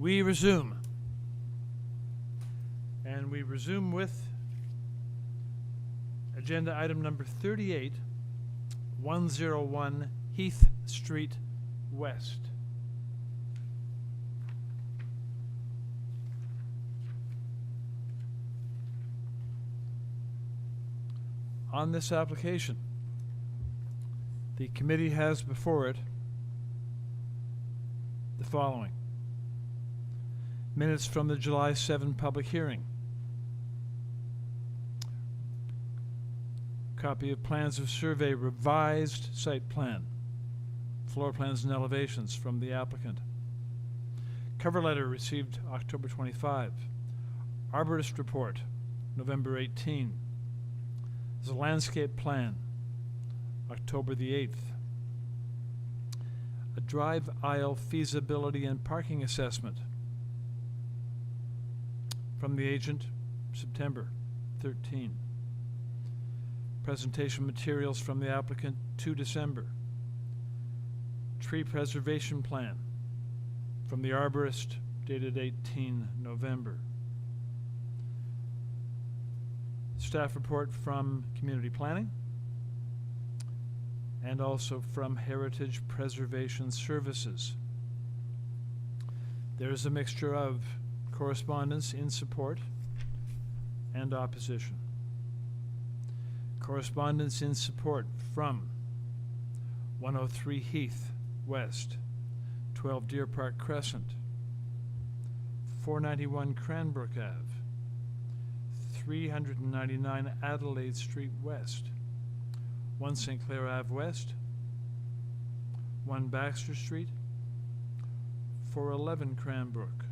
We resume. And we resume with agenda item number 38, 101 Heath Street West. On this application, the committee has before it the following. Minutes from the July 7 public hearing. Copy of plans of survey, revised site plan, floor plans and elevations from the applicant. Cover letter received October 25. Arborist report, November 18. There's a landscape plan, October the 8th. A drive aisle feasibility and parking assessment from the agent, September 13. Presentation materials from the applicant, 2 December. Tree preservation plan from the arborist, dated 18 November. Staff report from community planning and also from Heritage Preservation Services. There's a mixture of correspondence in support and opposition. Correspondence in support from 103 Heath West, 12 Deer Park Crescent, 491 Cranbrook Ave, 399 Adelaide Street West, 1 St. Clair Ave West, 1 Baxter Street, 411 Cranbrook,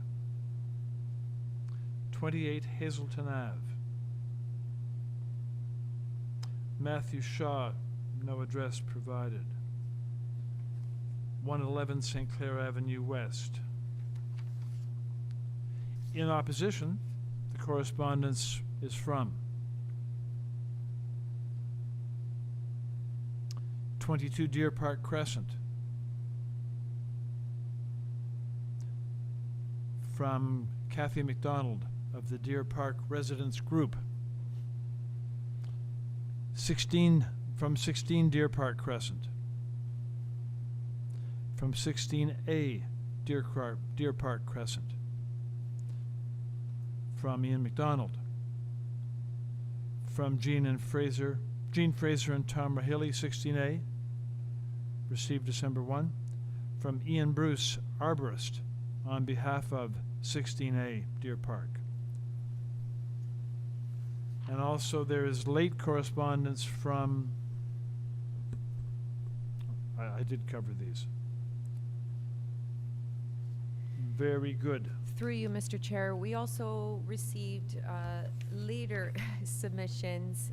28 Hazelton Ave, Matthew Shaw, no address provided, 111 St. Clair Avenue West. In opposition, the correspondence is from 22 Deer Park Crescent, from Kathy McDonald of the Deer Park Residents Group, 16 Deer Park Crescent, from 16A Deer Park Crescent, from Ian McDonald, from Jean Fraser and Tom Rahilly, 16A, received December 1, from Ian Bruce, arborist, on behalf of 16A Deer Park. And also there is late correspondence from, I did cover these. Very good. Through you, Mr. Chair, we also received later submissions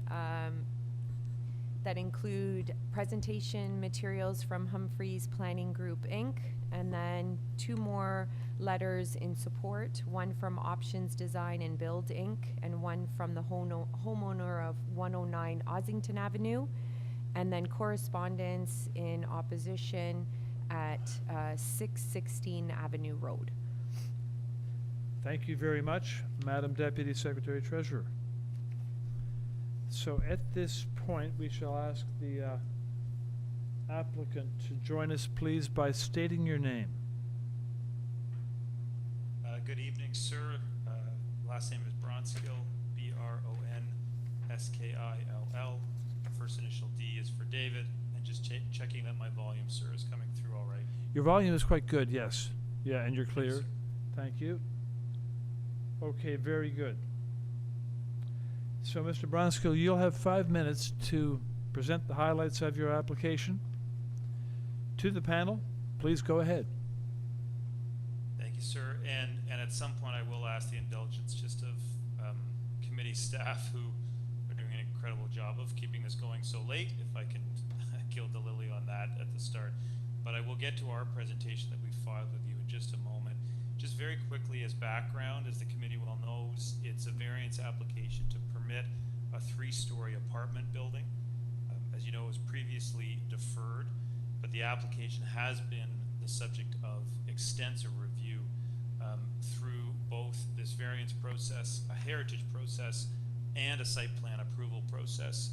that include presentation materials from Humphreys Planning Group, Inc., and then 2 more letters in support, one from Options Design and Build, Inc., and one from the homeowner of 109 Ossington Avenue, and then correspondence in opposition at 616 Avenue Road. Thank you very much, Madam Deputy Secretary Treasurer. So at this point, we shall ask the applicant to join us, please, by stating your name. Good evening, sir. Last name is Bronskill, B-R-O-N-S-K-I-L-L. First initial D is for David, and just checking that my volume, sir, is coming through all right. Your volume is quite good, yes. Yeah, and you're clear. Yes, thank you. Okay, very good. So, Mr. Bronskill, you'll have 5 minutes to present the highlights of your application to the panel. Please go ahead. Thank you, sir. And at some point, I will ask the indulgence just of committee staff who are doing an incredible job of keeping this going so late, if I can gild the lily on that at the start. But I will get to our presentation that we filed with you in just a moment. Just very quickly as background, as the committee well knows, it's a variance application to permit a 3-story apartment building. As you know, it was previously deferred, but the application has been the subject of extensive review through both this variance process, a heritage process, and a site plan approval process.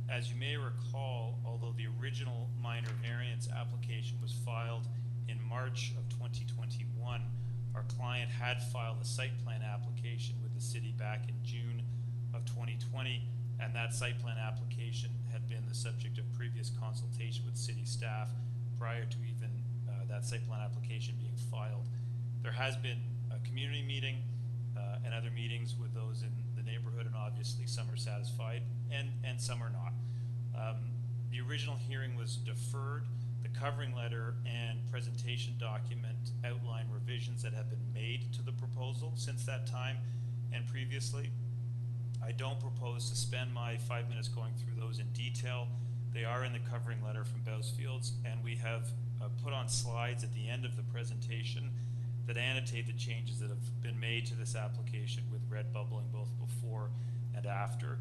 As you may recall, although the original minor variance application was filed in March of 2021, our client had filed a site plan application with the city back in June of 2020, and that site plan application had been the subject of previous consultation with city staff prior to even that site plan application being filed. There has been a community meeting and other meetings with those in the neighborhood, and obviously some are satisfied and some are not. The original hearing was deferred. The covering letter and presentation document outline revisions that have been made to the proposal since that time and previously. I don't propose to spend my 5 minutes going through those in detail. They are in the covering letter from Bousfields, and we have put on slides at the end of the presentation that annotate the changes that have been made to this application, with red bubbling both before and after.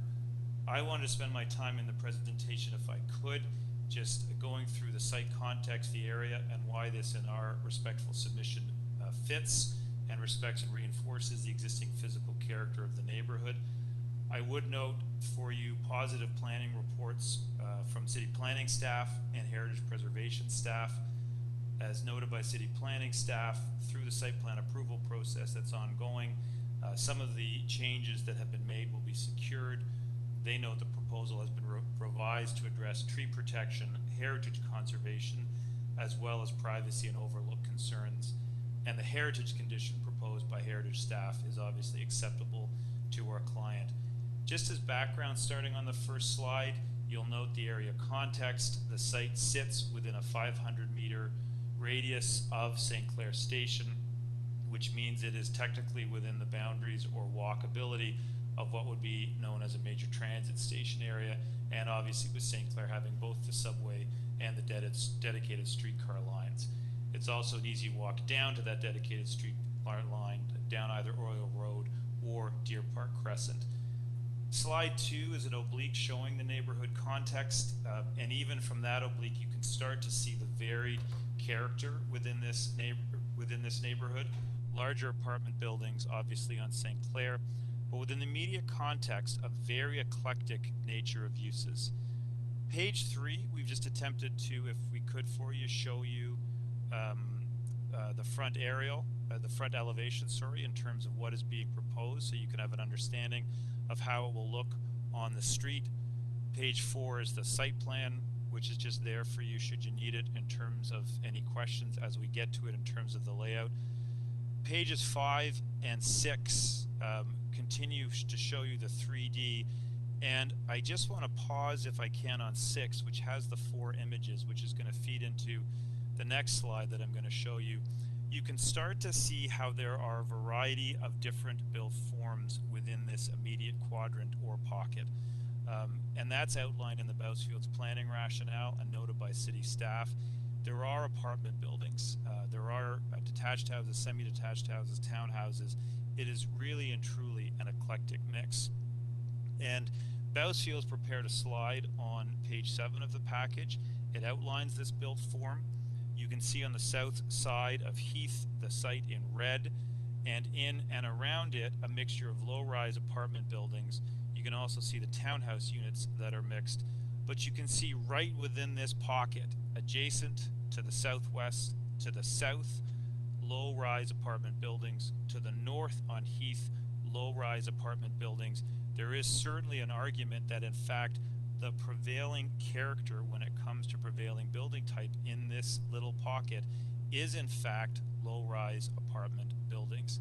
I wanted to spend my time in the presentation, if I could, just going through the site context, the area, and why this in our respectful submission fits and respects and reinforces the existing physical character of the neighborhood. I would note for you positive planning reports from city planning staff and heritage preservation staff. As noted by city planning staff, through the site plan approval process that's ongoing, some of the changes that have been made will be secured. They note the proposal has been revised to address tree protection, heritage conservation, as well as privacy and overlook concerns. And the heritage condition proposed by heritage staff is obviously acceptable to our client. Just as background, starting on the first slide, you'll note the area context. The site sits within a 500-meter radius of St. Clair Station, which means it is technically within the boundaries or walkability of what would be known as a major transit station area, and obviously with St. Clair having both the subway and the dedicated streetcar lines. It's also an easy walk down to that dedicated streetcar line, down either Oriole Road or Deer Park Crescent. Slide 2 is an oblique showing the neighborhood context, and even from that oblique you can start to see the varied character within this neighborhood. Larger apartment buildings obviously on St. Clair, but within the immediate context, a very eclectic nature of uses. Page 3, we've just attempted to, if we could for you, show you the front aerial, the front elevation, sorry, in terms of what is being proposed, so you can have an understanding of how it will look on the street. Page 4 is the site plan, which is just there for you should you need it in terms of any questions as we get to it in terms of the layout. Pages 5 and 6 continue to show you the 3D, and I just want to pause if I can on 6, which has the 4 images, which is going to feed into the next slide that I'm going to show you. You can start to see how there are a variety of different built forms within this immediate quadrant or pocket. And that's outlined in the Bousfields planning rationale and noted by city staff. There are apartment buildings, there are detached houses, semi-detached houses, townhouses. It is really and truly an eclectic mix. And Bousfields prepared a slide on page 7 of the package. It outlines this built form. You can see on the south side of Heath the site in red, and in and around it a mixture of low-rise apartment buildings. You can also see the townhouse units that are mixed, but you can see right within this pocket, adjacent to the southwest, to the south, low-rise apartment buildings, to the north on Heath, low-rise apartment buildings. There is certainly an argument that in fact the prevailing character when it comes to prevailing building type in this little pocket is in fact low-rise apartment buildings.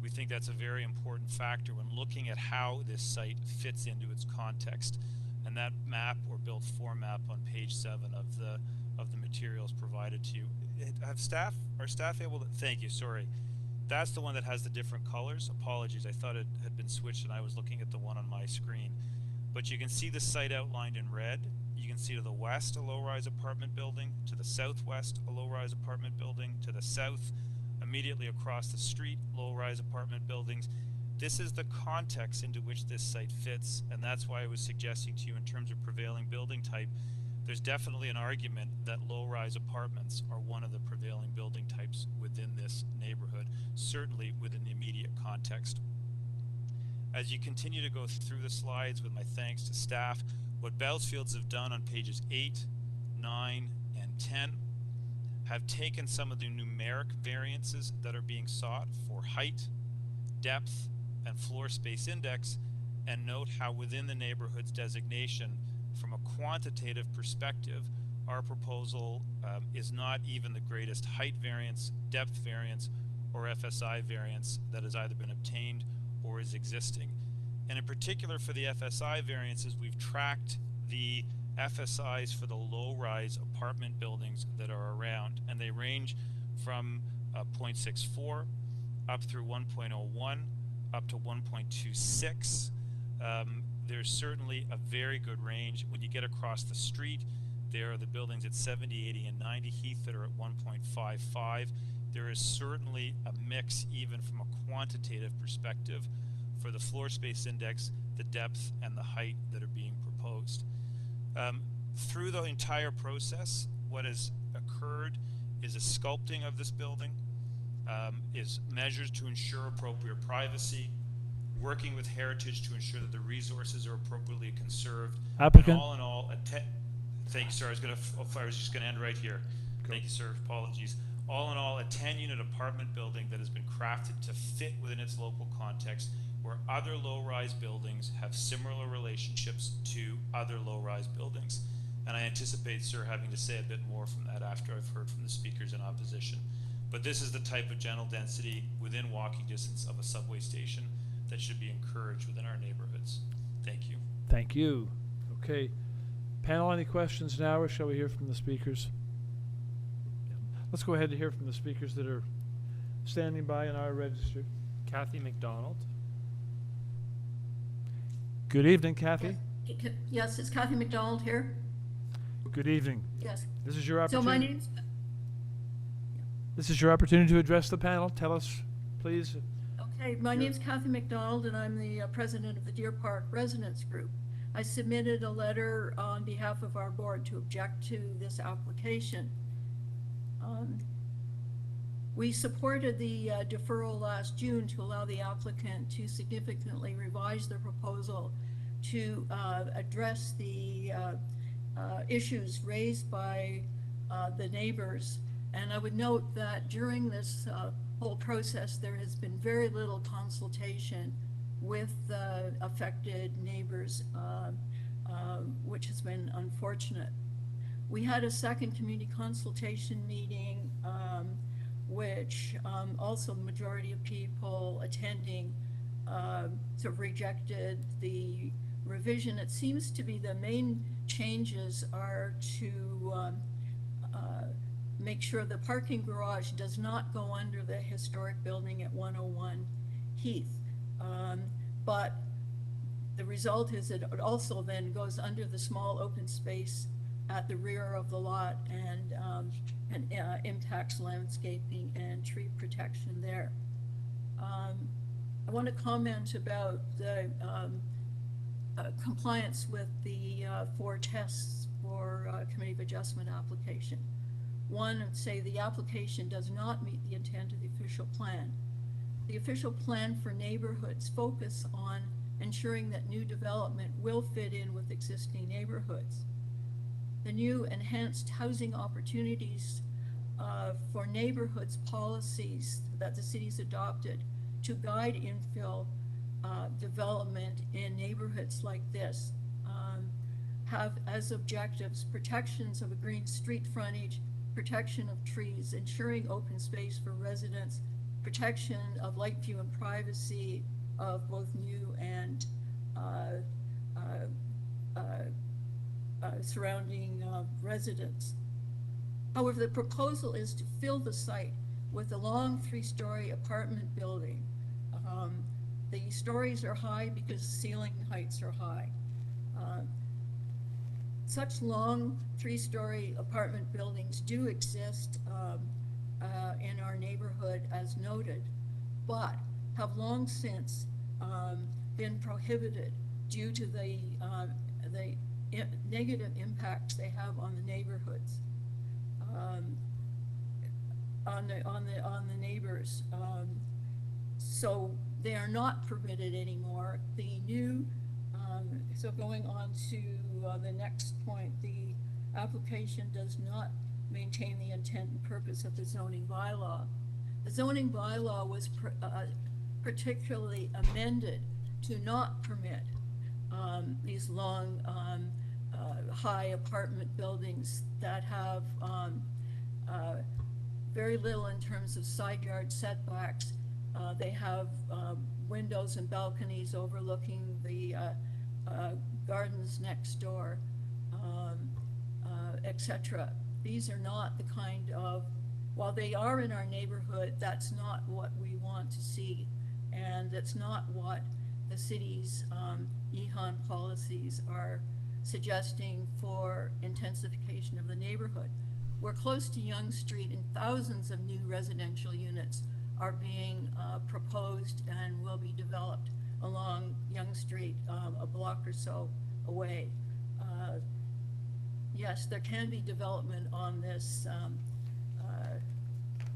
We think that's a very important factor when looking at how this site fits into its context, and that map or built form map on page 7 of the materials provided to you. Are staff able to, thank you, sorry. That's the one that has the different colors. Apologies, I thought it had been switched and I was looking at the one on my screen. But you can see the site outlined in red. You can see to the west a low-rise apartment building, to the southwest a low-rise apartment building, to the south, immediately across the street, low-rise apartment buildings. This is the context into which this site fits, and that's why I was suggesting to you in terms of prevailing building type there's definitely an argument that low-rise apartments are one of the prevailing building types within this neighborhood, certainly within the immediate context. As you continue to go through the slides, with my thanks to staff, what Battlefields have done on pages 8, 9, and 10 have taken some of the numeric variances that are being sought for height, depth, and floor space index, and note how within the neighborhood's designation, from a quantitative perspective, our proposal is not even the greatest height variance, depth variance, or FSI variance that has either been obtained or is existing. And in particular for the FSI variances, we've tracked the FSIs for the low-rise apartment buildings that are around, and they range from 0.64 up through 1.01 up to 1.26. There's certainly a very good range. When you get across the street, there are the buildings at 70, 80, and 90 Heath that are at 1.55. There is certainly a mix, even from a quantitative perspective, for the floor space index, the depth, and the height that are being proposed. Through the entire process, what has occurred is a sculpting of this building, is measures to ensure appropriate privacy, working with Heritage to ensure that the resources are appropriately conserved. Applicant. And all in all, thank you, sir. I was just going to end right here. Go. Thank you, sir. Apologies. All in all, a 10-unit apartment building that has been crafted to fit within its local context, where other low-rise buildings have similar relationships to other low-rise buildings. And I anticipate, sir, having to say a bit more from that after I've heard from the speakers in opposition. But this is the type of general density within walking distance of a subway station that should be encouraged within our neighborhoods. Thank you. Thank you. Okay. Panel, any questions now, or shall we hear from the speakers? Let's go ahead and hear from the speakers that are standing by and are registered. Kathy McDonald. Good evening, Kathy. Yes, it's Kathy McDonald here. Good evening. Yes. This is your So opportunity. my name's, This is your opportunity to address the panel. Tell us, please. okay, my name's Kathy McDonald and I'm the president of the Deer Park Residents Group. I submitted a letter on behalf of our board to object to this application. We supported the deferral last June to allow the applicant to significantly revise their proposal to address the issues raised by the neighbors. And I would note that during this whole process, there has been very little consultation with the affected neighbors, which has been unfortunate. We had a second community consultation meeting, which also the majority of people attending sort of rejected the revision. It seems to be the main changes are to make sure the parking garage does not go under the historic building at 101 Heath. But the result is it also then goes under the small open space at the rear of the lot and impacts landscaping and tree protection there. I want to comment about the compliance with the 4 tests for committee of adjustment application. One, say the application does not meet the intent of the official plan. The official plan for neighborhoods focus on ensuring that new development will fit in with existing neighborhoods. The new enhanced housing opportunities for neighborhoods policies that the city's adopted to guide infill development in neighborhoods like this have as objectives protections of a green street frontage, protection of trees, ensuring open space for residents, protection of light view and privacy of both new and surrounding residents. However, the proposal is to fill the site with a long 3-story apartment building. The stories are high because ceiling heights are high. Such long 3-story apartment buildings do exist in our neighborhood as noted, but have long since been prohibited due to the negative impacts they have on the neighborhoods, on the neighbors. So they are not permitted anymore. The new, so going on to the next point, the application does not maintain the intent and purpose of the zoning bylaw. The zoning bylaw was particularly amended to not permit these long, high apartment buildings that have very little in terms of side yard setbacks. They have windows and balconies overlooking the gardens next door, etc. These are not the kind of, while they are in our neighborhood, that's not what we want to see. And that's not what the city's EHON policies are suggesting for intensification of the neighborhood. We're close to Yonge Street, and thousands of new residential units are being proposed and will be developed along Yonge Street, a block or so away. Yes, there can be development on this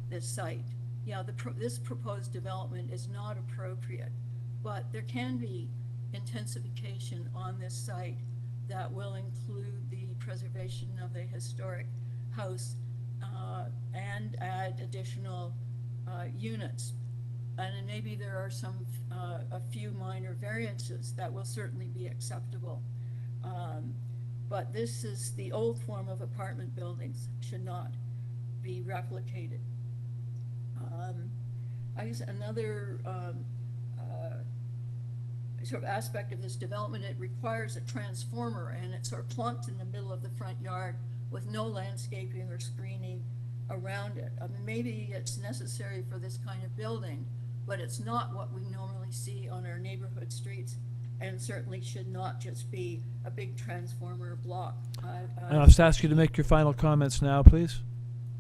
this site. Yeah, this proposed development is not appropriate, but there can be intensification on this site that will include the preservation of the historic house and add additional units. And then maybe there are a few minor variances that will certainly be acceptable. But this is the old form of apartment buildings, should not be replicated. I guess another sort of aspect of this development, it requires a transformer, and it's sort of plunked in the middle of the front yard with no landscaping or screening around it. I mean, maybe it's necessary for this kind of building, but it's not what we normally see on our neighborhood streets, and certainly should not just be a big transformer block. And I'll just ask you to make your final comments now, please.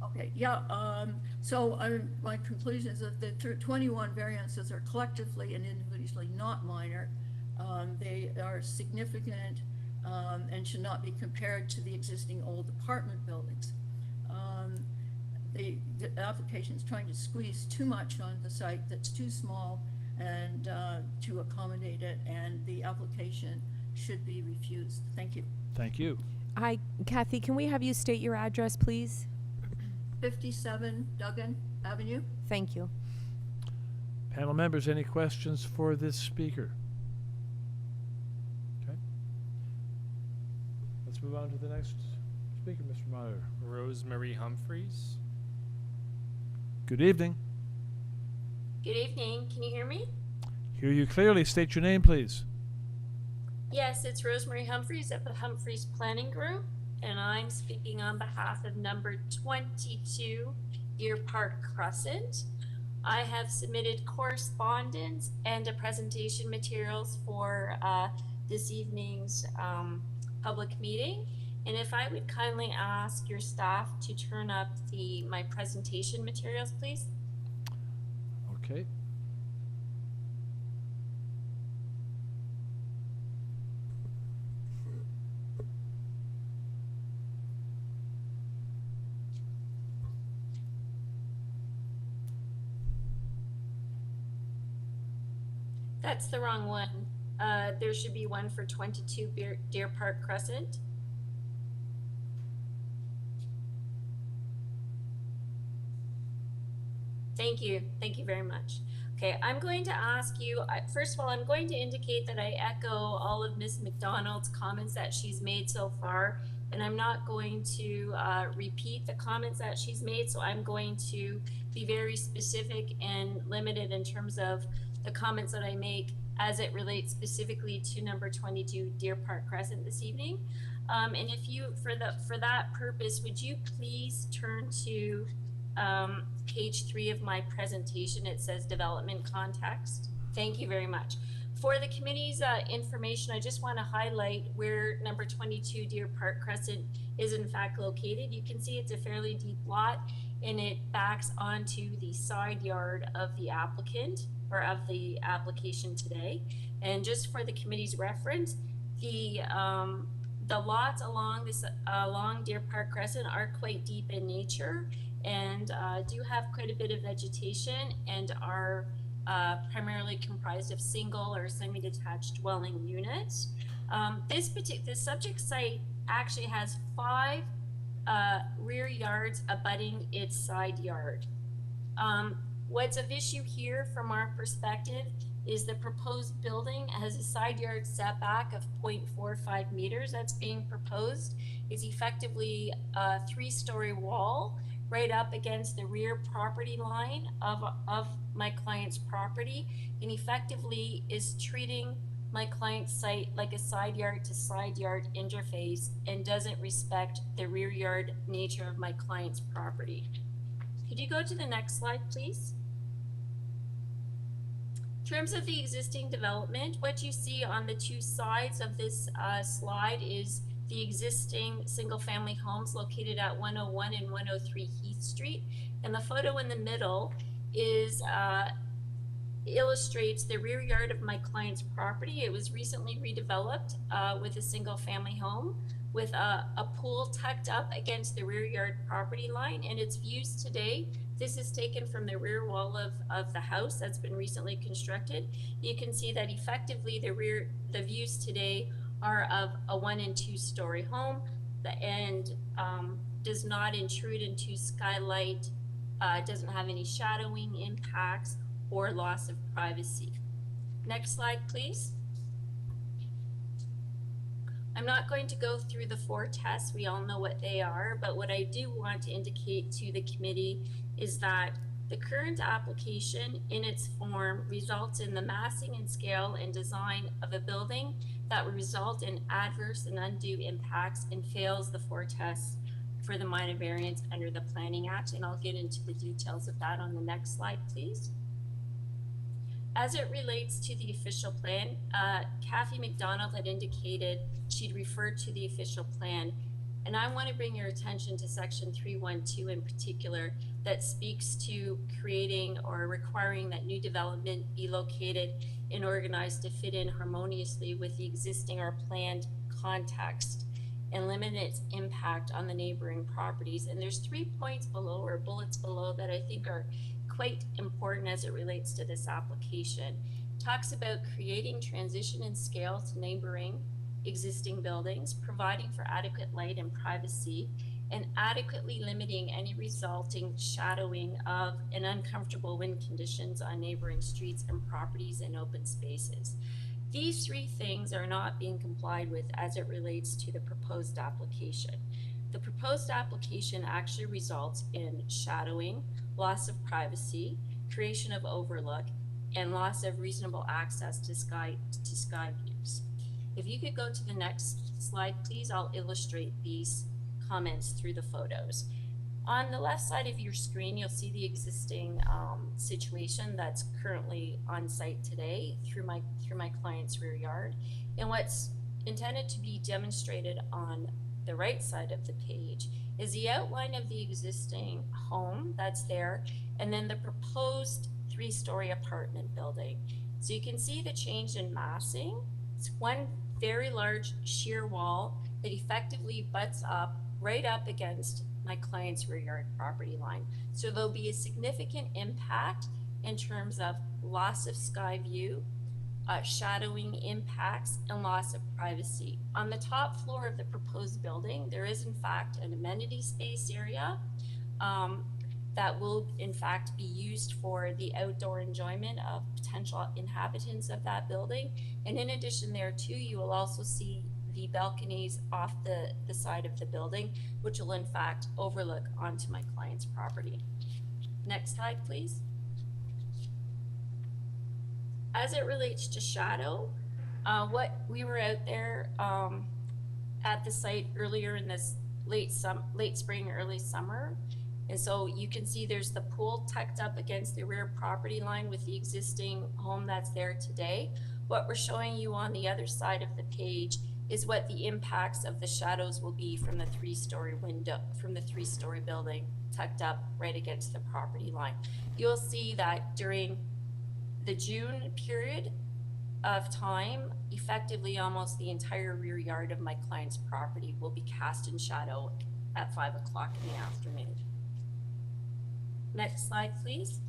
Okay, yeah, so my conclusion is that the 21 variances are collectively and individually not minor. They are significant and should not be compared to the existing old apartment buildings. The application is trying to squeeze too much on the site that's too small and to accommodate it, and the application should be refused. Thank you. Thank you. Hi, Kathy, can we have you state your address, please? 57 Duggan Avenue. Thank you. Panel members, any questions for this speaker? Okay. Let's move on to the next speaker, Mr. Meyer. Rosemary Humphreys. Good evening. Good evening. Can you hear me? Hear you clearly. State your name, please. Yes, it's Rosemary Humphreys of the Humphreys Planning Group, and I'm speaking on behalf of number 22 Deer Park Crescent. I have submitted correspondence and a presentation materials for this evening's public meeting. And if I would kindly ask your staff to turn up my presentation materials, please. Okay. That's the wrong one. There should be one for 22 Deer Park Crescent. Thank you. Thank you very much. Okay, I'm going to ask you, first of all, I'm going to indicate that I echo all of Ms. McDonald's comments that she's made so far, and I'm not going to repeat the comments that she's made, so I'm going to be very specific and limited in terms of the comments that I make as it relates specifically to number 22 Deer Park Crescent this evening. And if you, for that purpose, would you please turn to page 3 of my presentation? It says development context. Thank you very much. For the committee's information, I just want to highlight where number 22 Deer Park Crescent is in fact located. You can see it's a fairly deep lot, and it backs onto the side yard of the applicant, or of the application today. And just for the committee's reference, the The lots along this along Deer Park Crescent are quite deep in nature and do have quite a bit of vegetation and are primarily comprised of single or semi-detached dwelling units. This subject site actually has 5 rear yards abutting its side yard. What's of issue here from our perspective is the proposed building has a side yard setback of 0.45 meters that's being proposed. Is effectively a 3-story wall right up against the rear property line of my client's property, and effectively is treating my client's site like a side yard to side yard interface and doesn't respect the rear yard nature of my client's property. Could you go to the next slide, please? In terms of the existing development, what you see on the 2 sides of this slide is the existing single-family homes located at 101 and 103 Heath Street. And the photo in the middle is illustrates the rear yard of my client's property. It was recently redeveloped with a single-family home with a pool tucked up against the rear yard property line, and its views today. This is taken from the rear wall of the house that's been recently constructed. You can see that effectively the views today are of a 1 and 2 story home and does not intrude into skylight, doesn't have any shadowing impacts or loss of privacy. Next slide, please. I'm not going to go through the 4 tests, we all know what they are, but what I do want to indicate to the committee is that the current application in its form results in the massing and scale and design of a building that will result in adverse and undue impacts and fails the 4 tests for the minor variance under the Planning Act, and I'll get into the details of that on the next slide, please. As it relates to the official plan, Kathy McDonald had indicated she'd referred to the official plan, and I want to bring your attention to section 312 in particular that speaks to creating or requiring that new development be located and organized to fit in harmoniously with the existing or planned context and limit its impact on the neighboring properties. And there's 3 points below or bullets below that I think are quite important as it relates to this application. It talks about creating transition and scale to neighboring existing buildings, providing for adequate light and privacy, and adequately limiting any resulting shadowing of and uncomfortable wind conditions on neighboring streets and properties and open spaces. These 3 things are not being complied with as it relates to the proposed application. The proposed application actually results in shadowing, loss of privacy, creation of overlook, and loss of reasonable access to sky views. If you could go to the next slide, please, I'll illustrate these comments through the photos. On the left side of your screen, you'll see the existing situation that's currently on site today through my client's rear yard. And what's intended to be demonstrated on the right side of the page is the outline of the existing home that's there, and then the proposed 3-story apartment building. So you can see the change in massing. It's one very large sheer wall that effectively butts up right up against my client's rear yard property line. So there'll be a significant impact in terms of loss of sky view, shadowing impacts, and loss of privacy. On the top floor of the proposed building, there is in fact an amenity space area that will in fact be used for the outdoor enjoyment of potential inhabitants of that building. And in addition there too, you will also see the balconies off the side of the building, which will in fact overlook onto my client's property. Next slide, please. As it relates to shadow, what we were out there at the site earlier in this late spring, early summer, and so you can see there's the pool tucked up against the rear property line with the existing home that's there today. What we're showing you on the other side of the page is what the impacts of the shadows will be from the 3-story building tucked up right against the property line. You'll see that during the June period, of time, effectively almost the entire rear yard of my client's property will be cast in shadow at 5 o'clock in the afternoon. Next slide, please.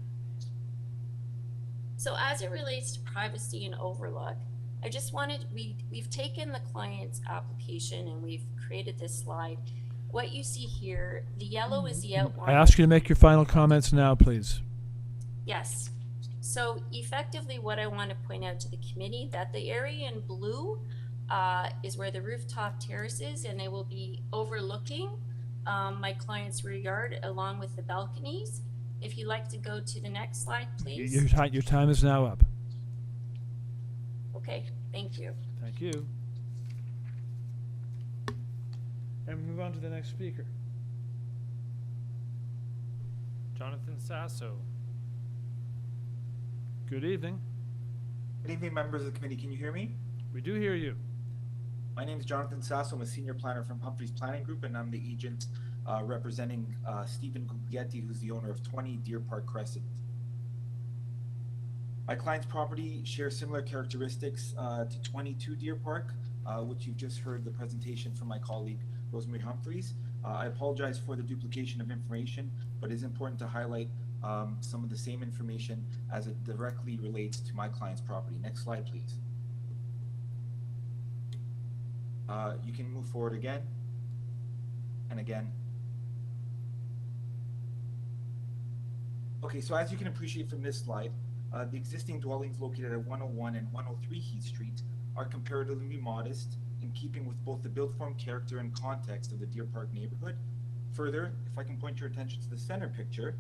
So as it relates to privacy and overlook, I just wanted, we've taken the client's application and we've created this slide. What you see here, the yellow is the outline. I ask you to make your final comments now, please. Yes. So effectively what I want to point out to the committee, that the area in blue is where the rooftop terrace is, and they will be overlooking my client's rear yard along with the balconies. If you'd like to go to the next slide, please. Your time is now up. Okay, thank you. Thank you. And we move on to the next speaker. Jonathan Sasso. Good evening. Good evening, members of the committee. Can you hear me? We do hear you. My name is Jonathan Sasso. I'm a senior planner from Humphreys Planning Group, and I'm the agent representing Stephen Guglietti, who's the owner of 20 Deer Park Crescent. My client's property shares similar characteristics to 22 Deer Park, which you've just heard the presentation from my colleague, Rosemary Humphreys. I apologize for the duplication of information, but it's important to highlight some of the same information as it directly relates to my client's property. Next slide, please. You can move forward again and again. Okay, so as you can appreciate from this slide, the existing dwellings located at 101 and 103 Heath Street are comparatively modest, in keeping with both the built form character and context of the Deer Park neighborhood. Further, if I can point your attention to the center picture,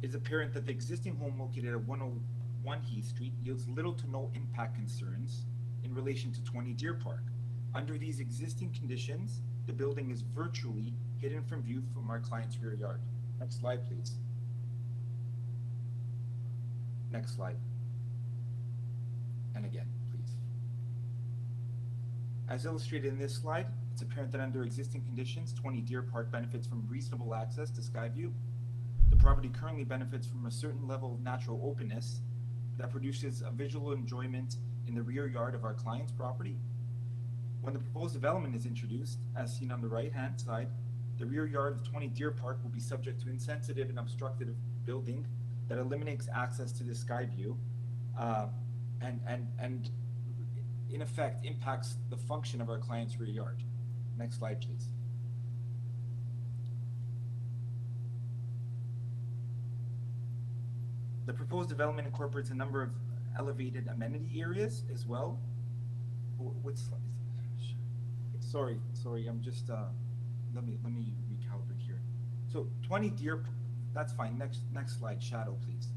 it's apparent that the existing home located at 101 Heath Street yields little to no impact concerns in relation to 20 Deer Park. Under these existing conditions, the building is virtually hidden from view from our client's rear yard. Next slide, please. Next slide. And again, please. As illustrated in this slide, it's apparent that under existing conditions, 20 Deer Park benefits from reasonable access to sky view. The property currently benefits from a certain level of natural openness that produces a visual enjoyment in the rear yard of our client's property. When the proposed development is introduced, as seen on the right-hand side, the rear yard of 20 Deer Park will be subject to insensitive and obstructive building that eliminates access to the sky view, and in effect impacts the function of our client's rear yard. Next slide, please. The proposed development incorporates a number of elevated amenity areas as well. What slide? Sorry, I'm just let me recalibrate here. So 20 Deer, that's fine. Next slide, shadow, please.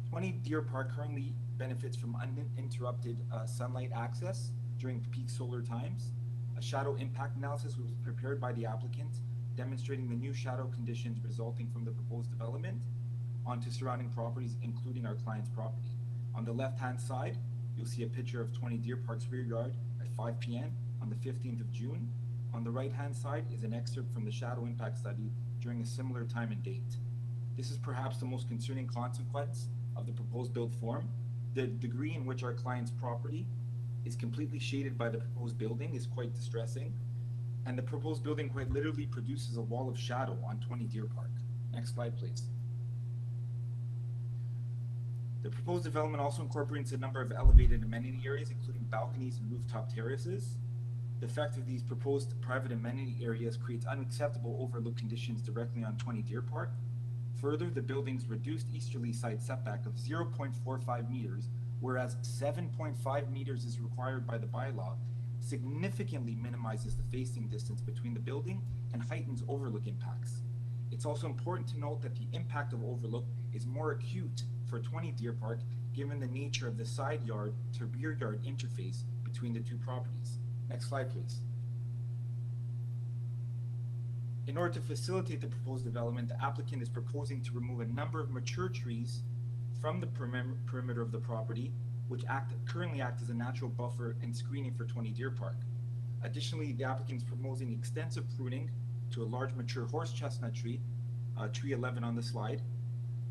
20 Deer Park currently benefits from uninterrupted sunlight access during peak solar times. A shadow impact analysis was prepared by the applicant, demonstrating the new shadow conditions resulting from the proposed development onto surrounding properties, including our client's property. On the left-hand side, you'll see a picture of 20 Deer Park's rear yard at 5 p.m. on the 15th of June. On the right-hand side is an excerpt from the shadow impact study during a similar time and date. This is perhaps the most concerning consequence of the proposed build form. The degree in which our client's property is completely shaded by the proposed building is quite distressing, and the proposed building quite literally produces a wall of shadow on 20 Deer Park. Next slide, please. The proposed development also incorporates a number of elevated amenity areas, including balconies and rooftop terraces. The effect of these proposed private amenity areas creates unacceptable overlook conditions directly on 20 Deer Park. Further, the building's reduced easterly side setback of 0.45 meters, whereas 7.5 meters is required by the bylaw, significantly minimizes the facing distance between the building and heightens overlook impacts. It's also important to note that the impact of overlook is more acute for 20 Deer Park, given the nature of the side yard to rear yard interface between the two properties. Next slide, please. In order to facilitate the proposed development, the applicant is proposing to remove a number of mature trees from the perimeter of the property, which currently act as a natural buffer and screening for 20 Deer Park. Additionally, the applicant is proposing extensive pruning to a large mature horse chestnut tree, tree 11 on the slide,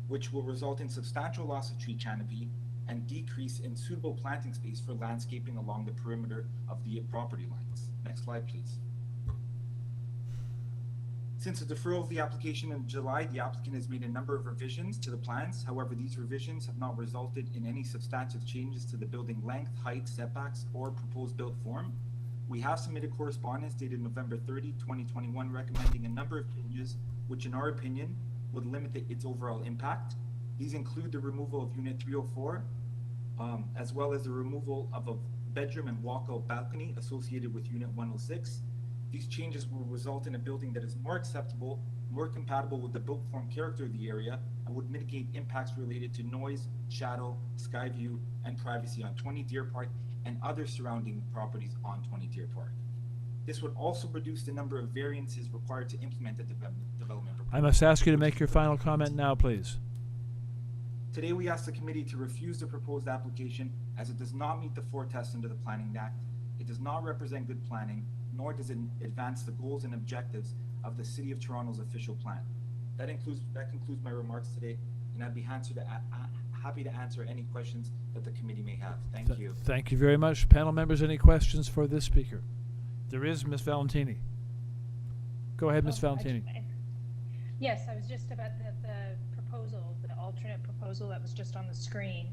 which will result in substantial loss of tree canopy, and decrease in suitable planting space for landscaping along the perimeter of the property lines. Next slide, please. Since the deferral of the application in July, the applicant has made a number of revisions to the plans. However, these revisions have not resulted in any substantive changes to the building length, height, setbacks, or proposed built form. We have submitted correspondence dated November 30, 2021, recommending a number of changes, which in our opinion would limit its overall impact. These include the removal of Unit 304, as well as the removal of a bedroom and walkout balcony associated with Unit 106. These changes will result in a building that is more acceptable, more compatible with the built form character of the area, and would mitigate impacts related to noise, shadow, sky view, and privacy on 20 Deer Park and other surrounding properties on 20 Deer Park. This would also reduce the number of variances required to implement the development proposal. I must ask you to make your final comment now, please. Today, we ask the committee to refuse the proposed application as it does not meet the 4 tests under the Planning Act. It does not represent good planning, nor does it advance the goals and objectives of the City of Toronto's official plan. That concludes my remarks today, and I'd be happy to answer any questions that the committee may have. Thank you. Thank you very much. Panel members, any questions for this speaker? There is Ms. Valentini. Go ahead, Ms. Valentini. Yes, I was just about the proposal, the alternate proposal that was just on the screen.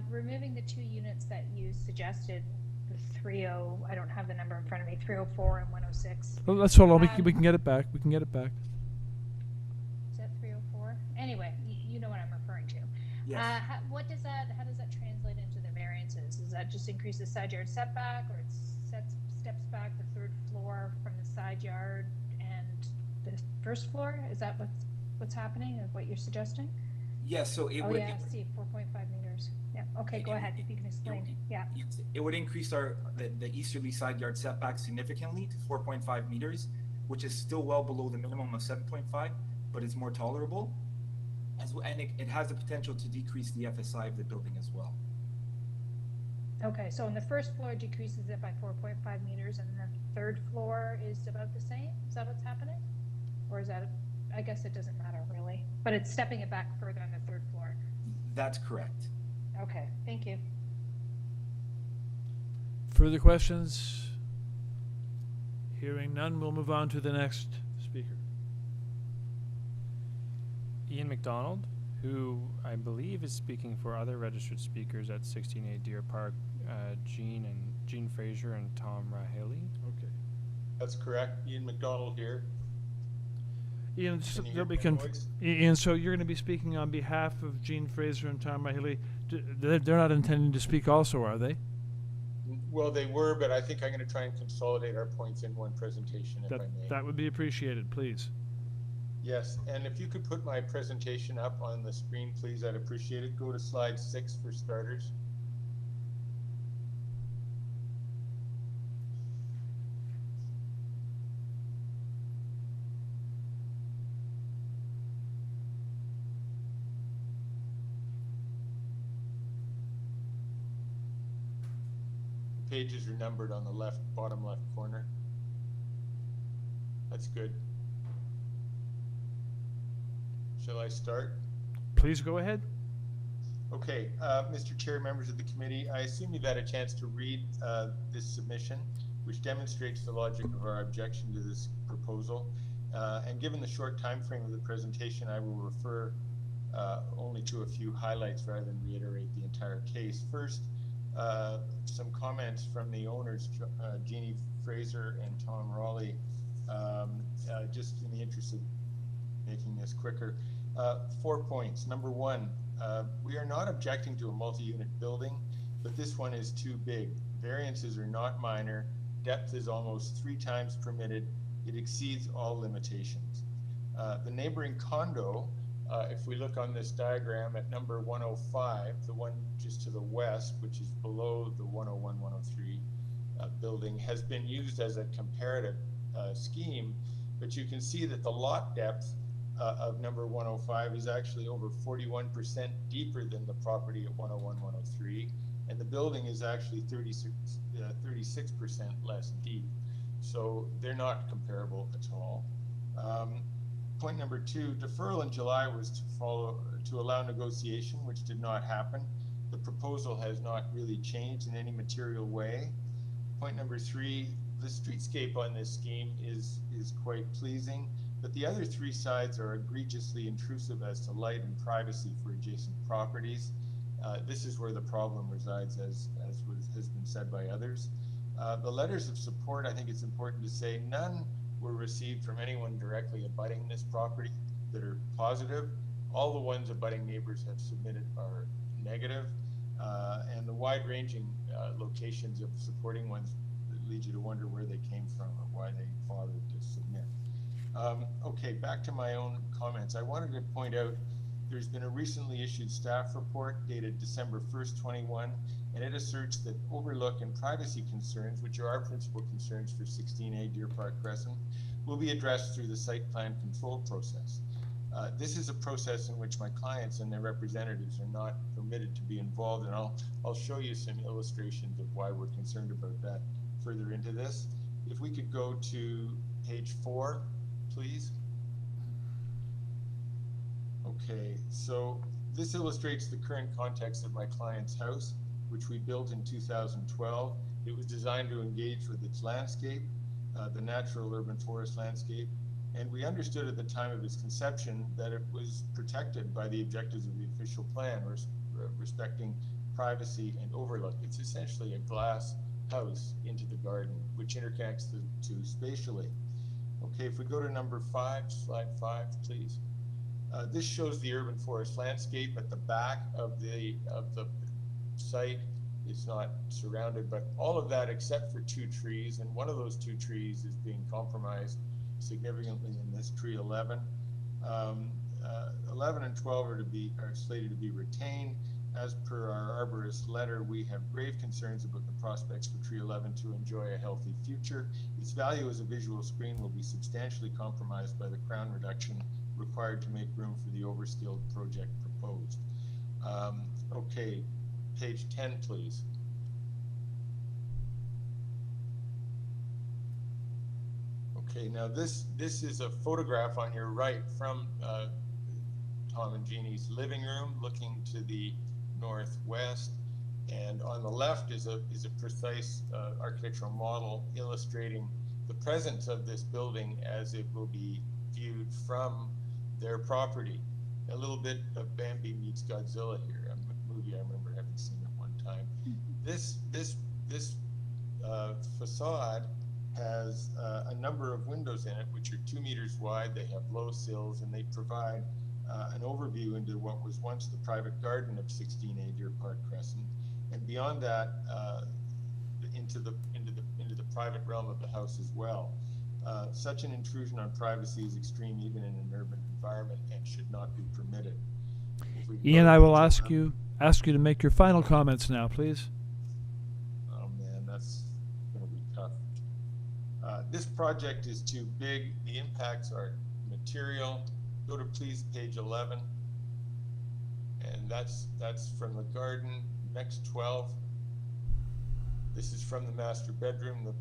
Removing the 2 units that you suggested, the 30, I don't have the number in front of me, 304 and 106. Well, let's hold on. We can get it back. We can get it back. Is that 304? Anyway, you know what I'm referring to. Yes. How does that translate into the variances? Does that just increase the side yard setback, or it steps back the 3rd floor from the side yard and the 1st floor? Is that what's happening, or what you're suggesting? Yes, so it would. Yeah, I see, 4.5 meters. Yeah, okay, go ahead, if you can explain. Yeah. It would increase the easterly side yard setback significantly to 4.5 meters, which is still well below the minimum of 7.5, but it's more tolerable. And it has the potential to decrease the FSI of the building as well. Okay, so on the 1st floor it decreases it by 4.5 meters, and the 3rd floor is about the same? Is that what's happening? Or is that, I guess it doesn't matter really, but it's stepping it back further on the 3rd floor. That's correct. Okay, thank you. Further questions? Hearing none, we'll move on to the next speaker. Ian McDonald, who I believe is speaking for other registered speakers at 16A Deer Park, Jean Fraser and Tom Raheli. Okay. That's correct. Ian McDonald here. Ian, Can you so, hear my voice? Ian, so you're going to be speaking on behalf of Jean Fraser and Tom Raheli. They're not intending to speak also, are they? Well, they were, but I think I'm going to try and consolidate our points in one presentation, if I may. That would be appreciated, please. Yes, and if you could put my presentation up on the screen, please, I'd appreciate it. Go to slide 6 for starters. The pages are numbered on the left, bottom left corner. That's good. Shall I start? Please go ahead. Okay, Mr. Chair, members of the committee, I assume you've had a chance to read this submission, which demonstrates the logic of our objection to this proposal. And given the short time frame of the presentation, I will refer only to a few highlights rather than reiterate the entire case. First, some comments from the owners, Jeannie Fraser and Tom Raleigh, just in the interest of making this quicker. 4 points. Number 1, we are not objecting to a multi-unit building, but this one is too big. Variances are not minor. Depth is almost 3 times permitted. It exceeds all limitations. The neighboring condo, if we look on this diagram at number 105, the one just to the west, which is below the 101, 103 building, has been used as a comparative scheme, but you can see that the lot depth of number 105 is actually over 41% deeper than the property at 101, 103, and the building is actually 36% less deep. So they're not comparable at all. Point number 2, deferral in July was to allow negotiation, which did not happen. the proposal has not really changed in any material way. Point number 3, the streetscape on this scheme is quite pleasing, but the other 3 sides are egregiously intrusive as to light and privacy for adjacent properties. This is where the problem resides, as has been said by others. The letters of support, I think it's important to say, none were received from anyone directly abutting this property that are positive. All the ones abutting neighbors have submitted are negative, and the wide-ranging locations of supporting ones lead you to wonder where they came from or why they bothered to submit. Okay, back to my own comments. I wanted to point out there's been a recently issued staff report dated December 1st, 21, and it asserts that overlook and privacy concerns, which are our principal concerns for 16A Deer Park Crescent, will be addressed through the site plan control process. This is a process in which my clients and their representatives are not permitted to be involved, and I'll show you some illustrations of why we're concerned about that further into this. If we could go to page 4, please. Okay, so this illustrates the current context of my client's house, which we built in 2012. It was designed to engage with its landscape, the natural urban forest landscape, and we understood at the time of its conception that it was protected by the objectives of the official plan, respecting privacy and overlook. It's essentially a glass house into the garden, which interconnects the two spatially. Okay, if we go to number 5, slide 5, please. This shows the urban forest landscape at the back of the site. It's not surrounded, but all of that except for 2 trees, and one of those 2 trees is being compromised significantly in this tree 11. 11 and 12 are slated to be retained. As per our arborist letter, we have grave concerns about the prospects for tree 11 to enjoy a healthy future. Its value as a visual screen will be substantially compromised by the crown reduction required to make room for the overskilled project proposed. Okay, page 10, please. Okay, now this is a photograph on your right from Tom and Jeannie's living room looking to the northwest, and on the left is a precise architectural model illustrating the presence of this building as it will be viewed from their property. A little bit of Bambi meets Godzilla here, a movie I remember having seen at one time. This facade has a number of windows in it, which are 2 meters wide. They have low sills, and they provide an overview into what was once the private garden of 16A Deer Park Crescent, and beyond that, into the private realm of the house as well. Such an intrusion on privacy is extreme even in an urban environment and should not be permitted. Ian, I will ask you to make your final comments now, please. Oh man, that's going to be tough. This project is too big. The impacts are material. Go to please page 11, and that's from the garden. Next 12. This is from the master bedroom.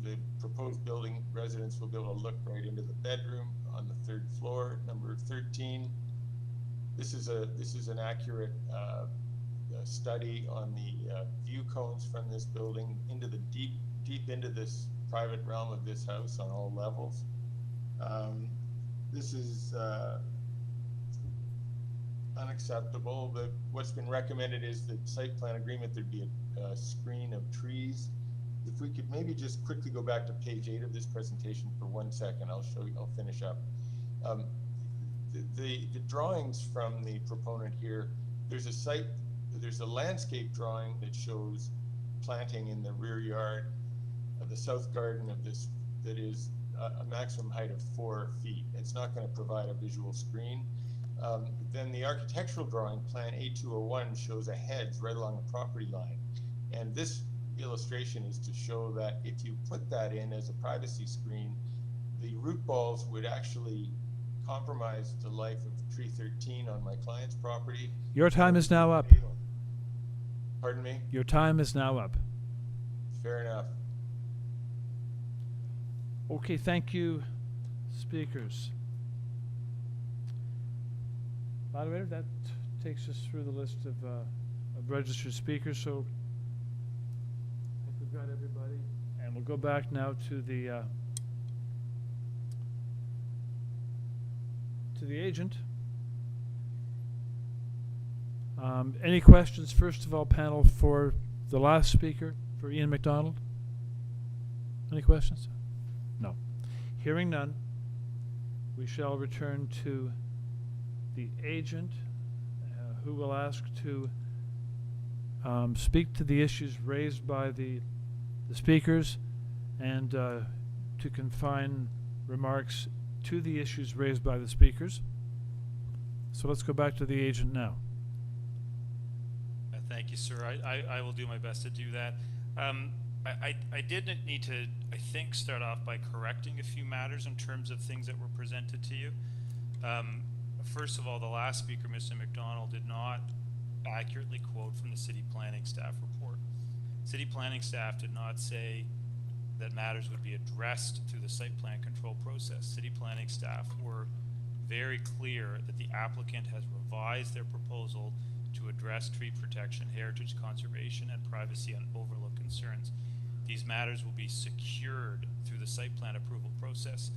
The proposed building residents will be able to look right into the bedroom on the 3rd floor. Number 13. This is an accurate study on the view cones from this building into the deep into this private realm of this house on all levels. This is unacceptable. What's been recommended is the site plan agreement there'd be a screen of trees. If we could maybe just quickly go back to page 8 of this presentation for 1 second, I'll finish up. The drawings from the proponent here, there's a landscape drawing that shows planting in the rear yard of the south garden of this that is a maximum height of 4 feet. It's not going to provide a visual screen. Then the architectural drawing, plan A201, shows a hedge right along the property line. And this illustration is to show that if you put that in as a privacy screen, the root balls would actually compromise the life of tree 13 on my client's property. Your time is now up. Pardon me? Your time is now up. Fair enough. Okay, thank you, speakers. Moderator, that takes us through the list of of registered speakers, so I think we've got everybody. And we'll go back now to the agent. Any questions, first of all, panel, for the last speaker, for Ian McDonald? Any questions? No. Hearing none, we shall return to the agent, who will ask to speak to the issues raised by the speakers and to confine remarks to the issues raised by the speakers. So let's go back to the agent now. Thank you, sir. I will do my best to do that. I did need to, I think, start off by correcting a few matters in terms of things that were presented to you. First of all, the last speaker, Mr. McDonald, did not accurately quote from the city planning staff report. City planning staff did not say that matters would be addressed through the site plan control process. City planning staff were very clear that the applicant has revised their proposal to address tree protection, heritage conservation, and privacy and overlook concerns. These matters will be secured through the site plan approval process.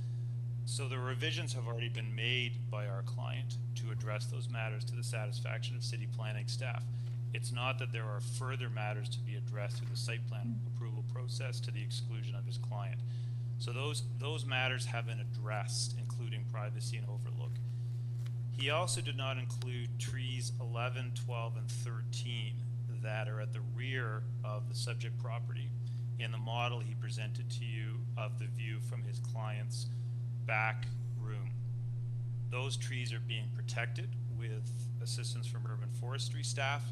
So the revisions have already been made by our client to address those matters to the satisfaction of city planning staff. It's not that there are further matters to be addressed through the site plan approval process to the exclusion of his client. So those matters have been addressed, including privacy and overlook. He also did not include trees 11, 12, and 13 that are at the rear of the subject property in the model he presented to you of the view from his client's back room. Those trees are being protected with assistance from urban forestry staff.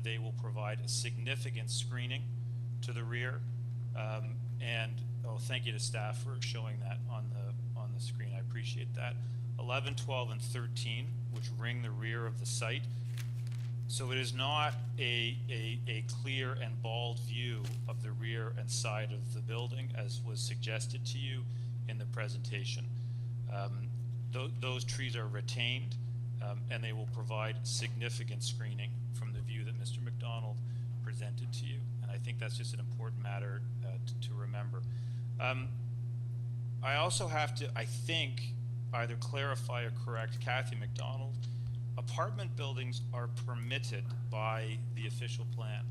They will provide a significant screening to the rear. Thank you to staff for showing that on the screen. I appreciate that. 11, 12, and 13, which ring the rear of the site. So it is not a clear and bald view of the rear and side of the building as was suggested to you in the presentation. Those trees are retained and they will provide significant screening from the view that Mr. McDonald presented to you. And I think that's just an important matter to remember. I also have to, I think, either clarify or correct Kathy McDonald. Apartment buildings are permitted by the official plan.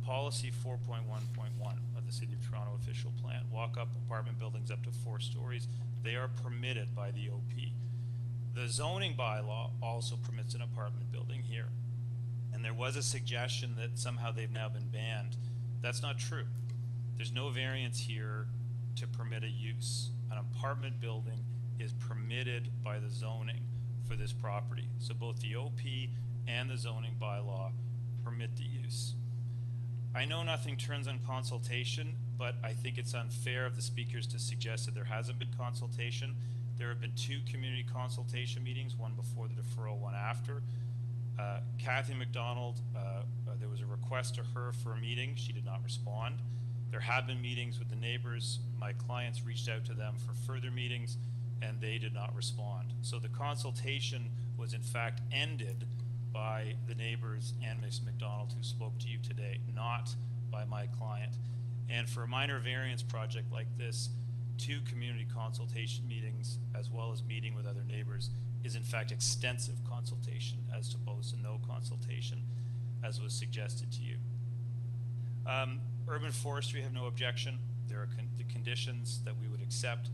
Policy 4.1.1 of the City of Toronto official plan. Walk-up apartment buildings up to 4 stories. They are permitted by the OP. The zoning bylaw also permits an apartment building here. And there was a suggestion that somehow they've now been banned. That's not true. There's no variance here to permit a use. An apartment building is permitted by the zoning for this property. So both the OP and the zoning bylaw permit the use. I know nothing turns on consultation, but I think it's unfair of the speakers to suggest that there hasn't been consultation. There have been 2 community consultation meetings, one before the deferral, one after. Kathy McDonald, there was a request to her for a meeting. She did not respond. There have been meetings with the neighbors. My clients reached out to them for further meetings and they did not respond. So the consultation was in fact ended by the neighbors and Ms. McDonald who spoke to you today, not by my client. And for a minor variance project like this, 2 community consultation meetings as well as meeting with other neighbors is in fact extensive consultation as opposed to no consultation as was suggested to you. Urban forestry have no objection. There are the conditions that we would accept.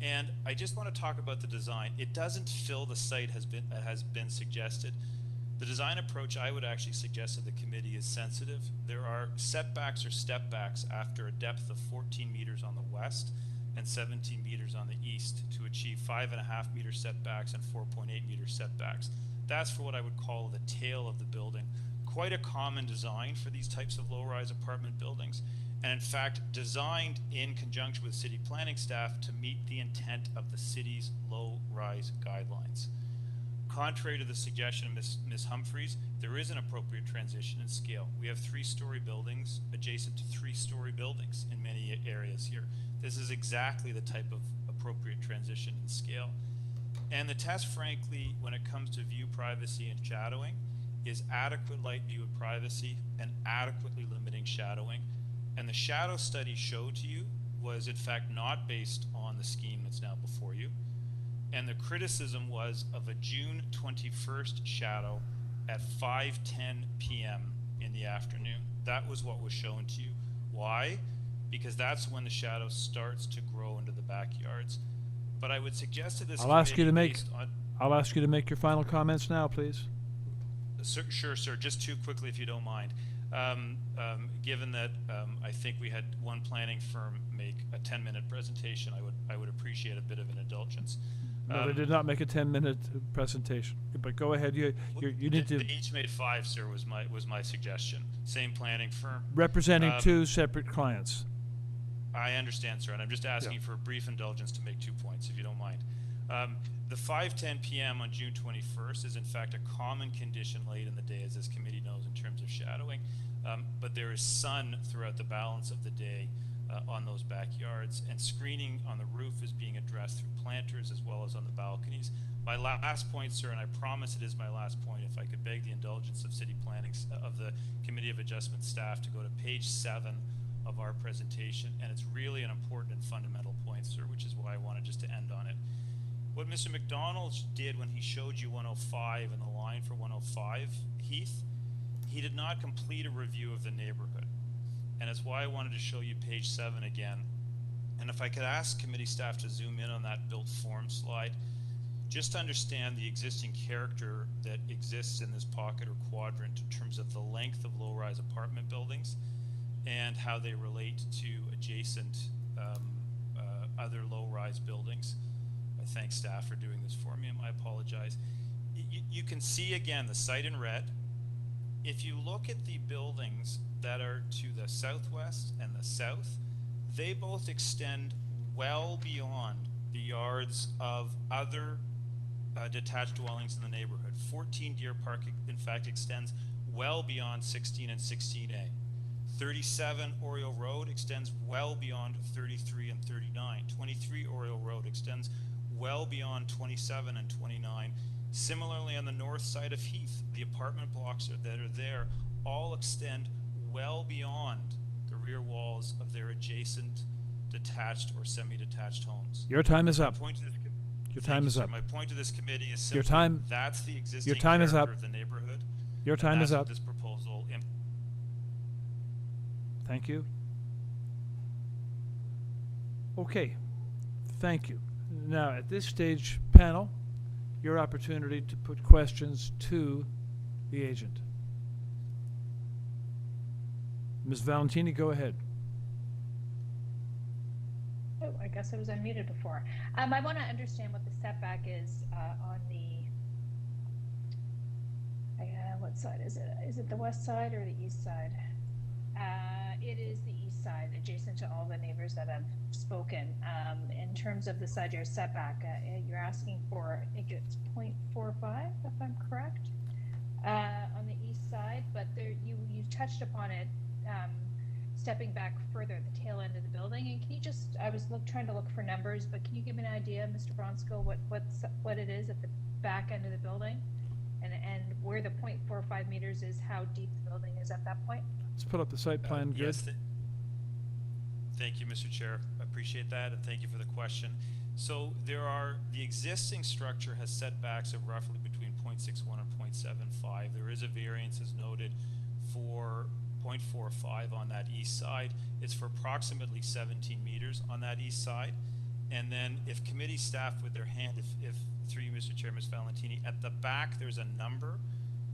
And I just want to talk about the design. It doesn't fill the site has been suggested. The design approach I would actually suggest to the committee is sensitive. There are setbacks or step backs after a depth of 14 meters on the west and 17 meters on the east to achieve 5.5 meter setbacks and 4.8 meter setbacks. That's for what I would call the tail of the building. Quite a common design for these types of low-rise apartment buildings, and in fact designed in conjunction with city planning staff to meet the intent of the city's low-rise guidelines. Contrary to the suggestion of Ms. Humphreys, there is an appropriate transition in scale. We have 3-story buildings adjacent to 3-story buildings in many areas here. This is exactly the type of appropriate transition in scale. And the test, frankly, when it comes to view privacy and shadowing, is adequate light view of privacy and adequately limiting shadowing. And the shadow study showed to you was in fact not based on the scheme that's now before you. And the criticism was of a June 21st shadow at 5:10 p.m. in the afternoon. That was what was shown to you. Why? Because that's when the shadow starts to grow into the backyards. But I would suggest to this I'll ask you to committee make, based on- I'll ask you to make your final comments now, please. Sure, sir. Just too quickly, if you don't mind. Given that I think we had one planning firm make a 10-minute presentation, I would appreciate a bit of an indulgence. No, they did not make a 10-minute presentation. But go ahead. You need to They each made 5, sir. Was my suggestion. Same planning firm. representing two separate clients. I understand, sir, and I'm just asking for a brief indulgence to make 2 points, if you don't mind. The 5:10 p.m. on June 21st is in fact a common condition late in the day, as this committee knows, in terms of shadowing. But there is sun throughout the balance of the day on those backyards, and screening on the roof is being addressed through planters as well as on the balconies. My last point, sir, and I promise it is my last point, if I could beg the indulgence of city planning, of the Committee of Adjustment staff to go to page 7 of our presentation, and it's really an important and fundamental point, sir, which is why I wanted just to end on it. What Mr. McDonald did when he showed you 105 and the line for 105, Heath, he did not complete a review of the neighborhood. And that's why I wanted to show you page 7 again. And if I could ask committee staff to zoom in on that built form slide, just to understand the existing character that exists in this pocket or quadrant in terms of the length of low-rise apartment buildings and how they relate to adjacent other low-rise buildings. I thank staff for doing this for me, and I apologize. You can see again the site in red. If you look at the buildings that are to the southwest and the south, they both extend well beyond the yards of other detached dwellings in the neighborhood. 14 Deer Park, in fact, extends well beyond 16 and 16A. 37 Oriole Road extends well beyond 33 and 39. 23 Oriole Road extends well beyond 27 and 29. Similarly, on the north side of Heath, the apartment blocks that are there all extend well beyond the rear walls of their adjacent detached or semi-detached homes. Your time is up. My point to this Your time is up. My point to this committee is simply Your time- that's the existing your time is character up. of the neighborhood. Your time That's is what up. this proposal Thank you. Okay, thank you. Now, at this stage, panel, your opportunity to put questions to the agent. Ms. Valentini, go ahead. Oh, I guess I was unmuted before. I want to understand what the setback is on the, what side is it? Is it the west side or the east side? It is the east side, adjacent to all the neighbors that have spoken. In terms of the side yard setback, you're asking for, I think it's 0.45, if I'm correct, on the east side, but there you touched upon it, stepping back further at the tail end of the building. And can you just, I was trying to look for numbers, but can you give me an idea, Mr. Bronsko, what it is at the back end of the building? And where the 0.45 meters is, how deep the building is at that point? Let's put up the site plan. Good. Yes, thank you, Mr. Chair. I appreciate that, and thank you for the question. So the existing structure has setbacks of roughly between 0.61 and 0.75. There is a variance, as noted, for 0.45 on that east side. It's for approximately 17 meters on that east side. And then if committee staff with their hand, if through you, Mr. Chair, Ms. Valentini, at the back there's a number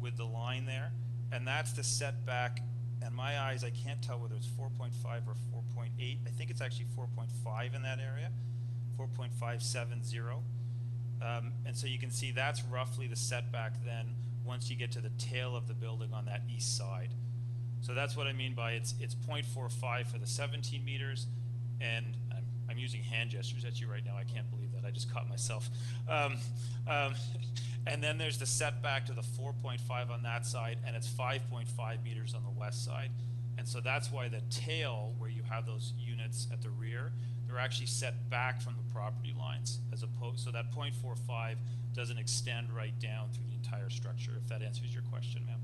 with the line there, and that's the setback. And my eyes, I can't tell whether it's 4.5 or 4.8. I think it's actually 4.5 in that area, 4.570. And so you can see that's roughly the setback then once you get to the tail of the building on that east side. So that's what I mean by it's 0.45 for the 17 meters, and I'm using hand gestures at you right now. I can't believe that. I just caught myself. And then there's the setback to the 4.5 on that side, and it's 5.5 meters on the west side. And so that's why the tail, where you have those units at the rear, they're actually set back from the property lines as opposed, so that 0.45 doesn't extend right down through the entire structure, if that answers your question, ma'am.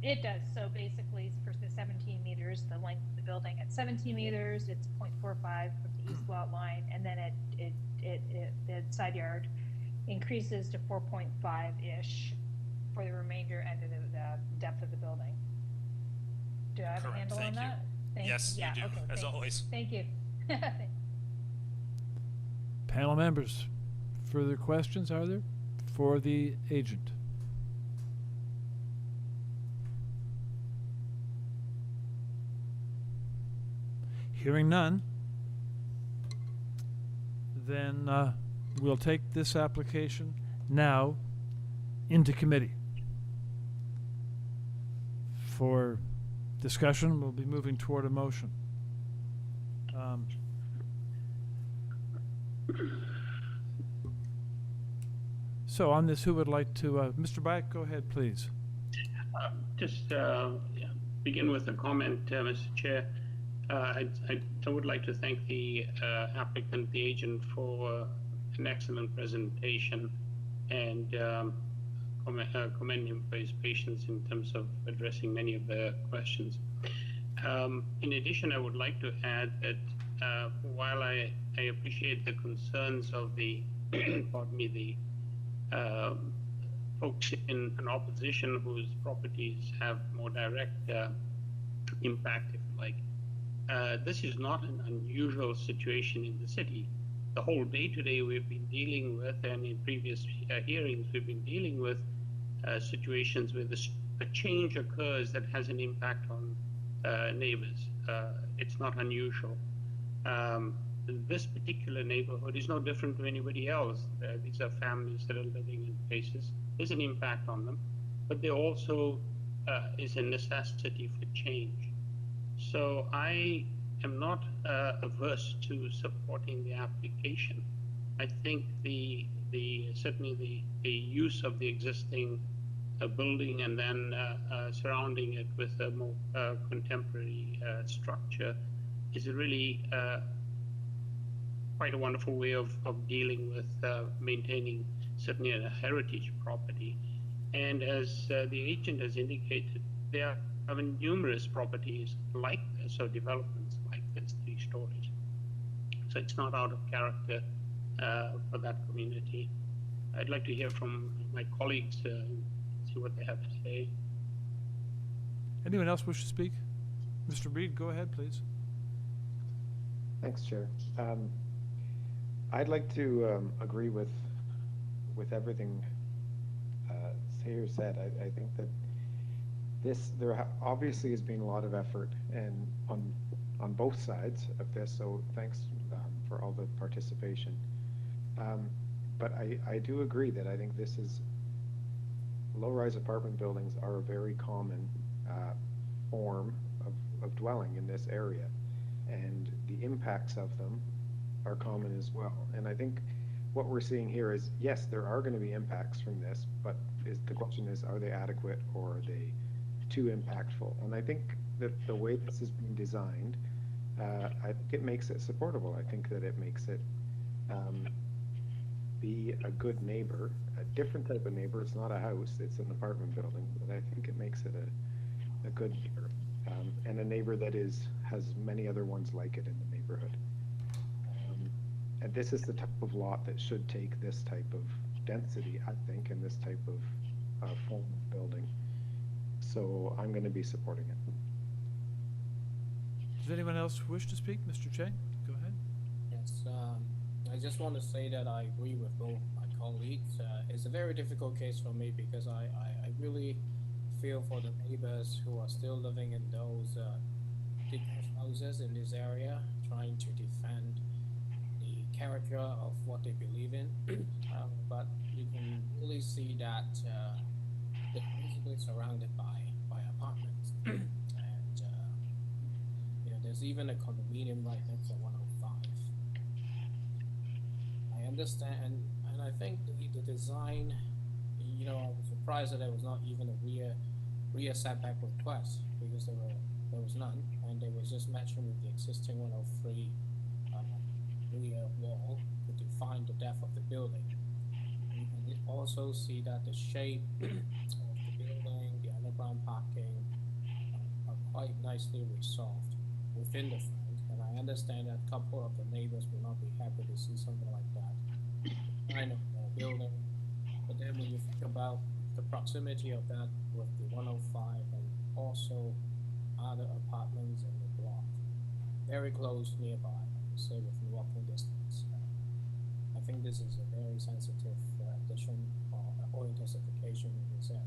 It does. So basically, for the 17 meters, the length of the building at 17 meters, it's 0.45 from the east lot line, and then the side yard increases to 4.5-ish for the remainder and the depth of the building. Do I have a Correct. handle Thank on you. that? Yes, you do, as always. Thank you. Panel members, further questions are there for the agent? Hearing none, then we'll take this application now into committee. For discussion, we'll be moving toward a motion. So on this, who would like to, Mr. Byack, go ahead, please. Just begin with a comment, Mr. Chair. I would like to thank the applicant, the agent, for an excellent presentation, and commend him for his patience in terms of addressing many of the questions. In addition, I would like to add that while I appreciate the concerns of the, pardon me, the folks in opposition whose properties have more direct impact, if you like, this is not an unusual situation in the city. The whole day today we've been dealing with, and in previous hearings we've been dealing with situations where a change occurs that has an impact on neighbors. It's not unusual. This particular neighborhood is no different to anybody else. These are families that are living in places. There's an impact on them, but there also is a necessity for change. So I am not averse to supporting the application. I think certainly the use of the existing building and then surrounding it with a more contemporary structure is really quite a wonderful way of dealing with maintaining certainly a heritage property. And as the agent has indicated, there are numerous properties like this or developments like this, 3 stories. So it's not out of character for that community. I'd like to hear from my colleagues, see what they have to say. Anyone else wish to speak? Mr. Reed, go ahead, please. Thanks, Chair. I'd like to agree with everything Sayer said. I think that there obviously has been a lot of effort and on both sides of this, so thanks for all the participation. But I do agree that I think this is, low-rise apartment buildings are a very common form of dwelling in this area, and the impacts of them are common as well. And I think what we're seeing here is, yes, there are going to be impacts from this, but the question is, are they adequate or are they too impactful? And I think that the way this is being designed, I think it makes it supportable. I think that it makes it be a good neighbor, a different type of neighbor. It's not a house, it's an apartment building, but I think it makes it a good neighbor, and a neighbor that has many other ones like it in the neighborhood. And this is the type of lot that should take this type of density, I think, and this type of form of building. So I'm going to be supporting it. Does anyone else wish to speak? Mr. Chang, go ahead. Yes, I just want to say that I agree with both my colleagues. It's a very difficult case for me because I really feel for the neighbors who are still living in those detached houses in this area, trying to defend the character of what they believe in. But you can really see that they're basically surrounded by apartments. And there's even a condominium right next to 105. I understand, and I think the design, I was surprised that there was not even a rear setback request, because there was none, and it was just matching with the existing 103 rear wall to define the depth of the building. You can also see that the shape of the building, the underground parking are quite nicely resolved within the front. And I understand that a couple of the neighbors will not be happy to see something like that kind of building. But then when you think about the proximity of that with the 105 and also other apartments in the block, very close nearby, I would say within walking distance. I think this is a very sensitive addition or intensification in this area.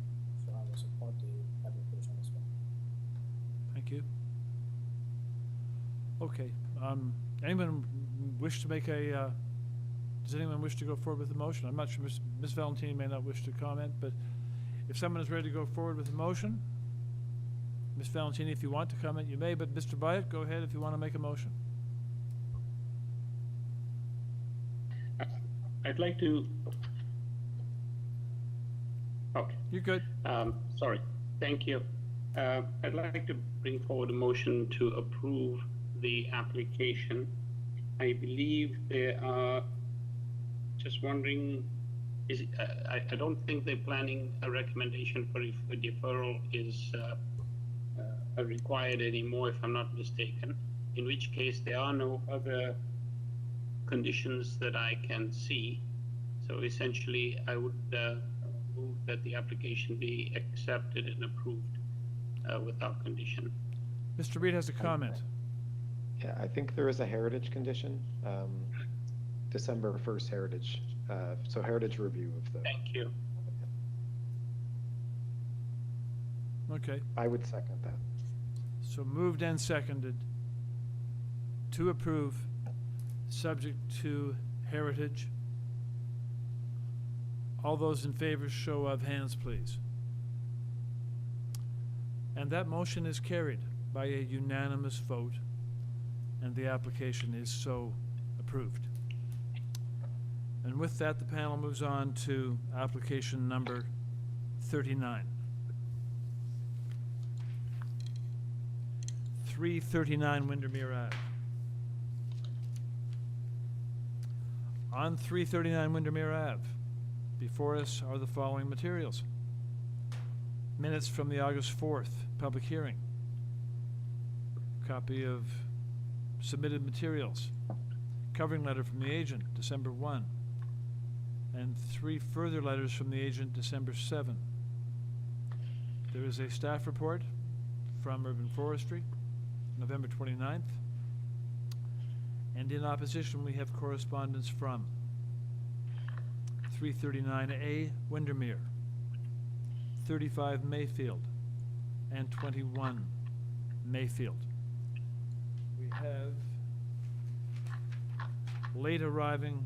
So I will support the application as well. Thank you. Okay, anyone wish to make a, does anyone wish to go forward with the motion? I'm not sure, Ms. Valentini may not wish to comment, but if someone is ready to go forward with the motion, Ms. Valentini, if you want to comment, you may, but Mr. Byatt, go ahead if you want to make a motion. I'd like to. Okay. You're good. Sorry. Thank you. I'd like to bring forward a motion to approve the application. I believe they are just wondering, I don't think they're planning a recommendation for if a deferral is required anymore, if I'm not mistaken, in which case there are no other conditions that I can see. So essentially, I would move that the application be accepted and approved without condition. Mr. Reed has a comment. Yeah, I think there is a heritage condition, December 1st heritage, so heritage review of the. Thank you. Okay, I would second that. so moved and seconded to approve, subject to heritage. All those in favor, show of hands, please. And that motion is carried by a unanimous vote, and the application is so approved. And with that, the panel moves on to application number 39. 339 Windermere Ave. On 339 Windermere Ave, before us are the following materials. Minutes from the August 4th public hearing. Copy of submitted materials. Covering letter from the agent, December 1. And 3 further letters from the agent, December 7. There is a staff report from Urban Forestry, November 29th. And in opposition, we have correspondence from 339A Windermere, 35 Mayfield, and 21 Mayfield. We have late arriving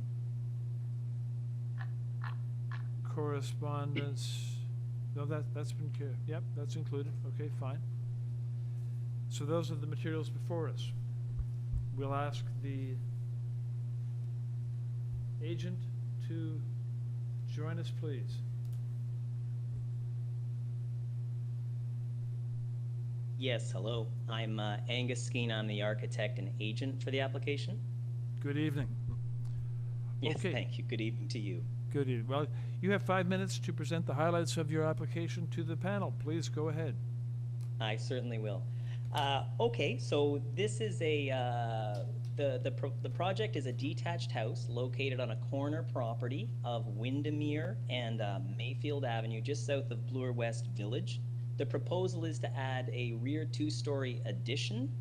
correspondence. No, that's been yep, that's included. Okay, fine. So those are the materials before us. We'll ask the agent to join us, please. Yes, hello. I'm Angus Skeen. I'm the architect and agent for the application. Good evening. Yes, Okay. thank you. Good evening to you. Good evening. Well, you have 5 minutes to present the highlights of your application to the panel. Please go ahead. I certainly will. Okay, so this is the project is a detached house located on a corner property of Windermere and Mayfield Avenue, just south of Bloor West Village. The proposal is to add a rear 2-story addition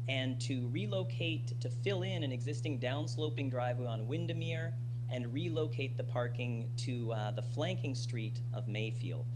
and to relocate, to fill in an existing downsloping driveway on Windermere and relocate the parking to the flanking street of Mayfield.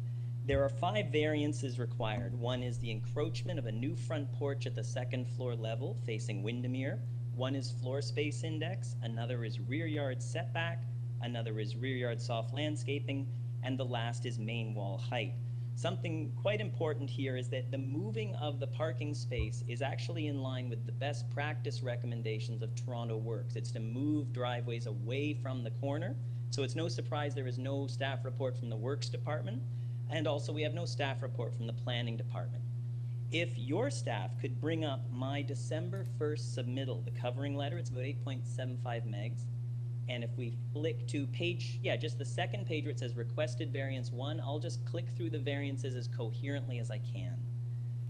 There are 5 variances required. One is the encroachment of a new front porch at the 2nd floor level facing Windermere. One is floor space index, another is rear yard setback, another is rear yard soft landscaping, and the last is main wall height. Something quite important here is that the moving of the parking space is actually in line with the best practice recommendations of Toronto Works. It's to move driveways away from the corner, so it's no surprise there is no staff report from the Works Department, and also we have no staff report from the Planning Department. If your staff could bring up my December 1st submittal, the covering letter, it's about 8.75 megs. And if we flick to page, yeah, just the second page where it says requested variance 1, I'll just click through the variances as coherently as I can.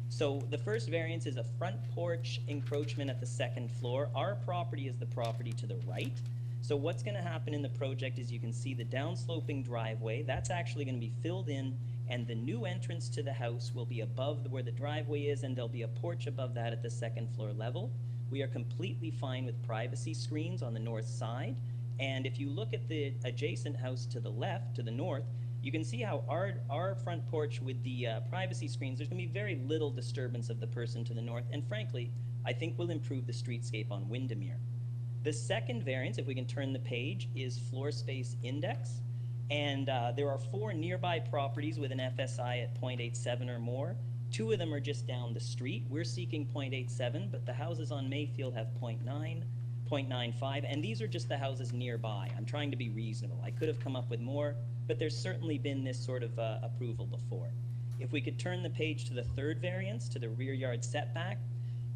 So the first variance is a front porch encroachment at the second floor. Our property is the property to the right. So what's going to happen in the project is you can see the downsloping driveway. That's actually going to be filled in, and the new entrance to the house will be above where the driveway is, and there'll be a porch above that at the second floor level. We are completely fine with privacy screens on the north side. And if you look at the adjacent house to the left, to the north, you can see how our front porch with the privacy screens, there's going to be very little disturbance of the person to the north. And frankly, I think will improve the streetscape on Windermere. The second variance, if we can turn the page, is floor space index. And there are 4 nearby properties with an FSI at 0.87 or more. 2 of them are just down the street. We're seeking 0.87, but the houses on Mayfield have 0.9, 0.95, and these are just the houses nearby. I'm trying to be reasonable. I could have come up with more, but there's certainly been this sort of approval before. If we could turn the page to the third variance, to the rear yard setback,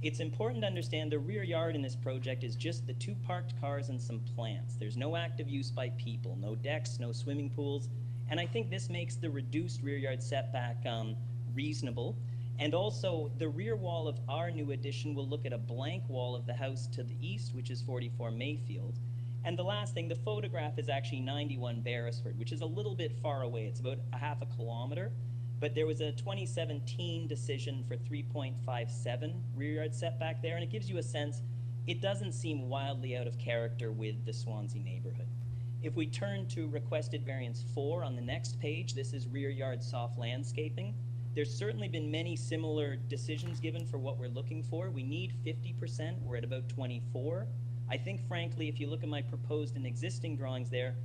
it's important to understand the rear yard in this project is just the 2 parked cars and some plants. There's no active use by people, no decks, no swimming pools, and I think this makes the reduced rear yard setback reasonable. And also, the rear wall of our new addition will look at a blank wall of the house to the east, which is 44 Mayfield. And the last thing, the photograph is actually 91 Beresford, which is a little bit far away. It's about a half a kilometer. But there was a 2017 decision for 3.57 rear yard setback there, and it gives you a sense, it doesn't seem wildly out of character with the Swansea neighborhood. If we turn to requested variance 4 on the next page, this is rear yard soft landscaping. There's certainly been many similar decisions given for what we're looking for. We need 50%, we're at about 24. I think frankly, if you look at my proposed and existing drawings there,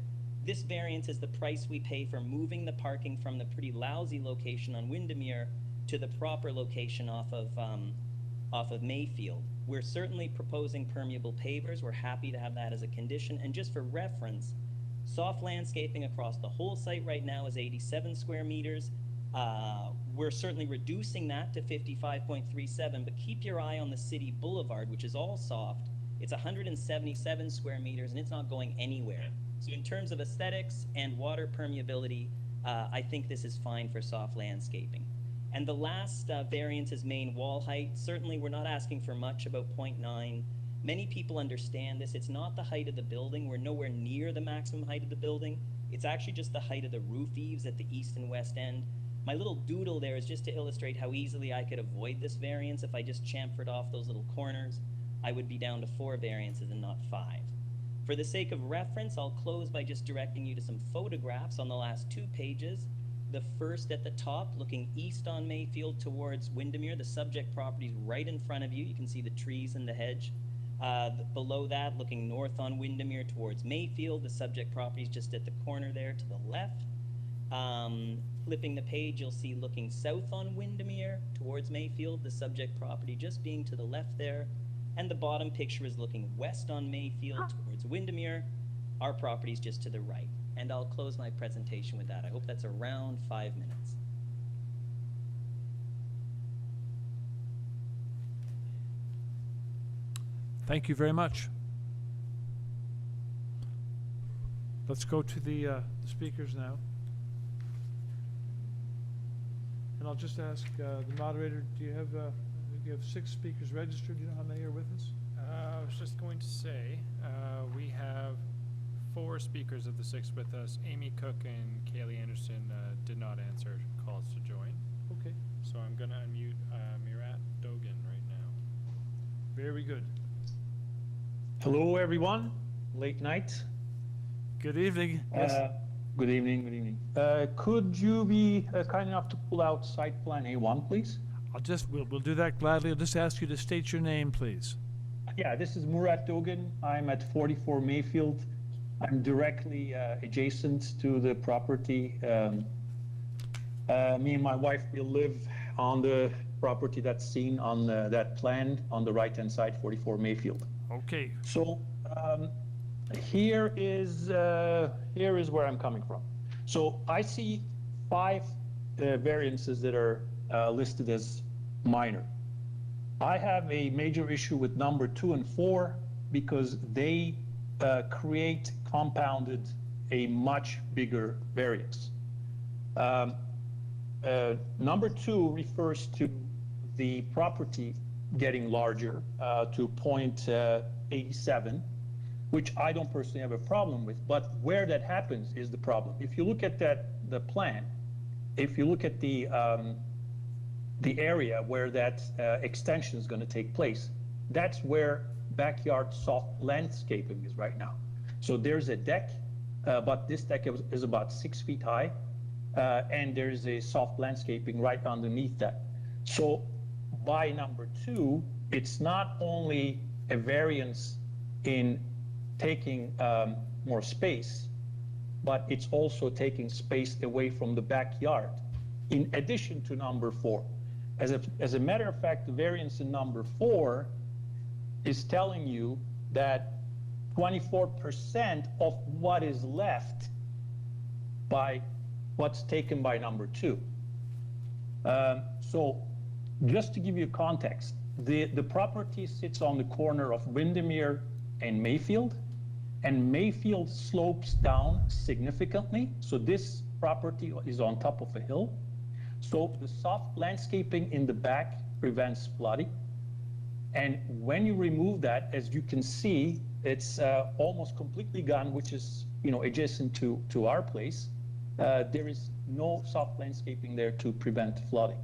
this variance is the price we pay for moving the parking from the pretty lousy location on Windermere to the proper location off of Mayfield. We're certainly proposing permeable pavers. We're happy to have that as a condition. And just for reference, soft landscaping across the whole site right now is 87 square meters. We're certainly reducing that to 55.37, but keep your eye on the city boulevard, which is all soft. It's 177 square meters, and it's not going anywhere. So in terms of aesthetics and water permeability, I think this is fine for soft landscaping. And the last variance is main wall height. Certainly, we're not asking for much, about 0.9. Many people understand this. It's not the height of the building. We're nowhere near the maximum height of the building. It's actually just the height of the roof eaves at the east and west end. My little doodle there is just to illustrate how easily I could avoid this variance. If I just chamfered off those little corners, I would be down to 4 variances and not 5. For the sake of reference, I'll close by just directing you to some photographs on the last 2 pages. The first at the top, looking east on Mayfield towards Windermere. The subject property is right in front of you. You can see the trees and the hedge. Below that, looking north on Windermere towards Mayfield. The subject property is just at the corner there to the left. Flipping the page, you'll see looking south on Windermere towards Mayfield. The subject property just being to the left there. And the bottom picture is looking west on Mayfield towards Windermere. Our property is just to the right. And I'll close my presentation with that. I hope that's around 5 minutes. Thank you very much. Let's go to the speakers now. And I'll just ask the moderator, do you have 6 speakers registered? Do you know how many are with us? I was just going to say, we have 4 speakers of the 6 with us. Amy Cook and Kaylee Anderson did not answer calls to join. Okay. So I'm going to unmute Murat Dogan right now. Very good. Hello, everyone. Late night. Good evening. Yes. Good evening. Good evening. Could you be kind enough to pull out site plan A1, please? We'll do that gladly. I'll just ask you to state your name, please. Yeah, this is Murat Dogan. I'm at 44 Mayfield. I'm directly adjacent to the property. Me and my wife will live on the property that's seen on that plan on the right-hand side, 44 Mayfield. Okay. So here is where I'm coming from. So I see 5 variances that are listed as minor. I have a major issue with number 2 and 4 because they compounded a much bigger variance. Number 2 refers to the property getting larger to 0.87, which I don't personally have a problem with, but where that happens is the problem. If you look at the plan, if you look at the area where that extension is going to take place, that's where backyard soft landscaping is right now. So there's a deck, but this deck is about 6 feet high, and there's a soft landscaping right underneath that. So by number 2, it's not only a variance in taking more space, but it's also taking space away from the backyard, in addition to number 4. As a matter of fact, the variance in number 4 is telling you that 24% of what is left by what's taken by number 2. So just to give you context, the property sits on the corner of Windermere and Mayfield, and Mayfield slopes down significantly. So this property is on top of a hill. So the soft landscaping in the back prevents flooding. And when you remove that, as you can see, it's almost completely gone, which is adjacent to our place. There is no soft landscaping there to prevent flooding.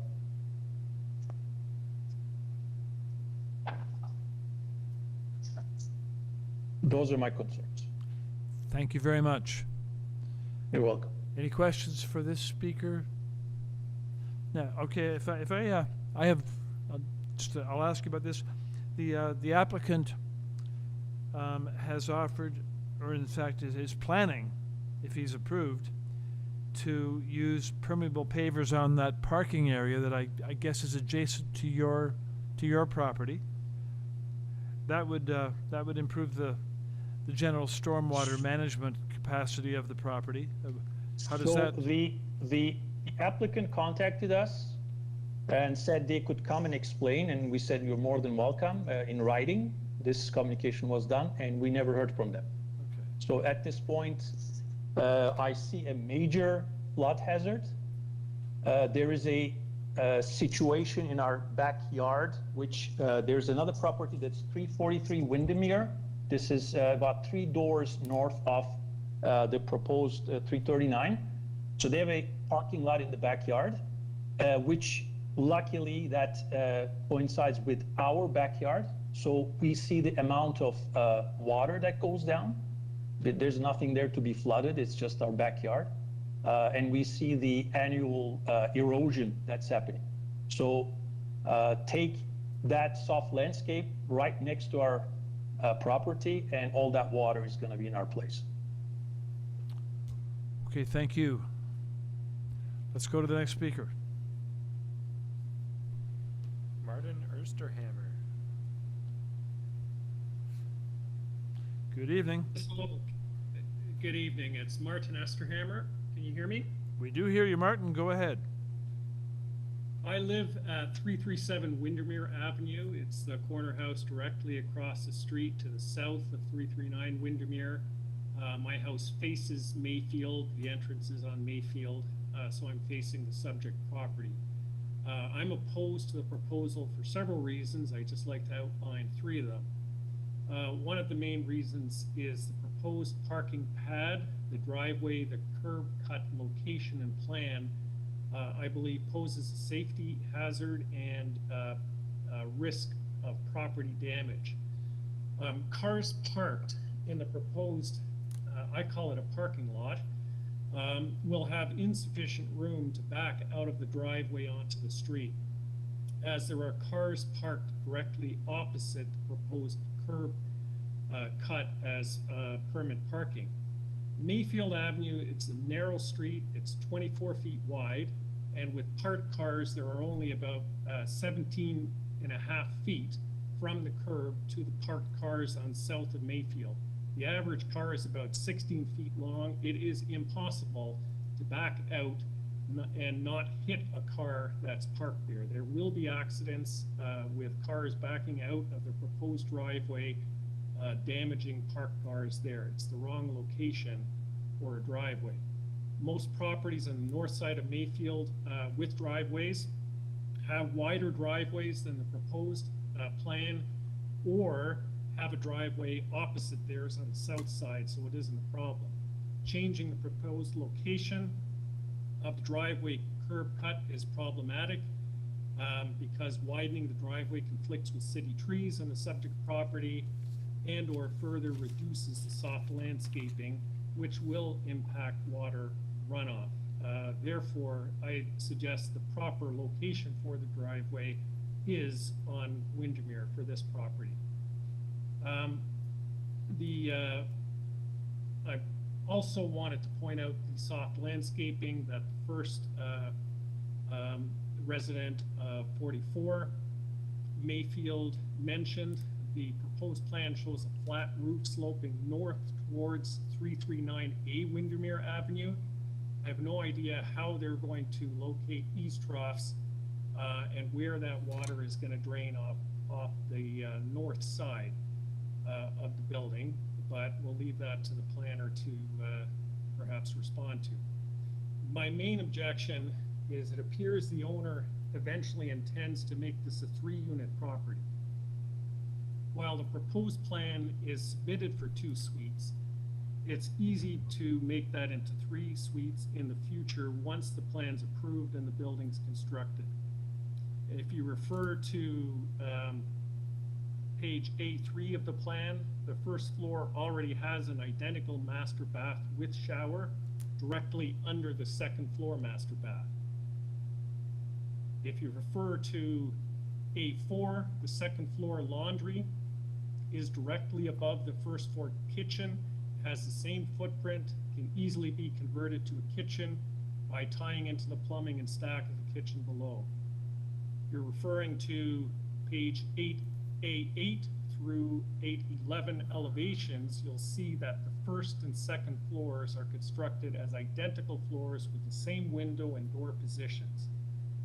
Those are my concerns. Thank you very much. You're welcome. Any questions for this speaker? No. Okay. I'll ask you about this. The applicant has offered, or in fact is planning, if he's approved, to use permeable pavers on that parking area that I guess is adjacent to your property. That would improve the general stormwater management capacity of the property. How does that? The applicant contacted us and said they could come and explain, and we said you're more than welcome in writing. This communication was done, and we never heard from them. Okay. So at this point, I see a major flood hazard. There is a situation in our backyard, which there's another property that's 343 Windermere. This is about 3 doors north of the proposed 339. So they have a parking lot in the backyard, which luckily that coincides with our backyard. So we see the amount of water that goes down. There's nothing there to be flooded. It's just our backyard. And we see the annual erosion that's happening. So take that soft landscape right next to our property, and all that water is going to be in our place. Okay, thank you. Let's go to the next speaker. Martin Ersterhammer. Good evening. Hello. Good evening. It's Martin Esterhammer. Can you hear me? We do hear you, Martin. Go ahead. I live at 337 Windermere Avenue. It's the corner house directly across the street to the south of 339 Windermere. My house faces Mayfield. The entrance is on Mayfield, so I'm facing the subject property. I'm opposed to the proposal for several reasons. I'd just like to outline 3 of them. One of the main reasons is the proposed parking pad, the driveway, the curb cut location and plan, I believe poses a safety hazard and risk of property damage. Cars parked in the proposed, I call it a parking lot, will have insufficient room to back out of the driveway onto the street, as there are cars parked directly opposite the proposed curb cut as permit parking. Mayfield Avenue, it's a narrow street, it's 24 feet wide, and with parked cars, there are only about 17 and a half feet from the curb to the parked cars on south of Mayfield. The average car is about 16 feet long. It is impossible to back out and not hit a car that's parked there. There will be accidents with cars backing out of the proposed driveway, damaging parked cars there. It's the wrong location for a driveway. Most properties on the north side of Mayfield with driveways have wider driveways than the proposed plan, or have a driveway opposite theirs on the south side, so it isn't a problem. Changing the proposed location of the driveway curb cut is problematic because widening the driveway conflicts with city trees on the subject property and or further reduces the soft landscaping, which will impact water runoff. Therefore, I suggest the proper location for the driveway is on Windermere for this property. I also wanted to point out the soft landscaping that the first resident of 44 Mayfield mentioned. The proposed plan shows a flat roof sloping north towards 339A Windermere Avenue. I have no idea how they're going to locate eaves troughs and where that water is going to drain off the north side of the building, but we'll leave that to the planner to perhaps respond to. My main objection is it appears the owner eventually intends to make this a 3-unit property. While the proposed plan is submitted for 2 suites, it's easy to make that into 3 suites in the future once the plan's approved and the building's constructed. If you refer to page A3 of the plan, the first floor already has an identical master bath with shower directly under the second floor master bath. If you refer to A4, the second floor laundry is directly above the first floor kitchen, has the same footprint, can easily be converted to a kitchen by tying into the plumbing and stack of the kitchen below. You're referring to page 8A8 through 811 elevations, you'll see that the first and second floors are constructed as identical floors with the same window and door positions.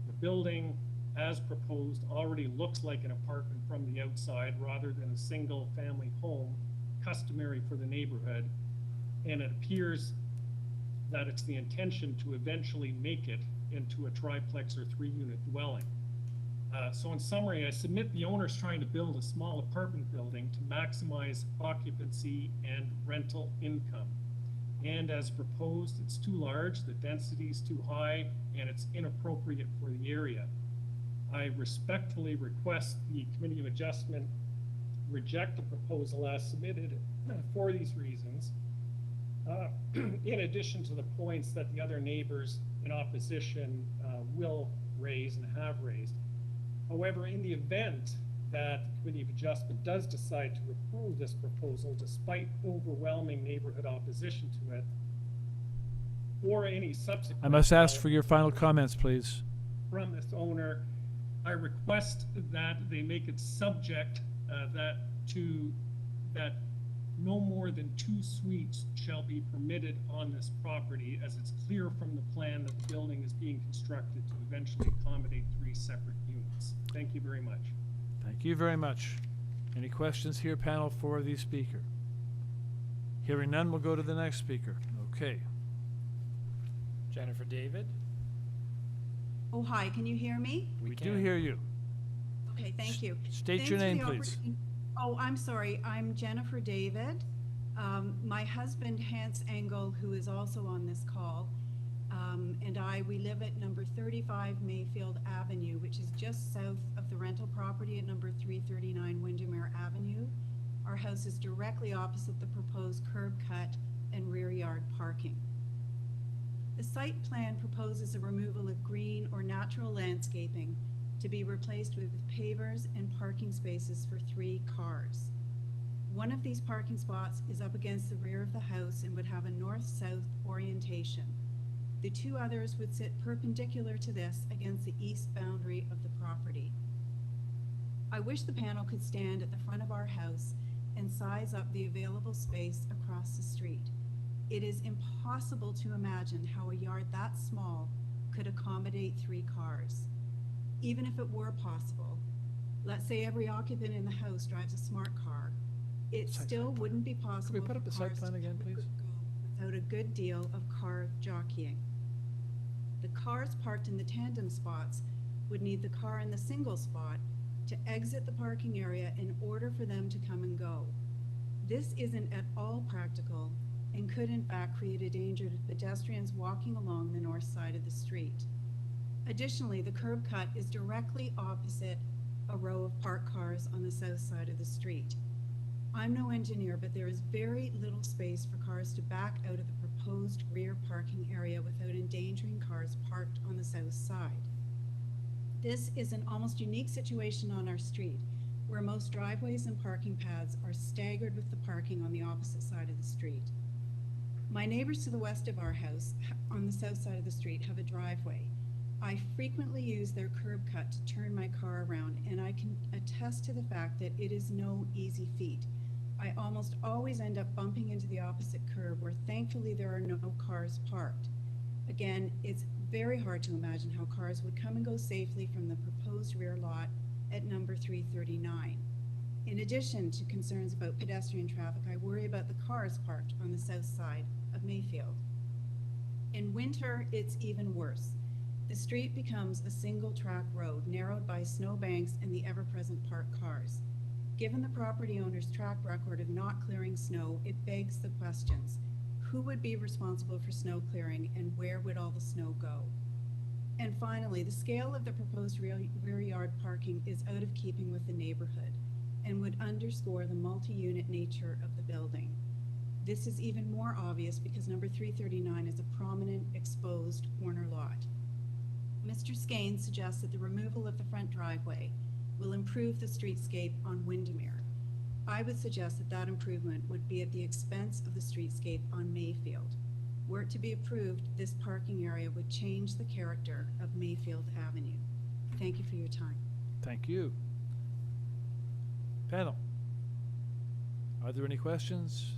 The building, as proposed, already looks like an apartment from the outside rather than a single family home customary for the neighborhood, and it appears that it's the intention to eventually make it into a triplex or 3-unit dwelling. So in summary, I submit the owner's trying to build a small apartment building to maximize occupancy and rental income. And as proposed, it's too large, the density is too high, and it's inappropriate for the area. I respectfully request the Committee of Adjustment reject the proposal as submitted for these reasons, in addition to the points that the other neighbors in opposition will raise and have raised. However, in the event that the Committee of Adjustment does decide to approve this proposal despite overwhelming neighborhood opposition to it, or any subsequent... I must ask for your final comments, please. ...from this owner, I request that they make it subject that no more than 2 suites shall be permitted on this property, as it's clear from the plan that the building is being constructed to eventually accommodate 3 separate units. Thank you very much. Thank you very much. Any questions here, panel, for the speaker? Hearing none, we'll go to the next speaker. Okay. Jennifer David? Oh, hi, can you hear me? We do hear you. Okay, thank you. State Thanks your for name, the please. Oh, I'm sorry, I'm Jennifer David. My husband, Hans Engel, who is also on this call, and we live at number 35 Mayfield Avenue, which is just south of the rental property at number 339 Windermere Avenue. Our house is directly opposite the proposed curb cut and rear yard parking. The site plan proposes a removal of green or natural landscaping to be replaced with pavers and parking spaces for 3 cars. One of these parking spots is up against the rear of the house and would have a north-south orientation. The 2 others would sit perpendicular to this against the east boundary of the property. I wish the panel could stand at the front of our house and size up the available space across the street. It is impossible to imagine how a yard that small could accommodate 3 cars. Even if it were possible, let's say every occupant in the house drives a smart car, it still wouldn't be possible put up for the site cars plan to again, come and please? go without a good deal of car jockeying. The cars parked in the tandem spots would need the car in the single spot to exit the parking area in order for them to come and go. This isn't at all practical and could in fact create a danger to pedestrians walking along the north side of the street. Additionally, the curb cut is directly opposite a row of parked cars on the south side of the street. I'm no engineer, but there is very little space for cars to back out of the proposed rear parking area without endangering cars parked on the south side. This is an almost unique situation on our street, where most driveways and parking paths are staggered with the parking on the opposite side of the street. My neighbors to the west of our house, on the south side of the street, have a driveway. I frequently use their curb cut to turn my car around, and I can attest to the fact that it is no easy feat. I almost always end up bumping into the opposite curb, where thankfully there are no cars parked. Again, it's very hard to imagine how cars would come and go safely from the proposed rear lot at number 339. In addition to concerns about pedestrian traffic, I worry about the cars parked on the south side of Mayfield. In winter, it's even worse. The street becomes a single-track road, narrowed by snowbanks and the ever-present parked cars. Given the property owner's track record of not clearing snow, it begs the questions: who would be responsible for snow clearing, and where would all the snow go? And finally, the scale of the proposed rear yard parking is out of keeping with the neighborhood and would underscore the multi-unit nature of the building. This is even more obvious because number 339 is a prominent exposed corner lot. Mr. Skane suggests that the removal of the front driveway will improve the streetscape on Windermere. I would suggest that that improvement would be at the expense of the streetscape on Mayfield. Were it to be approved, this parking area would change the character of Mayfield Avenue. Thank you for your time. Thank you. Panel, are there any questions?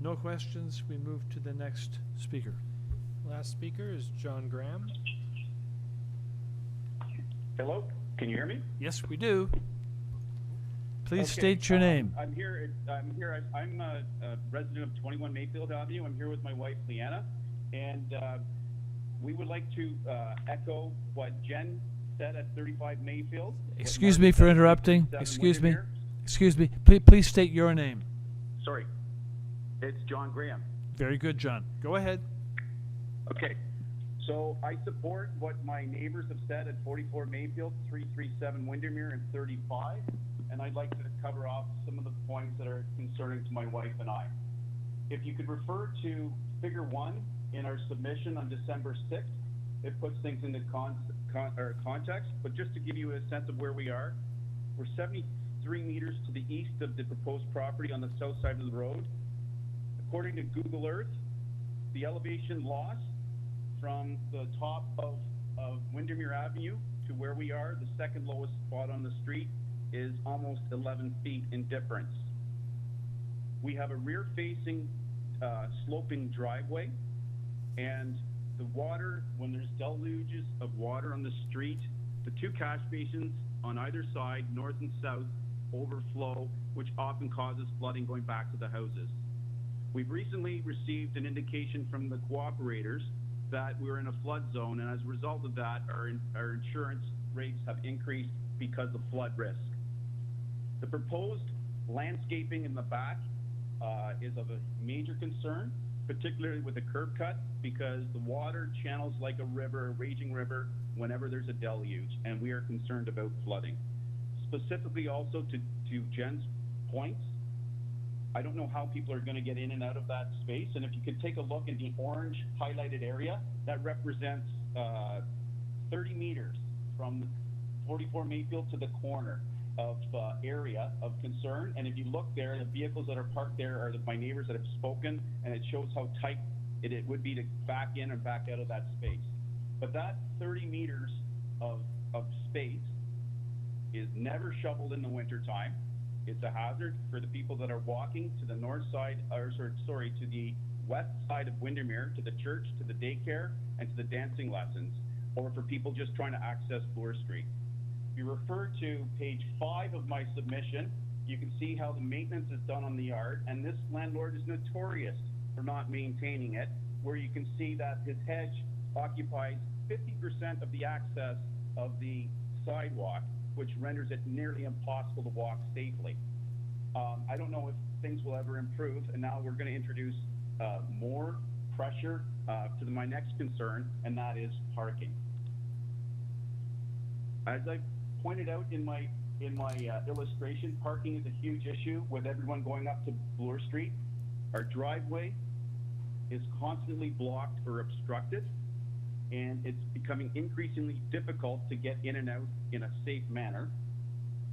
No questions. We move to the next speaker. Last speaker is John Graham. Hello, can you hear me? Yes, we do. Please Okay, state your name. I'm here. I'm a resident of 21 Mayfield Avenue. I'm here with my wife, Leanna, and we would like to echo what Jen said at 35 Mayfield. Excuse me for interrupting. Excuse me. Excuse me. Please state your name. Sorry, it's John Graham. Very good, John. Go ahead. Okay, so I support what my neighbors have said at 44 Mayfield, 337 Windermere, and 35, and I'd like to cover off some of the points that are concerning to my wife and I. If you could refer to Figure 1 in our submission on December 6th, it puts things into context, but just to give you a sense of where we are, we're 73 meters to the east of the proposed property on the south side of the road. According to Google Earth, the elevation loss from the top of Windermere Avenue to where we are, the second lowest spot on the street, is almost 11 feet in difference. We have a rear-facing sloping driveway, and the water, when there's deluges of water on the street, the two catch basins on either side, north and south, overflow, which often causes flooding going back to the houses. We've recently received an indication from the cooperators that we're in a flood zone, and as a result of that, our insurance rates have increased because of flood risk. The proposed landscaping in the back is of a major concern, particularly with the curb cut, because the water channels like a river, a raging river, whenever there's a deluge, and we are concerned about flooding. Specifically also to Jen's points, I don't know how people are going to get in and out of that space, and if you could take a look at the orange highlighted area, that represents 30 meters from 44 Mayfield to the corner of area of concern. And if you look there, the vehicles that are parked there are my neighbors that have spoken, and it shows how tight it would be to back in and back out of that space. But that 30 meters of space is never shoveled in the wintertime. It's a hazard for the people that are walking to the north side, to the west side of Windermere, to the church, to the daycare, and to the dancing lessons, or for people just trying to access Bloor Street. If you refer to page 5 of my submission, you can see how the maintenance is done on the yard, and this landlord is notorious for not maintaining it, where you can see that his hedge occupies 50% of the access of the sidewalk, which renders it nearly impossible to walk safely. I don't know if things will ever improve, and now we're going to introduce more pressure to my next concern, and that is parking. As I pointed out in my illustration, parking is a huge issue with everyone going up to Bloor Street. Our driveway is constantly blocked or obstructed, and it's becoming increasingly difficult to get in and out in a safe manner.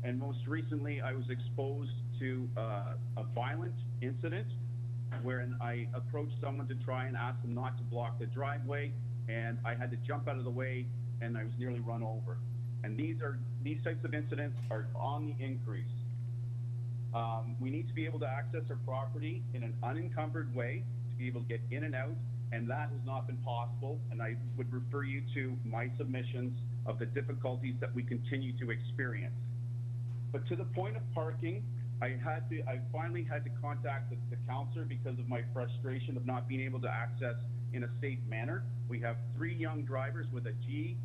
And most recently, I was exposed to a violent incident wherein I approached someone to try and ask them not to block the driveway, and I had to jump out of the way, and I was nearly run over. And these types of incidents are on the increase. We need to be able to access our property in an unencumbered way to be able to get in and out, and that has not been possible. And I would refer you to my submissions of the difficulties that we continue to experience. But to the point of parking, I finally had to contact the councillor because of my frustration of not being able to access in a safe manner. We have 3 young drivers with a G,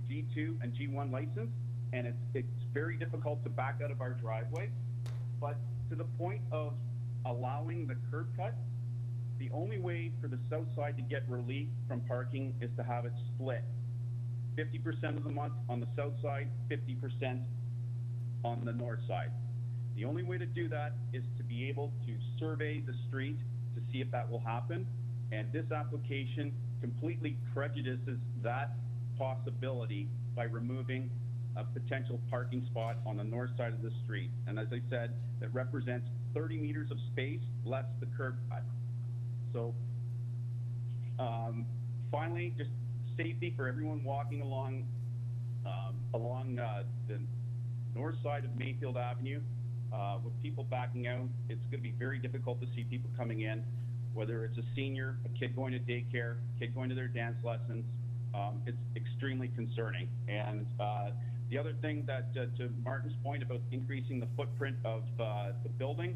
G2, and G1 license, and it's very difficult to back out of our driveway. But to the point of allowing the curb cut, the only way for the south side to get relief from parking is to have it split. 50% of the month on the south side, 50% on the north side. The only way to do that is to be able to survey the street to see if that will happen. And this application completely prejudices that possibility by removing a potential parking spot on the north side of the street. And as I said, that represents 30 meters of space less the curb cut. So finally, just safety for everyone walking along the north side of Mayfield Avenue. With people backing out, it's going to be very difficult to see people coming in, whether it's a senior, a kid going to daycare, a kid going to their dance lessons. It's extremely concerning. And the other thing that, to Martin's point about increasing the footprint of the building,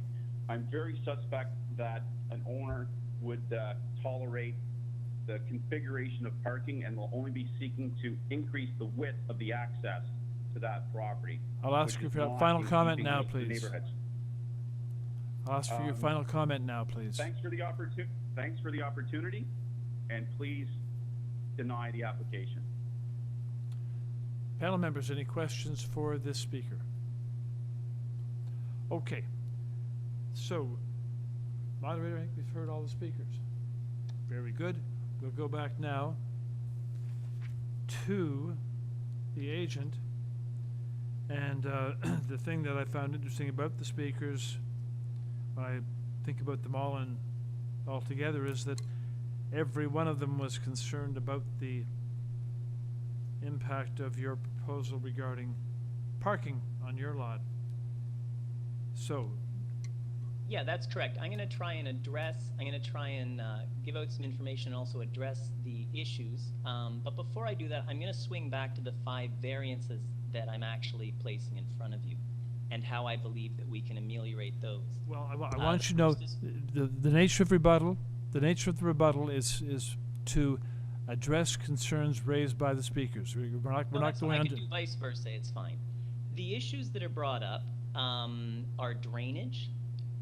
I'm very suspect that an owner would tolerate the configuration of parking and will only be seeking to increase the width of the access to that property. I'll ask you for your final comment now, please. I'll ask for your final comment now, please. Thanks for the opportunity, and please deny the application. Panel members, any questions for this speaker? Okay. So, moderator, I think we've heard all the speakers. Very good. We'll go back now to the agent. And the thing that I found interesting about the speakers, when I think about them all together, is that every one of them was concerned about the impact of your proposal regarding parking on your lot. So. Yeah, that's correct. I'm going to try and give out some information and also address the issues. But before I do that, I'm going to swing back to the 5 variances that I'm actually placing in front of you and how I believe that we can ameliorate those. Well, I want you to know the nature of rebuttal. The nature of the rebuttal is to address concerns raised by the speakers. We're not going I can do vice versa. It's fine. The issues that are brought up are drainage,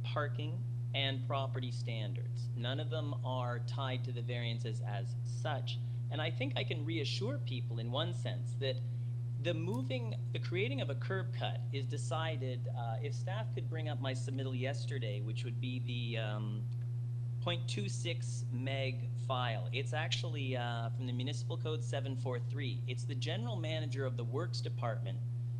parking, and property standards. None of them are tied to the variances as such. And I think I can reassure people in one sense that the creating of a curb cut is decided, if staff could bring up my submittal yesterday, which would be the 0.26 meg file. It's actually from the Municipal Code 743. It's the general manager of the Works Department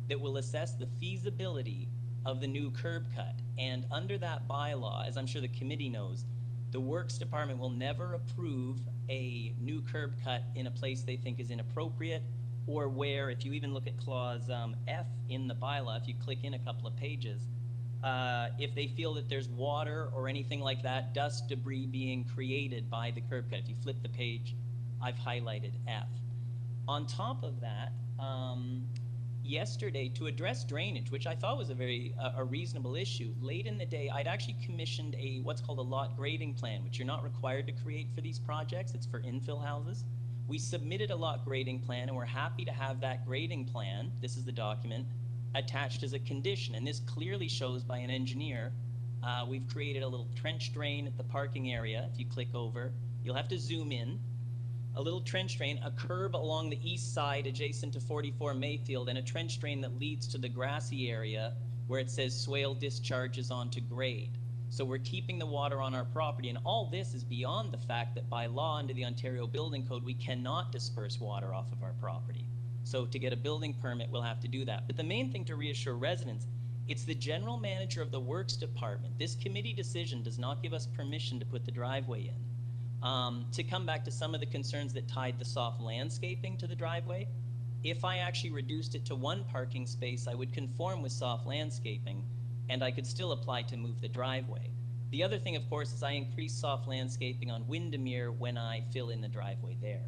that will assess the feasibility of the new curb cut. And under that bylaw, as I'm sure the committee knows, the Works Department will never approve a new curb cut in a place they think is inappropriate, or where, if you even look at clause F in the bylaw, if you click in a couple of pages, if they feel that there's water or anything like that, dust, debris being created by the curb cut. If you flip the page I've highlighted F. On top of that, yesterday, to address drainage, which I thought was a very a reasonable issue, late in the day, I'd actually commissioned a what's called a lot grading plan, which you're not required to create for these projects. It's for infill houses. We submitted a lot grading plan, and we're happy to have that grading plan, this is the document, attached as a condition. And this clearly shows by an engineer, we've created a little trench drain at the parking area. If you click over, you'll have to zoom in. A little trench drain, a curb along the east side adjacent to 44 Mayfield, and a trench drain that leads to the grassy area where it says swale discharges onto grade. So we're keeping the water on our property, and all this is beyond the fact that by law under the Ontario Building Code, we cannot disperse water off of our property. So to get a building permit, we'll have to do that. But the main thing to reassure residents, it's the general manager of the Works Department. This committee decision does not give us permission to put the driveway in. To come back to some of the concerns that tied the soft landscaping to the driveway, if I actually reduced it to 1 parking space, I would conform with soft landscaping, and I could still apply to move the driveway. The other thing, of course, is I increase soft landscaping on Windermere when I fill in the driveway there.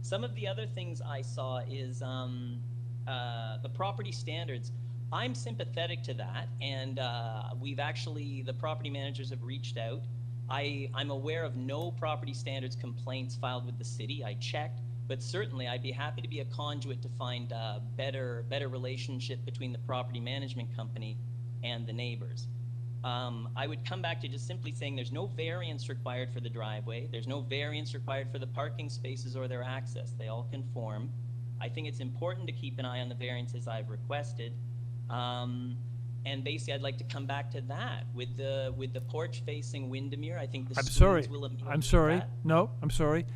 Some of the other things I saw is the property standards. I'm sympathetic to that, and the property managers have reached out. I'm aware of no property standards complaints filed with the city. I checked, but certainly I'd be happy to be a conduit to find a better relationship between the property management company and the neighbors. I would come back to just simply saying there's no variance required for the driveway. There's no variance required for the parking spaces or their access. They all conform. I think it's important to keep an eye on the variances I've requested. And basically, I'd like to come back to that with the porch facing Windermere. I think the students will ameliorate I'm sorry. that. No, I'm sorry.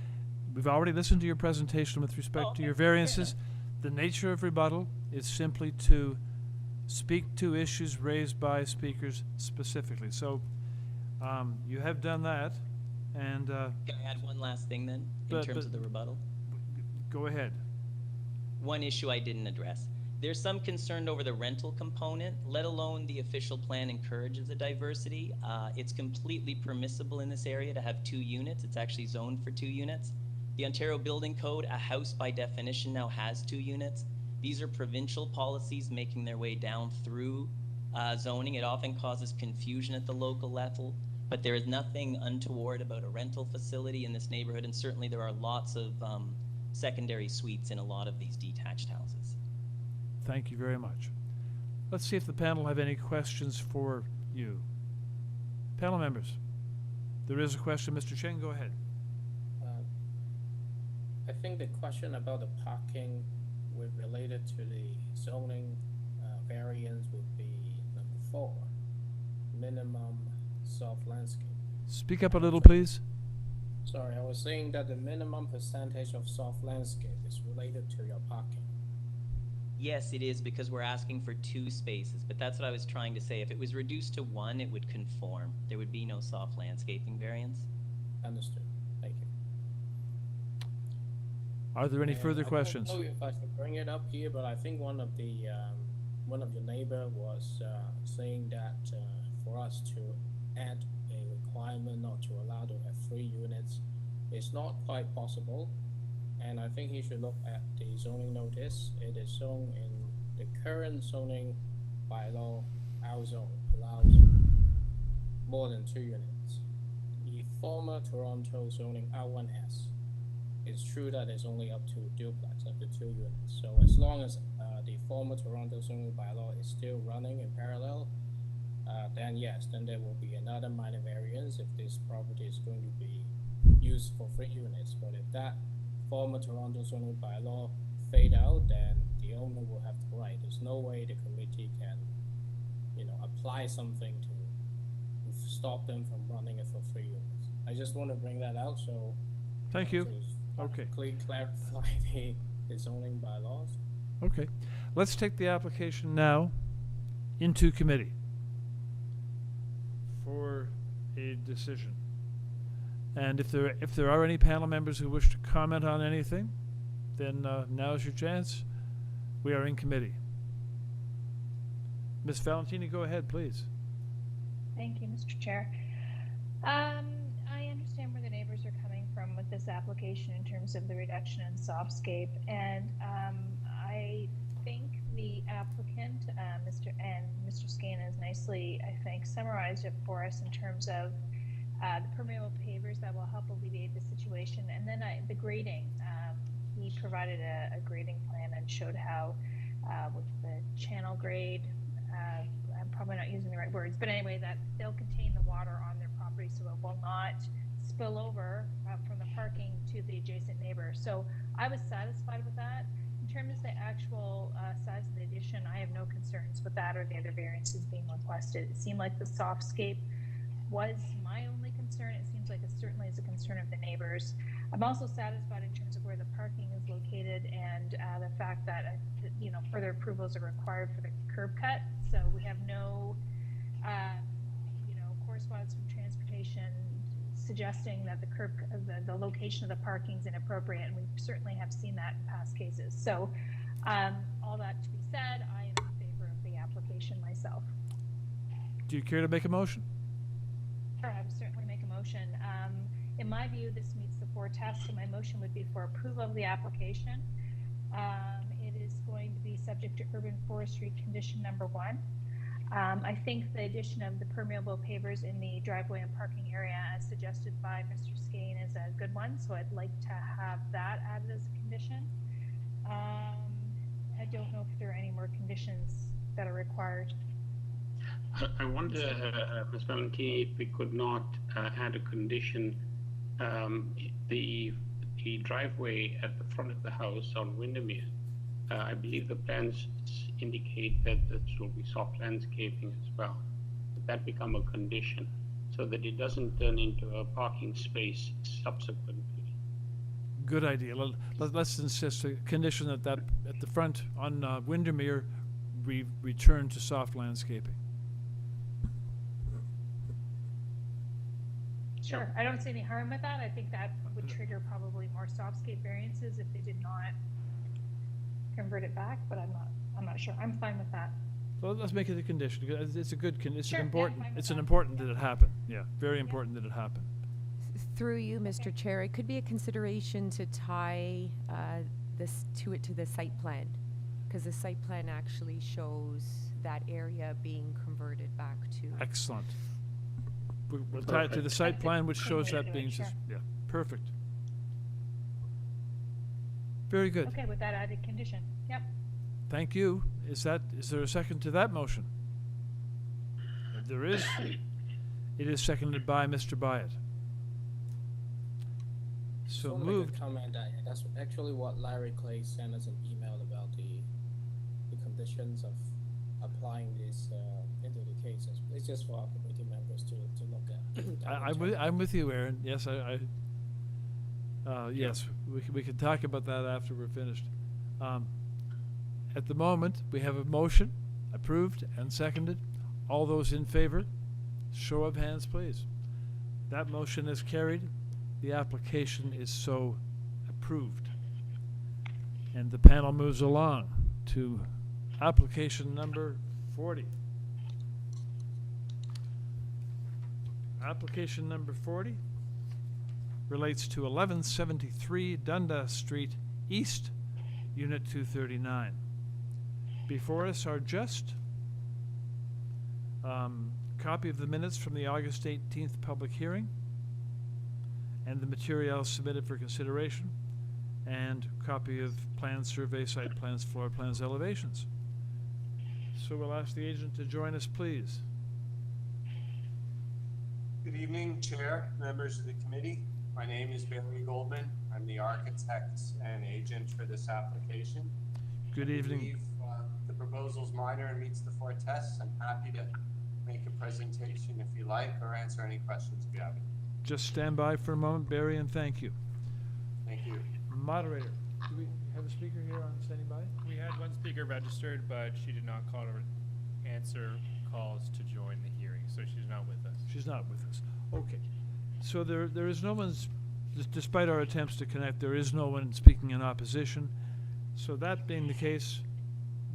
We've already listened to your presentation with respect to your variances. The nature of rebuttal is simply to speak to issues raised by speakers specifically. So you have done that, and Can I add one last thing then, in terms of the rebuttal? Go ahead. One issue I didn't address. There's some concern over the rental component, let alone the official plan encourages the diversity. It's completely permissible in this area to have 2 units. It's actually zoned for 2 units. The Ontario Building Code, a house by definition now has 2 units. These are provincial policies making their way down through zoning. It often causes confusion at the local level, but there is nothing untoward about a rental facility in this neighborhood, and certainly there are lots of secondary suites in a lot of these detached houses. Thank you very much. Let's see if the panel have any questions for you. Panel members, there is a question. Mr. Chen, go ahead. I think the question about the parking related to the zoning variance would be number 4, minimum soft landscape. Speak up a little, please. Sorry, I was saying that the minimum percentage of soft landscape is related to your parking. Yes, it is, because we're asking for 2 spaces, but that's what I was trying to say. If it was reduced to 1, it would conform. There would be no soft landscaping variance. Understood. Thank you. Are there any further questions? I don't know if I should bring it up here, but I think one of your neighbor was saying that for us to add a requirement not to allow to have 3 units is not quite possible. And I think he should look at the zoning notice. It is shown in the current zoning bylaw, our zone allows more than 2 units. The former Toronto zoning R1S, it's true that it's only up to duplex, up to 2 units. So as long as the former Toronto zoning bylaw is still running in parallel, then yes, then there will be another minor variance if this property is going to be used for 3 units. But if that former Toronto zoning bylaw fade out, then the owner will have to write. There's no way the committee can, apply something to stop them from running it for 3 units. I just want to bring that out, so. Thank you. Okay. Clarify the zoning bylaws. Okay. Let's take the application now into committee for a decision. And if there are any panel members who wish to comment on anything, then now's your chance. We are in committee. Ms. Valentini, go ahead, please. Thank you, Mr. Chair. I understand where the neighbors are coming from with this application in terms of the reduction in softscape. And I think the applicant, Mr. Skane has nicely, I think, summarized it for us in terms of the permeable pavers that will help alleviate the situation. And then the grading, he provided a grading plan and showed how with the channel grade, I'm probably not using the right words, but anyway, that they'll contain the water on their property so it will not spill over from the parking to the adjacent neighbor. So I was satisfied with that. In terms of the actual size of the addition, I have no concerns with that or the other variances being requested. It seemed like the softscape was my only concern. It seems like it certainly is a concern of the neighbors. I'm also satisfied in terms of where the parking is located and the fact that further approvals are required for the curb cut. So we have no correspondence from transportation suggesting that the location of the parking is inappropriate, and we certainly have seen that in past cases. So all that to be said, I am in favor of the application myself. Do you care to make a motion? Sure, I would certainly make a motion. In my view, this meets the 4 tests, so my motion would be for approval of the application. It is going to be subject to urban forestry condition number 1. I think the addition of the permeable pavers in the driveway and parking area, as suggested by Mr. Skane, is a good one, so I'd like to have that added as a condition. I don't know if there are any more conditions that are required. I wonder, Ms. Valentini, if we could not add a condition, the driveway at the front of the house on Windermere, I believe the plans indicate that this will be soft landscaping as well. Would that become a condition so that it doesn't turn into a parking space subsequently? Good idea. Let's insist a condition that at the front on Windermere, we return to soft landscaping. Sure, I don't see any harm with that. I think that would trigger probably more softscape variances if they did not convert it back, but I'm not sure. I'm fine with that. So let's make it a condition. It's a good it's Sure, an yeah, important fine with it's that. an important that it happen. Yeah, very important that it happen. Through you, Mr. Chair, it could be a consideration to tie to the site plan, because the site plan actually shows that area being converted back to. Excellent. We'll tie it to the site plan, which shows that being Sure. yeah, perfect. Very good. Okay, with that added condition. Yep. Thank you. Is there a second to that motion? There is. It is seconded by Mr. Byatt. So Just wanna moved. make a comment that that's actually what Larry Clay sent us an email about the conditions of applying this into the cases. It's just for our committee members to look at. I'm with you, Aaron. Yes, yes, we can talk about that after we're finished. At the moment, we have a motion approved and seconded. All those in favor, show of hands, please. That motion is carried. The application is so approved. And the panel moves along to application number 40. Application number 40 relates to 1173 Dundas Street East, Unit 239. Before us are just copy of the minutes from the August 18th public hearing and the materials submitted for consideration, and copy of plans, survey, site plans, floor plans, elevations. So we'll ask the agent to join us, please. Good evening, Chair, members of the committee. My name is Barry Goldman. I'm the architect and agent for this application. Good evening. I believe the proposal's minor and meets the 4 tests. I'm happy to make a presentation if you like, or answer any questions if you have any. Just stand by for a moment, Barry, and thank you. Thank you. Moderator, do we have a speaker here on standing by? We had one speaker registered, but she did not call or answer calls to join the hearing, so she's not with us. She's not with us. Okay. So there is no one's, despite our attempts to connect, there is no one speaking in opposition. So that being the case,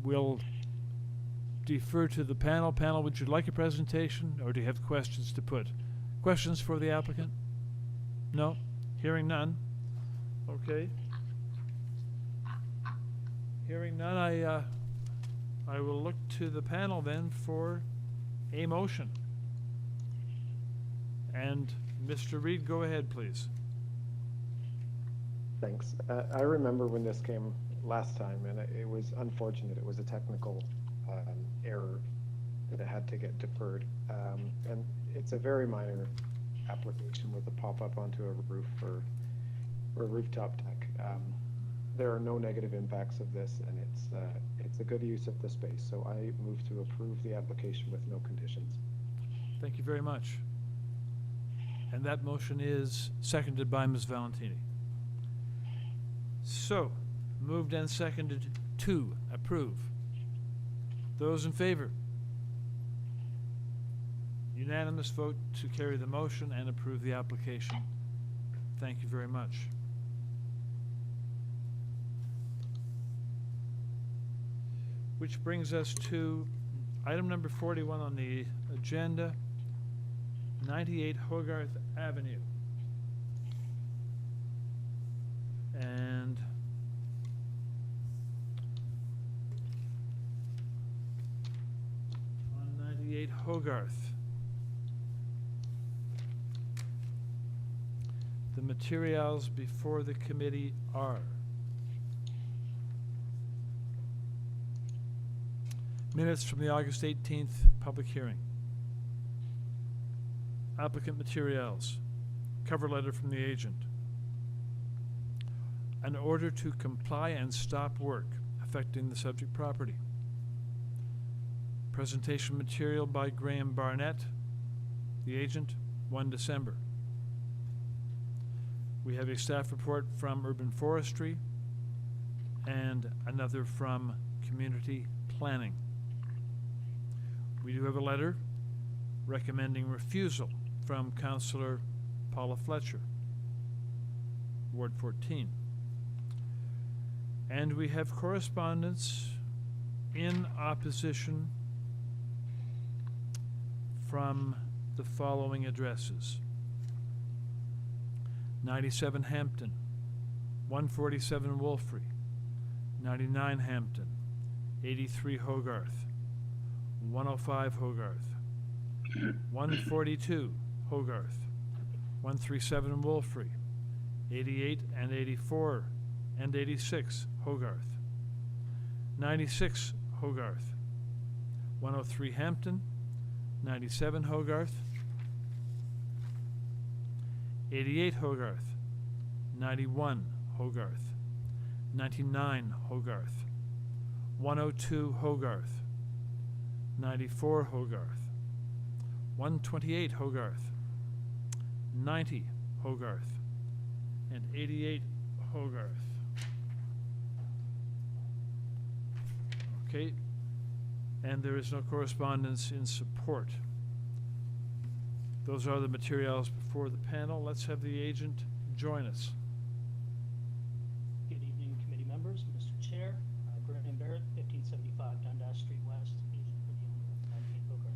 we'll defer to the panel. Panel, would you like a presentation, or do you have questions to put? Questions for the applicant? No? Hearing none. Okay. Hearing none, I will look to the panel then for a motion. And Mr. Reed, go ahead, please. Thanks. I remember when this came last time, and it was unfortunate. It was a technical error that it had to get deferred. And it's a very minor application with a pop-up onto a roof for a rooftop deck. There are no negative impacts of this, and it's a good use of the space. So I move to approve the application with no conditions. Thank you very much. And that motion is seconded by Ms. Valentini. So, moved and seconded to approve. Those in favor? Unanimous vote to carry the motion and approve the application. Thank you very much. Which brings us to item number 41 on the agenda, 98 Hogarth Avenue. And on 98 Hogarth, the materials before the committee are minutes from the August 18th public hearing, applicant materials, cover letter from the agent, an order to comply and stop work affecting the subject property, presentation material by Graham Barnett, the agent, 1 December. We have a staff report from Urban Forestry and another from Community Planning. We do have a letter recommending refusal from Councillor Paula Fletcher, Ward 14. And we have correspondence in opposition from the following addresses: 97 Hampton, 147 Wolfrey, 99 Hampton, 83 Hogarth, 105 Hogarth, 142 Hogarth, 137 Wolfrey, 88 and 84 and 86 Hogarth, 96 Hogarth, 103 Hampton, 97 Hogarth, 88 Hogarth, 91 Hogarth, 99 Hogarth, 102 Hogarth, 94 Hogarth, 128 Hogarth, 90 Hogarth, and 88 Hogarth. Okay, and there is no correspondence in support. Those are the materials before the panel. Let's have the agent join us. Good evening, committee members, Mr. Chair. Graham Barrett, 1575 Dundas Street West, agent for the owner of 98 Hogarth.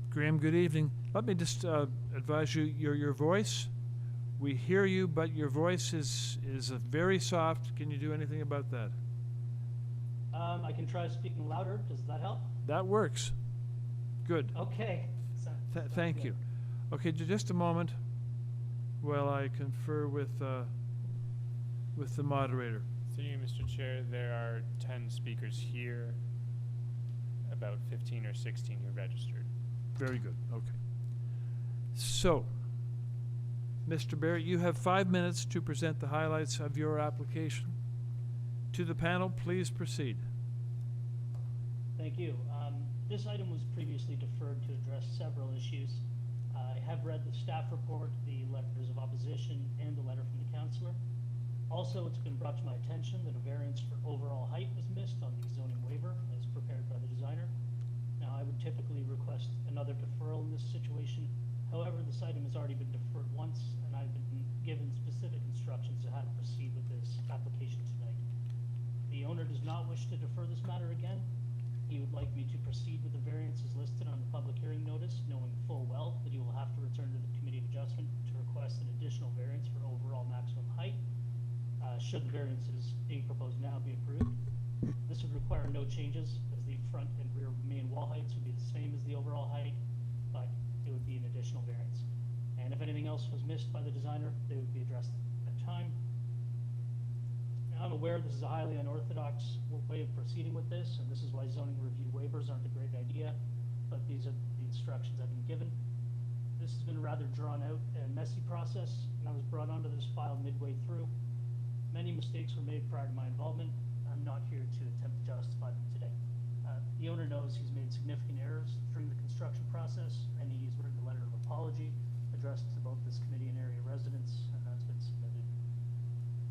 Graham, good evening. Let me just advise you, your voice, we hear you, but your voice is very soft. Can you do anything about that? I can try speaking louder. Does that help? That works. Good. Okay. Thank you. Okay, just a moment while I confer with the moderator. Through you, Mr. Chair, there are 10 speakers here, about 15 or 16 who registered. Very good. Okay. So, Mr. Barrett, you have 5 minutes to present the highlights of your application. To the panel, please proceed. Thank you. This item was previously deferred to address several issues. I have read the staff report, the letters of opposition, and the letter from the councillor. Also, it's been brought to my attention that a variance for overall height was missed on the zoning waiver as prepared by the designer. Now, I would typically request another deferral in this situation. However, this item has already been deferred once, and I've been given specific instructions on how to proceed with this application tonight. The owner does not wish to defer this matter again. He would like me to proceed with the variances listed on the public hearing notice, knowing full well that he will have to return to the Committee of Adjustment to request an additional variance for overall maximum height should the variances being proposed now be approved. This would require no changes, as the front and rear main wall heights would be the same as the overall height, but it would be an additional variance. And if anything else was missed by the designer, they would be addressed at that time. Now, I'm aware this is a highly unorthodox way of proceeding with this, and this is why zoning review waivers aren't a great idea, but these are the instructions I've been given. This has been a rather drawn out and messy process, and I was brought onto this file midway through. Many mistakes were made prior to my involvement. I'm not here to attempt to justify them today. The owner knows he's made significant errors during the construction process, and he's written a letter of apology addressed to both this committee and area residents, and that's been submitted.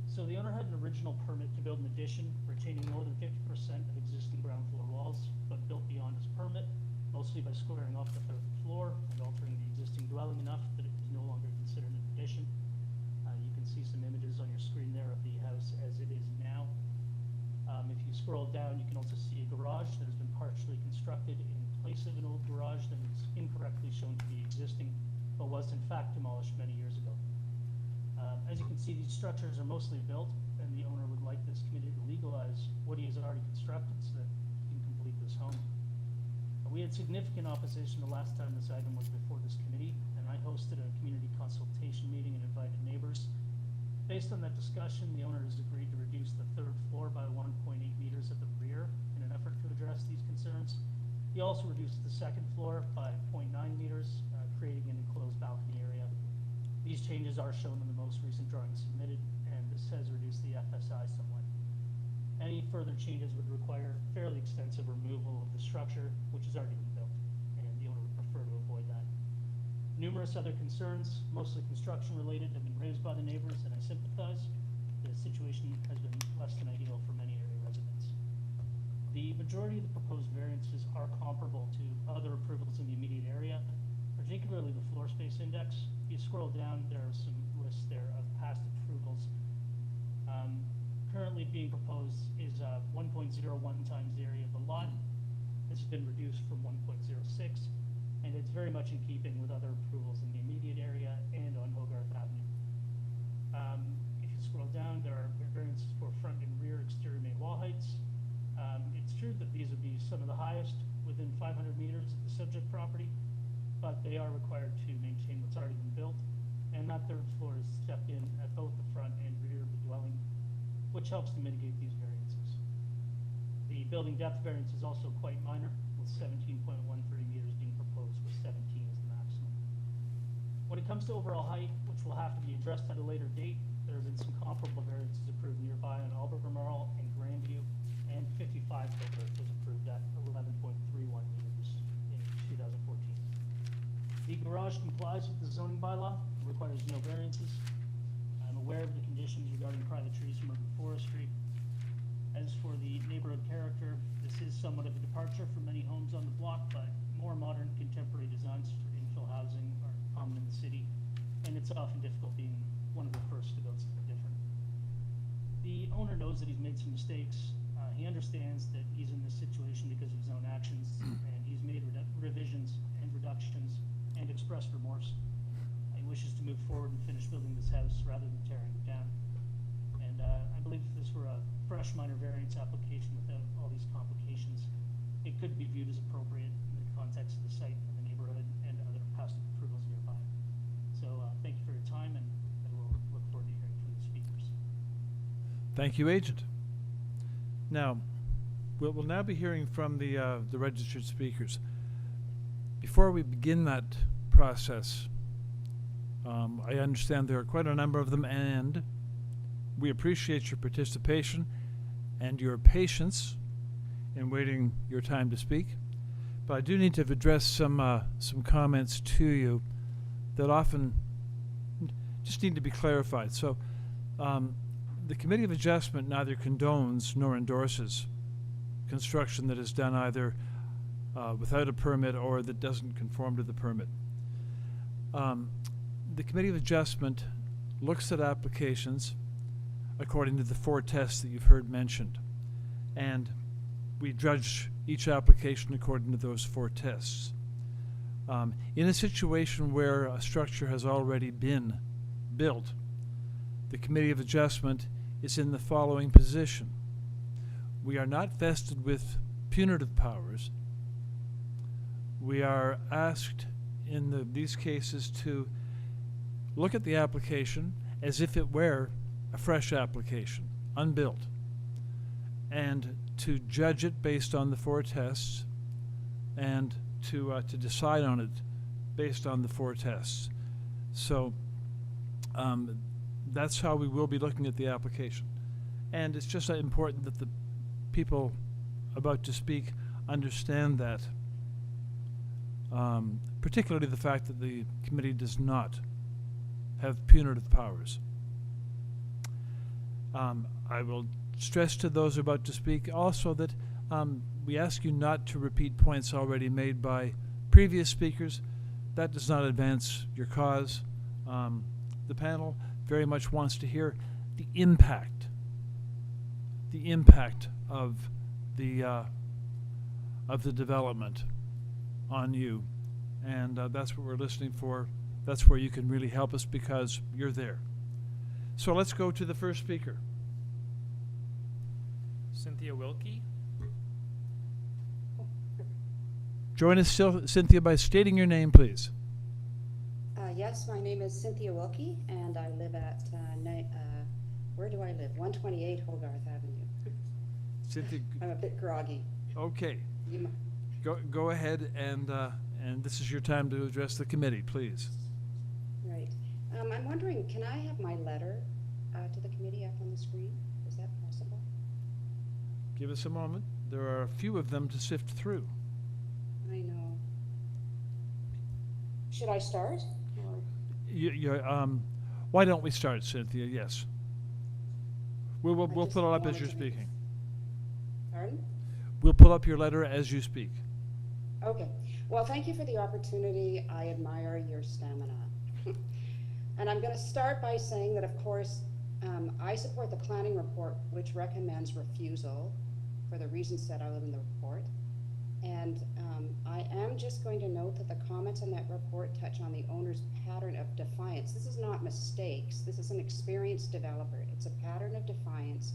So the owner had an original permit to build an addition retaining more than 50% of existing ground floor walls, but built beyond his permit, mostly by squaring off the third floor and altering the existing dwelling enough that it was no longer considered an addition. You can see some images on your screen there of the house as it is now. If you scroll down, you can also see a garage that has been partially constructed in place of an old garage that was incorrectly shown to be existing, but was in fact demolished many years ago. As you can see, these structures are mostly built, and the owner would like this committee to legalize what he has already constructed so that he can complete this home. We had significant opposition the last time this item was before this committee, and I hosted a community consultation meeting and invited neighbors. Based on that discussion, the owner has agreed to reduce the third floor by 1.8 meters at the rear in an effort to address these concerns. He also reduced the second floor by 0.9 meters, creating an enclosed balcony area. These changes are shown in the most recent drawings submitted, and this has reduced the FSI somewhat. Any further changes would require fairly extensive removal of the structure, which has already been built, and the owner would prefer to avoid that. Numerous other concerns, mostly construction related, have been raised by the neighbors, and I sympathize. The situation has been less than ideal for many area residents. The majority of the proposed variances are comparable to other approvals in the immediate area, particularly the floor space index. If you scroll down, there are some lists there of past approvals. Currently being proposed is 1.01 times the area of the lot. This has been reduced from 1.06, and it's very much in keeping with other approvals in the immediate area and on Hogarth Avenue. If you scroll down, there are variances for front and rear exterior main wall heights. It's true that these would be some of the highest within 500 meters of the subject property, but they are required to maintain what's already been built, and that third floor is stepped in at both the front and rear of the dwelling, which helps to mitigate these variances. The building depth variance is also quite minor, with 17.13 meters being proposed, with 17 as the maximum. When it comes to overall height, which will have to be addressed at a later date, there have been some comparable variances approved nearby on Albemarle and Grandview, and 55 Hogarth was approved at 11.31 meters in 2014. The garage complies with the zoning bylaw, requires no variances. I'm aware of the conditions regarding private trees from urban forestry. As for the neighborhood character, this is somewhat of a departure from many homes on the block, but more modern contemporary designs for infill housing are common in the city, and it's often difficult being one of the first to build something different. The owner knows that he's made some mistakes. He understands that he's in this situation because of his own actions, and he's made revisions and reductions and expressed remorse. He wishes to move forward and finish building this house rather than tearing it down. And I believe if this were a fresh minor variance application without all these complications, it could be viewed as appropriate in the context of the site and the neighborhood and other past approvals nearby. So thank you for your time, and I will look forward to hearing from the speakers. Thank you, Agent. Now, we'll now be hearing from the registered speakers. Before we begin that process, I understand there are quite a number of them, and we appreciate your participation and your patience in waiting your time to speak. But I do need to address some comments to you that often just need to be clarified. So, the Committee of Adjustment neither condones nor endorses construction that is done either without a permit or that doesn't conform to the permit. The Committee of Adjustment looks at applications according to the 4 tests that you've heard mentioned, and we judge each application according to those 4 tests. In a situation where a structure has already been built, the Committee of Adjustment is in the following position. We are not vested with punitive powers. We are asked in these cases to look at the application as if it were a fresh application, unbuilt, and to judge it based on the 4 tests and to decide on it based on the 4 tests. So that's how we will be looking at the application. And it's just important that the people about to speak understand that, particularly the fact that the committee does not have punitive powers. I will stress to those about to speak also that we ask you not to repeat points already made by previous speakers. That does not advance your cause. The panel very much wants to hear the impact of the development on you, and that's what we're listening for. That's where you can really help us because you're there. So let's go to the first speaker. Cynthia Wilkie. Join us, Cynthia, by stating your name, please. Yes, my name is Cynthia Wilkie, and I live at, where do I live? 128 Hogarth Avenue. Cynthia. I'm a bit groggy. Okay. You Go ahead, and this is your time to address the committee, please. Right. I'm wondering, can I have my letter to the committee up on the screen? Is that possible? Give us a moment. There are a few of them to sift through. I know. Should I start? Or? Why don't we start, Cynthia? Yes. We'll pull it up as you're speaking. Pardon? We'll pull up your letter as you speak. Okay. Well, thank you for the opportunity. I admire your stamina. And I'm going to start by saying that, of course, I support the planning report, which recommends refusal for the reasons set out in the report. And I am just going to note that the comments in that report touch on the owner's pattern of defiance. This is not mistakes. This is an experienced developer. It's a pattern of defiance,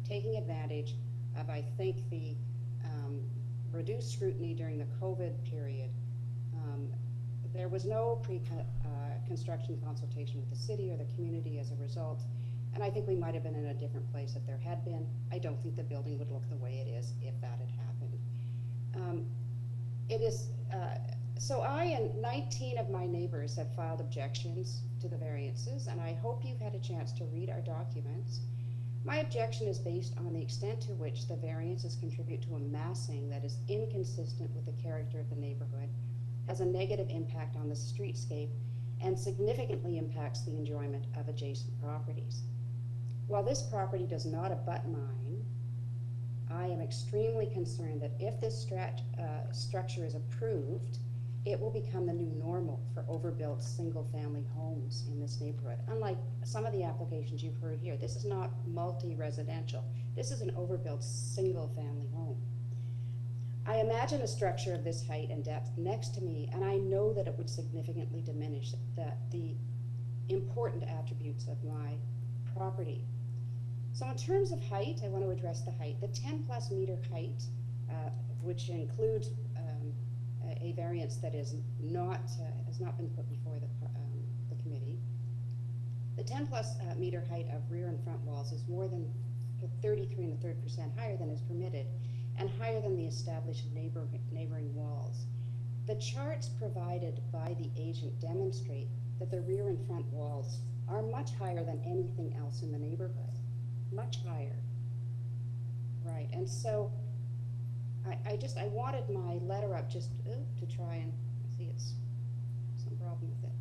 taking advantage of, I think, the reduced scrutiny during the COVID period. There was no pre-construction consultation with the city or the community as a result, and I think we might have been in a different place if there had been. I don't think the building would look the way it is if that had happened. So I and 19 of my neighbors have filed objections to the variances, and I hope you've had a chance to read our documents. My objection is based on the extent to which the variances contribute to a massing that is inconsistent with the character of the neighborhood, has a negative impact on the streetscape, and significantly impacts the enjoyment of adjacent properties. While this property does not abut mine, I am extremely concerned that if this structure is approved, it will become the new normal for overbuilt single-family homes in this neighborhood. Unlike some of the applications you've heard here, this is not multi-residential. This is an overbuilt single-family home. I imagine a structure of this height and depth next to me, and I know that it would significantly diminish the important attributes of my property. So in terms of height, I want to address the height. The 10+ meter height, which includes a variance that is has not been put before the committee. The 10+ meter height of rear and front walls is more than 33 1/3% higher than is permitted, and higher than the established neighboring walls. The charts provided by the agent demonstrate that the rear and front walls are much higher than anything else in the neighborhood. Much higher. Right, and so I wanted my letter up just to try and see it's some problem with it.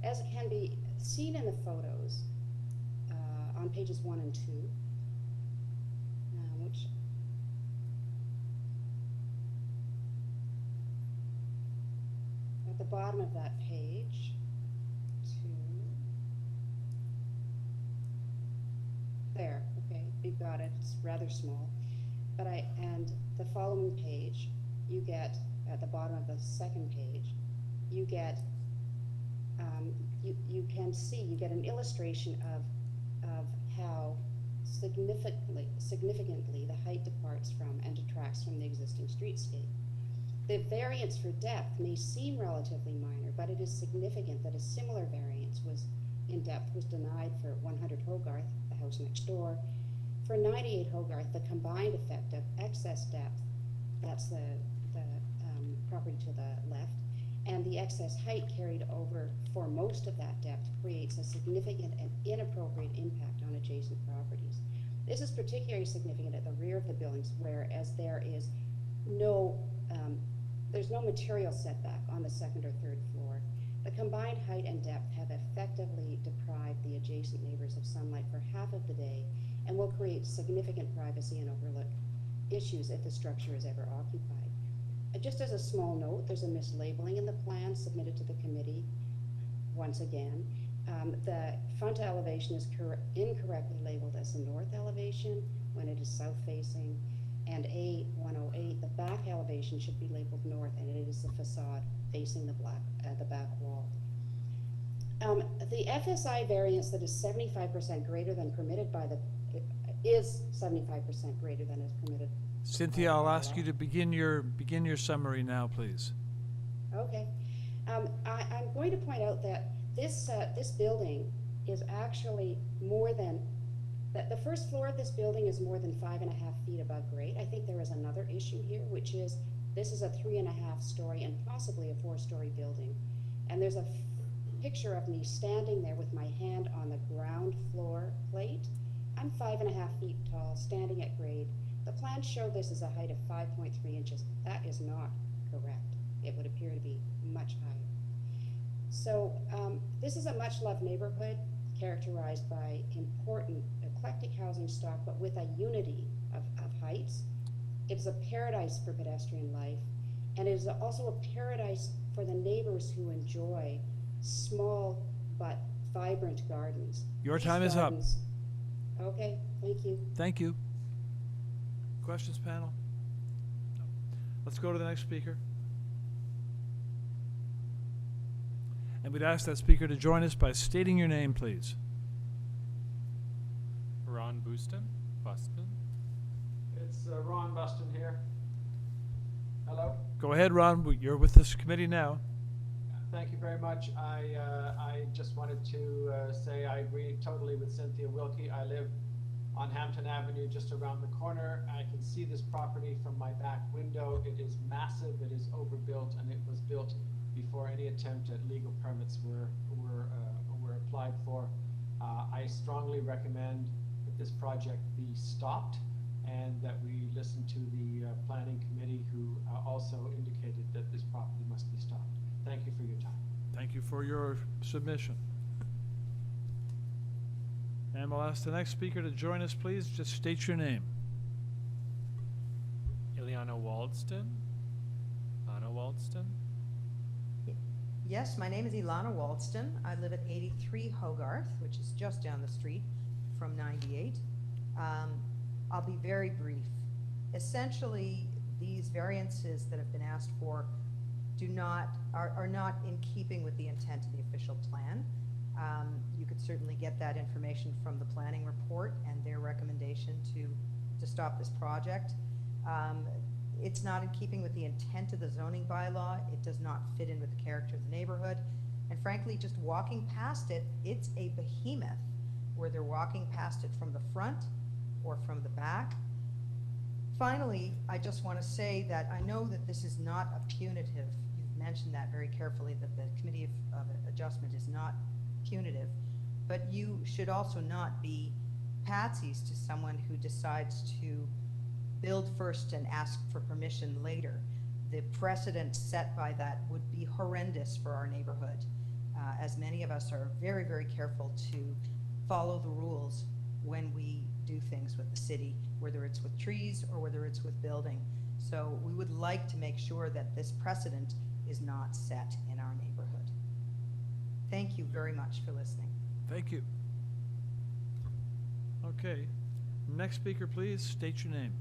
As it can be seen in the photos on pages 1 and 2, which at the bottom of that page, there, okay, you've got it, it's rather small. And the following page, you get, at the bottom of the second page, you get you can see, you get an illustration of how significantly the height departs from and detracts from the existing streetscape. The variance for depth may seem relatively minor, but it is significant that a similar variance in depth was denied for 100 Hogarth, the house next door. For 98 Hogarth, the combined effect of excess depth, that's the property to the left, and the excess height carried over for most of that depth creates a significant and inappropriate impact on adjacent properties. This is particularly significant at the rear of the buildings, whereas there's no material setback on the second or third floor. The combined height and depth have effectively deprived the adjacent neighbors of sunlight for half of the day and will create significant privacy and overlook issues if the structure is ever occupied. Just as a small note, there's a mislabeling in the plan submitted to the committee once again. The front elevation is incorrectly labeled as the north elevation when it is south facing, and A108, the back elevation should be labeled north, and it is the facade facing the back wall. The FSI variance that is 75% greater than permitted by the, is 75% greater than is permitted. Cynthia, I'll ask you to begin your summary now, please. Okay. I'm going to point out that this building is actually more than, the first floor of this building is more than 5.5 feet above grade. I think there is another issue here, which is this is a 3.5 story and possibly a 4-story building. And there's a picture of me standing there with my hand on the ground floor plate. I'm 5.5 feet tall, standing at grade. The plans show this as a height of 5.3 inches. That is not correct. It would appear to be much higher. So this is a much-loved neighborhood characterized by important eclectic housing stock, but with a unity of heights. It is a paradise for pedestrian life, and it is also a paradise for the neighbors who enjoy small but vibrant gardens. Your time is up. Okay, thank you. Thank you. Questions, panel? No. Let's go to the next speaker. And we'd ask that speaker to join us by stating your name, please. Ron Buston? It's Ron Buston here. Hello? Go ahead, Ron. You're with this committee now. Thank you very much. I just wanted to say I agree totally with Cynthia Wilkie. I live on Hampton Avenue, just around the corner. I can see this property from my back window. It is massive, it is overbuilt, and it was built before any attempt at legal permits were applied for. I strongly recommend that this project be stopped and that we listen to the planning committee, who also indicated that this property must be stopped. Thank you for your time. Thank you for your submission. And we'll ask the next speaker to join us, please. Just state your name. Ileana Waldston? Anna Waldston? Yes, my name is Ilana Waldston. I live at 83 Hogarth, which is just down the street from 98. I'll be very brief. Essentially, these variances that have been asked for are not in keeping with the intent of the official plan. You could certainly get that information from the planning report and their recommendation to stop this project. It's not in keeping with the intent of the zoning bylaw. It does not fit in with the character of the neighborhood. And frankly, just walking past it, it's a behemoth, where they're walking past it from the front or from the back. Finally, I just want to say that I know that this is not a punitive, you've mentioned that very carefully, that the Committee of Adjustment is not punitive, but you should also not be patsies to someone who decides to build first and ask for permission later. The precedent set by that would be horrendous for our neighborhood, as many of us are very, very careful to follow the rules when we do things with the city, whether it's with trees or whether it's with building. So we would like to make sure that this precedent is not set in our neighborhood. Thank you very much for listening. Thank you. Okay. Next speaker, please. State your name.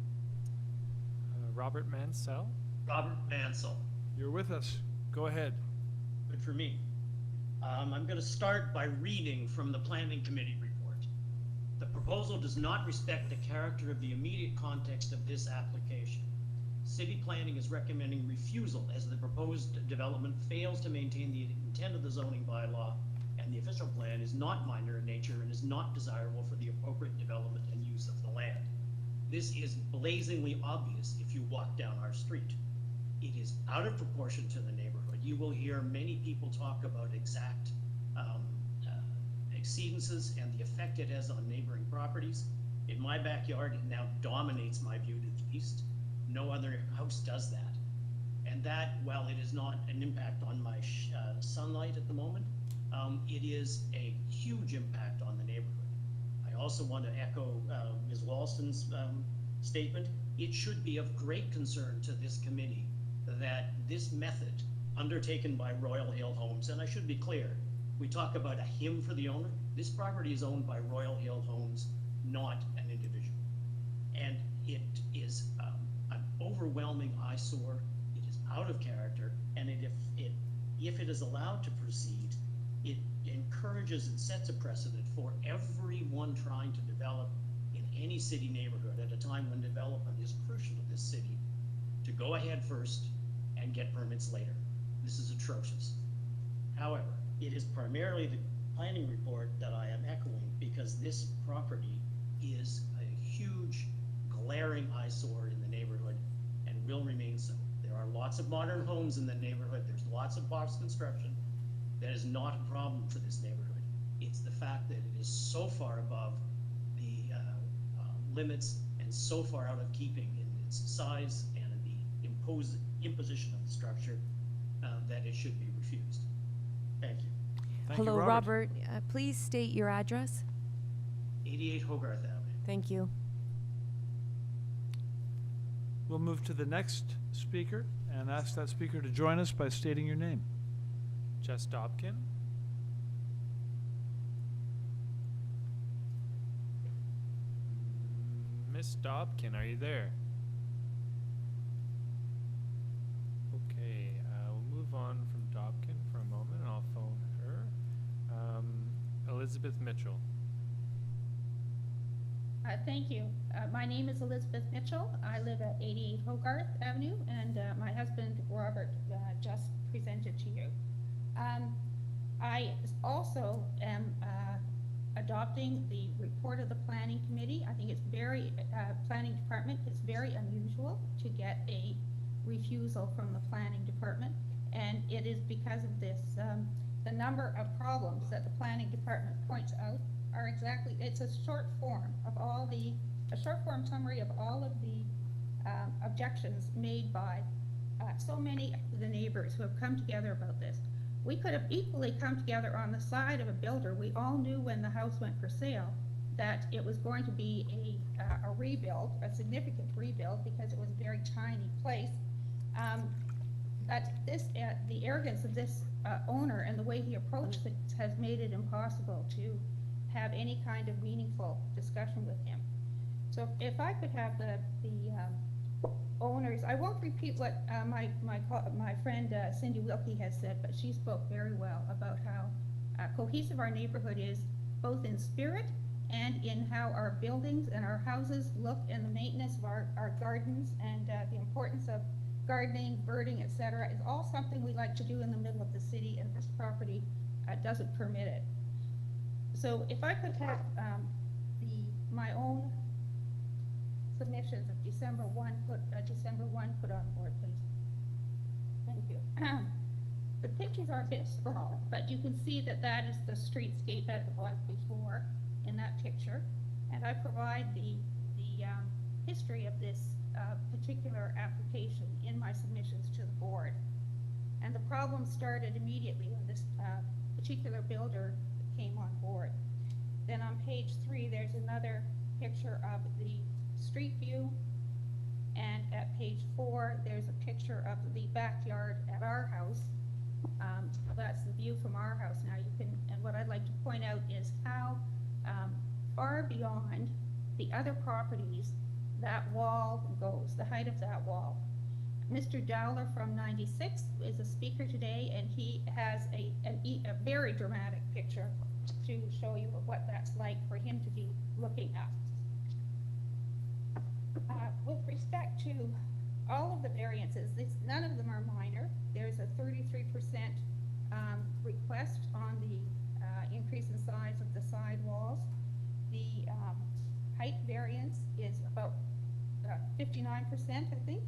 Robert Mansell? Robert Mansell. You're with us. Go ahead. Good for me. I'm going to start by reading from the Planning Committee report. The proposal does not respect the character of the immediate context of this application. City Planning is recommending refusal as the proposed development fails to maintain the intent of the zoning bylaw, and the official plan is not minor in nature and is not desirable for the appropriate development and use of the land. This is blazingly obvious if you walk down our street. It is out of proportion to the neighborhood. You will hear many people talk about exact exceedances and the effect it has on neighboring properties. In my backyard, it now dominates my view to the east. No other house does that. And that, while it is not an impact on my sunlight at the moment, it is a huge impact on the neighborhood. I also want to echo Ms. Walston's statement. It should be of great concern to this committee that this method undertaken by Royal Hill Homes, and I should be clear, we talk about a him for the owner. This property is owned by Royal Hill Homes, not an individual. And it is an overwhelming eyesore. It is out of character, and if it is allowed to proceed, it encourages and sets a precedent for everyone trying to develop in any city neighborhood at a time when development is crucial to this city to go ahead first and get permits later. This is atrocious. However, it is primarily the planning report that I am echoing because this property is a huge, glaring eyesore in the neighborhood and will remain so. There are lots of modern homes in the neighborhood. There's lots of box construction. That is not a problem for this neighborhood. It's the fact that it is so far above the limits and so far out of keeping in its size and in the imposition of the structure that it should be refused. Thank you. Hello, Robert. Please state your address. 88 Hogarth Avenue. Thank you. We'll move to the next speaker and ask that speaker to join us by stating your name. Jess Dobkin. Miss Dobkin, are you there? Okay, we'll move on from Dobkin for a moment and I'll phone her. Elizabeth Mitchell. Thank you. My name is Elizabeth Mitchell. I live at 88 Hogarth Avenue, and my husband, Robert, just presented to you. I also am adopting the report of the Planning Committee. I think it's very, Planning Department, it's very unusual to get a refusal from the Planning Department, and it is because of this, the number of problems that the Planning Department points out are exactly, it's a short form of all the, a short form summary of all of the objections made by so many of the neighbors who have come together about this. We could have equally come together on the side of a builder. We all knew when the house went for sale that it was going to be a rebuild, a significant rebuild, because it was a very tiny place. But this, the arrogance of this owner and the way he approached it has made it impossible to have any kind of meaningful discussion with him. So if I could have the owners, I won't repeat what my friend Cindy Wilkie has said, but she spoke very well about how cohesive our neighborhood is, both in spirit and in how our buildings and our houses look, and the maintenance of our gardens, and the importance of gardening, birding, etc. is all something we like to do in the middle of the city, and this property doesn't permit it. So if I could have my own submissions of December 1 put on board, please. Thank you. The pictures are a bit small, but you can see that that is the streetscape as it was before in that picture, and I provide the history of this particular application in my submissions to the board. And the problem started immediately when this particular builder came on board. Then on page 3, there's another picture of the street view, and at page 4, there's a picture of the backyard at our house. That's the view from our house. Now you can, and what I'd like to point out is how far beyond the other properties that wall goes, the height of that wall. Mr. Dowler from 96 is a speaker today, and he has a very dramatic picture to show you what that's like for him to be looking at. With respect to all of the variances, none of them are minor. There's a 33% request on the increase in size of the side walls. The height variance is about 59%, I think.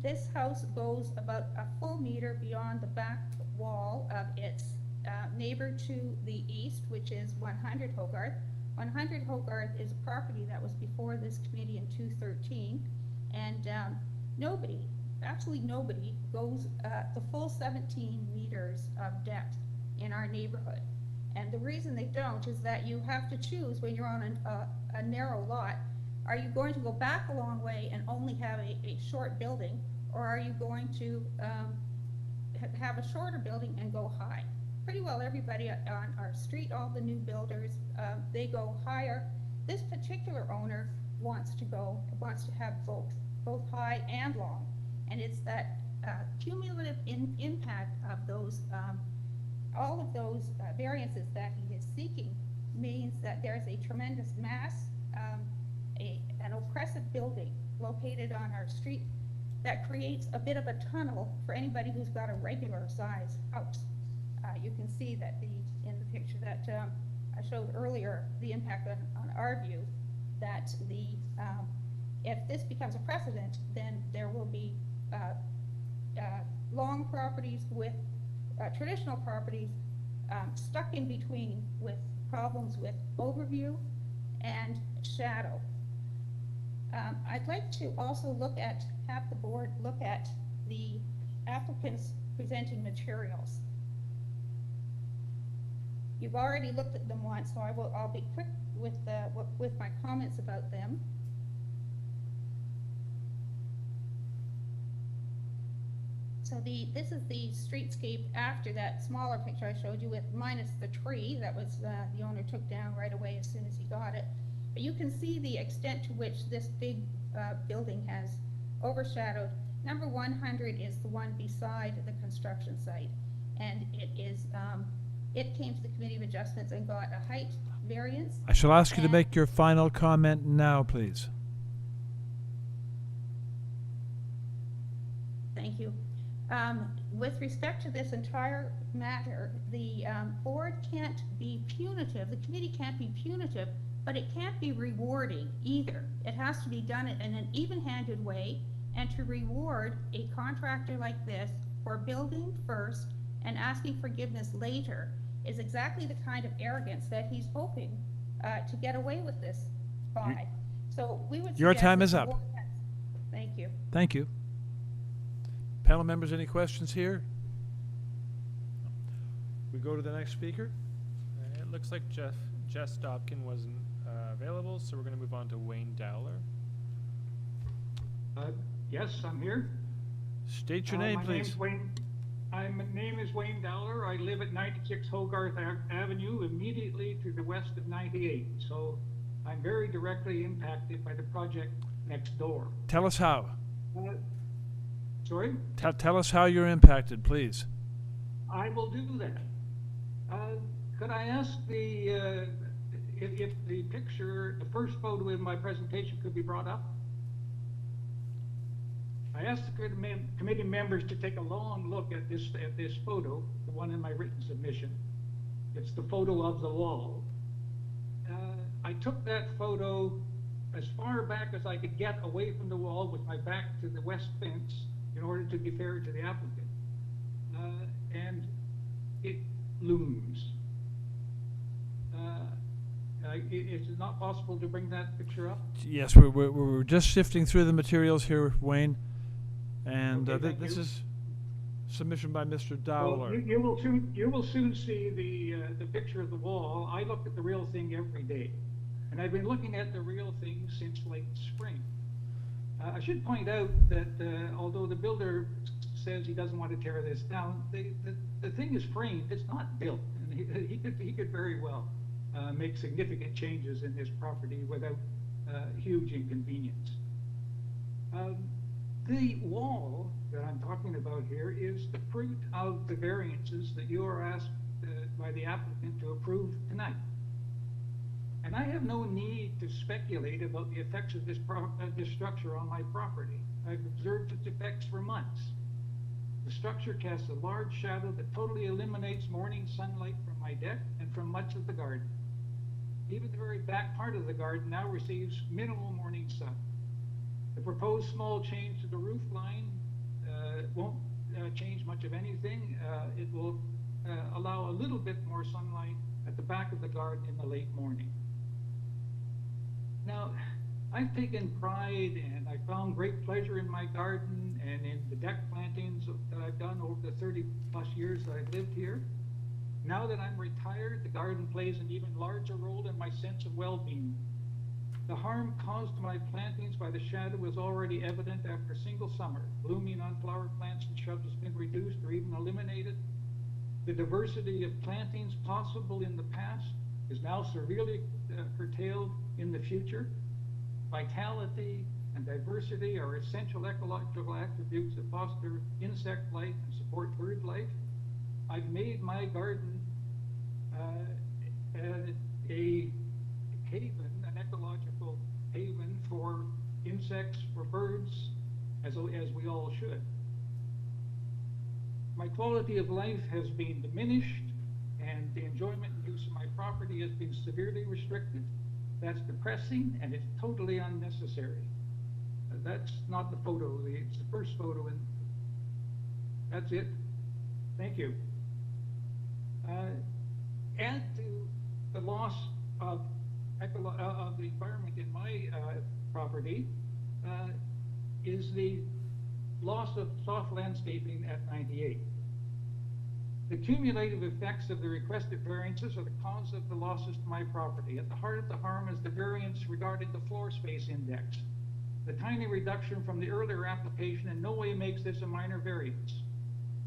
This house goes about a full meter beyond the back wall of its neighbor to the east, which is 100 Hogarth. 100 Hogarth is a property that was before this committee in 2013, and nobody, absolutely nobody, goes the full 17 meters of depth in our neighborhood. And the reason they don't is that you have to choose when you're on a narrow lot. Are you going to go back a long way and only have a short building, or are you going to have a shorter building and go high? Pretty well everybody on our street, all the new builders, they go higher. This particular owner wants to have both high and long, and it's that cumulative impact of those, all of those variances that he is seeking means that there's a tremendous mass, an oppressive building located on our street that creates a bit of a tunnel for anybody who's got a regular size house. You can see that in the picture that I showed earlier, the impact on our view, that if this becomes a precedent, then there will be long properties with traditional properties stuck in between with problems with overview and shadow. I'd like to also have the board look at the applicant's presenting materials. You've already looked at them once, so I'll be quick with my comments about them. So this is the streetscape after that smaller picture I showed you, with minus the tree that was the owner took down right away as soon as he got it. But you can see the extent to which this big building has overshadowed. Number 100 is the one beside the construction site, and it came to the Committee of Adjustments and got a height variance. I shall ask you to make your final comment now, please. Thank you. With respect to this entire matter, the board can't be punitive, the committee can't be punitive, but it can't be rewarding either. It has to be done in an even-handed way, and to reward a contractor like this for building first and asking forgiveness later is exactly the kind of arrogance that he's hoping to get away with this by. So we would Your suggest time that is the up. board Thank you. Thank you. Panel members, any questions here? We go to the next speaker. It looks like Jess Dobkin wasn't available, so we're going to move on to Wayne Dowler. Yes, I'm here. State your name, please. My name is Wayne Dowler. I live at 96 Hogarth Avenue, immediately to the west of 98. So I'm very directly impacted by the project next door. Tell us how. Sorry? Tell us how you're impacted, please. I will do that. Could I ask if the picture, the first photo in my presentation could be brought up? I asked the committee members to take a long look at this photo, the one in my written submission. It's the photo of the wall. I took that photo as far back as I could get away from the wall with my back to the west fence in order to be fair to the applicant. And it looms. Is it not possible to bring that picture up? Yes, we're just shifting through the materials here, Wayne. And Okay, this is submission by Mr. Well, Dowler. you will soon see the picture of the wall. I look at the real thing every day, and I've been looking at the real thing since late spring. I should point out that although the builder says he doesn't want to tear this down, the thing is framed. It's not built, and he could very well make significant changes in his property without huge inconvenience. The wall that I'm talking about here is the fruit of the variances that you are asked by the applicant to approve tonight. And I have no need to speculate about the effects of this structure on my property. I've observed its effects for months. The structure casts a large shadow that totally eliminates morning sunlight from my deck and from much of the garden. Even the very back part of the garden now receives minimal morning sun. The proposed small change to the roof line won't change much of anything. It will allow a little bit more sunlight at the back of the garden in the late morning. Now, I've taken pride and I found great pleasure in my garden and in the deck plantings that I've done over the 30+ years that I've lived here. Now that I'm retired, the garden plays an even larger role in my sense of well-being. The harm caused to my plantings by the shadow was already evident after a single summer. Blooming on flower plants and shrubs has been reduced or even eliminated. The diversity of plantings possible in the past is now severely curtailed in the future. Vitality and diversity are essential ecological attributes that foster insect life and support bird life. I've made my garden a haven, an ecological haven for insects, for birds, as we all should. My quality of life has been diminished, and the enjoyment and use of my property has been severely restricted. That's depressing, and it's totally unnecessary. That's not the photo, it's the first photo, and that's it. Thank you. Add to the loss of the environment in my property is the loss of soft landscaping at 98. The cumulative effects of the requested variances are the cause of the losses to my property. At the heart of the harm is the variance regarding the floor space index. The tiny reduction from the earlier application in no way makes this a minor variance.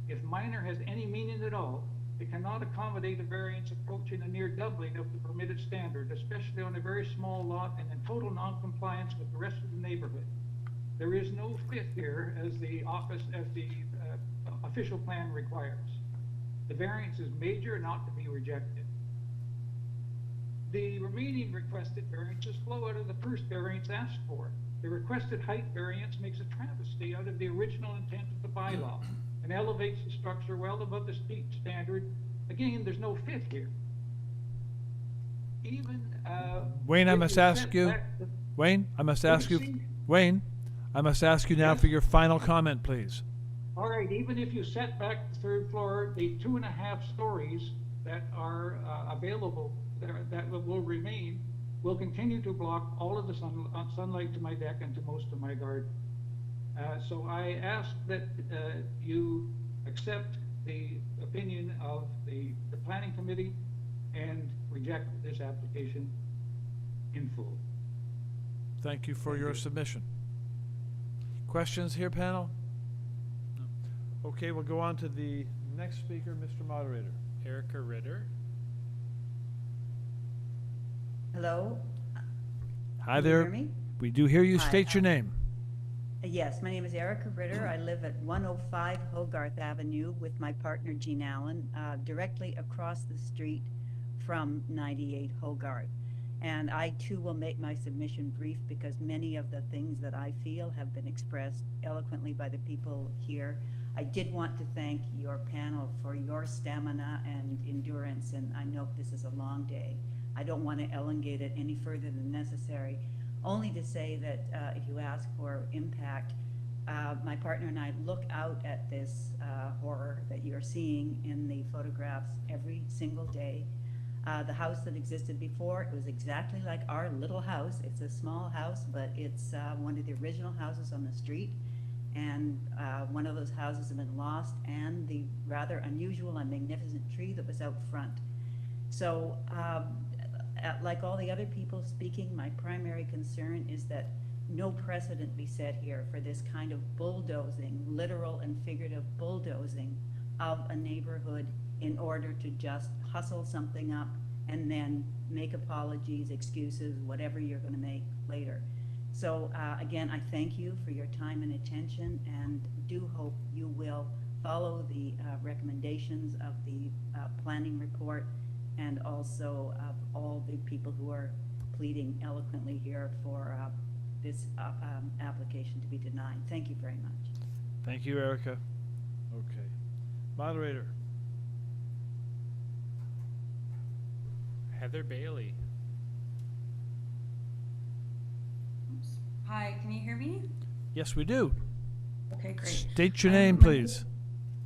If minor has any meaning at all, it cannot accommodate a variance approaching a near doubling of the permitted standard, especially on a very small lot and in total non-compliance with the rest of the neighborhood. There is no fit here as the official plan requires. The variance is major and ought to be rejected. The remaining requested variances flow out of the first variance asked for. The requested height variance makes a travesty out of the original intent of the bylaw and elevates the structure well above the street standard. Again, there's no fit here. Even Wayne, I must ask you. Wayne, I must ask you. Wayne, I must ask you now for your final comment, please. All right, even if you set back the third floor, the 2.5 stories that are available that will remain will continue to block all of the sunlight to my deck and to most of my garden. So I ask that you accept the opinion of the planning committee and reject this application in full. Thank you for your submission. Questions here, panel? No. Okay, we'll go on to the next speaker, Mr. Moderator. Erica Ritter. Hello? Hi Can you there. hear me? We do hear you. Hi, State your name. Yes, my name is Erica Ritter. I live at 105 Hogarth Avenue with my partner Jean Allen, directly across the street from 98 Hogarth. And I too will make my submission brief because many of the things that I feel have been expressed eloquently by the people here. I did want to thank your panel for your stamina and endurance, and I know this is a long day. I don't want to elongate it any further than necessary, only to say that if you ask for impact, my partner and I look out at this horror that you're seeing in the photographs every single day. The house that existed before, it was exactly like our little house. It's a small house, but it's one of the original houses on the street. And one of those houses has been lost, and the rather unusual and magnificent tree that was out front. So like all the other people speaking, my primary concern is that no precedent be set here for this kind of bulldozing, literal and figurative bulldozing of a neighborhood in order to just hustle something up and then make apologies, excuses, whatever you're going to make later. So again, I thank you for your time and attention, and do hope you will follow the recommendations of the planning report, and also of all the people who are pleading eloquently here for this application to be denied. Thank you very much. Thank you, Erica. Okay. Moderator. Heather Bailey. Hi, can you hear me? Yes, we do. Okay, great. State your name, please.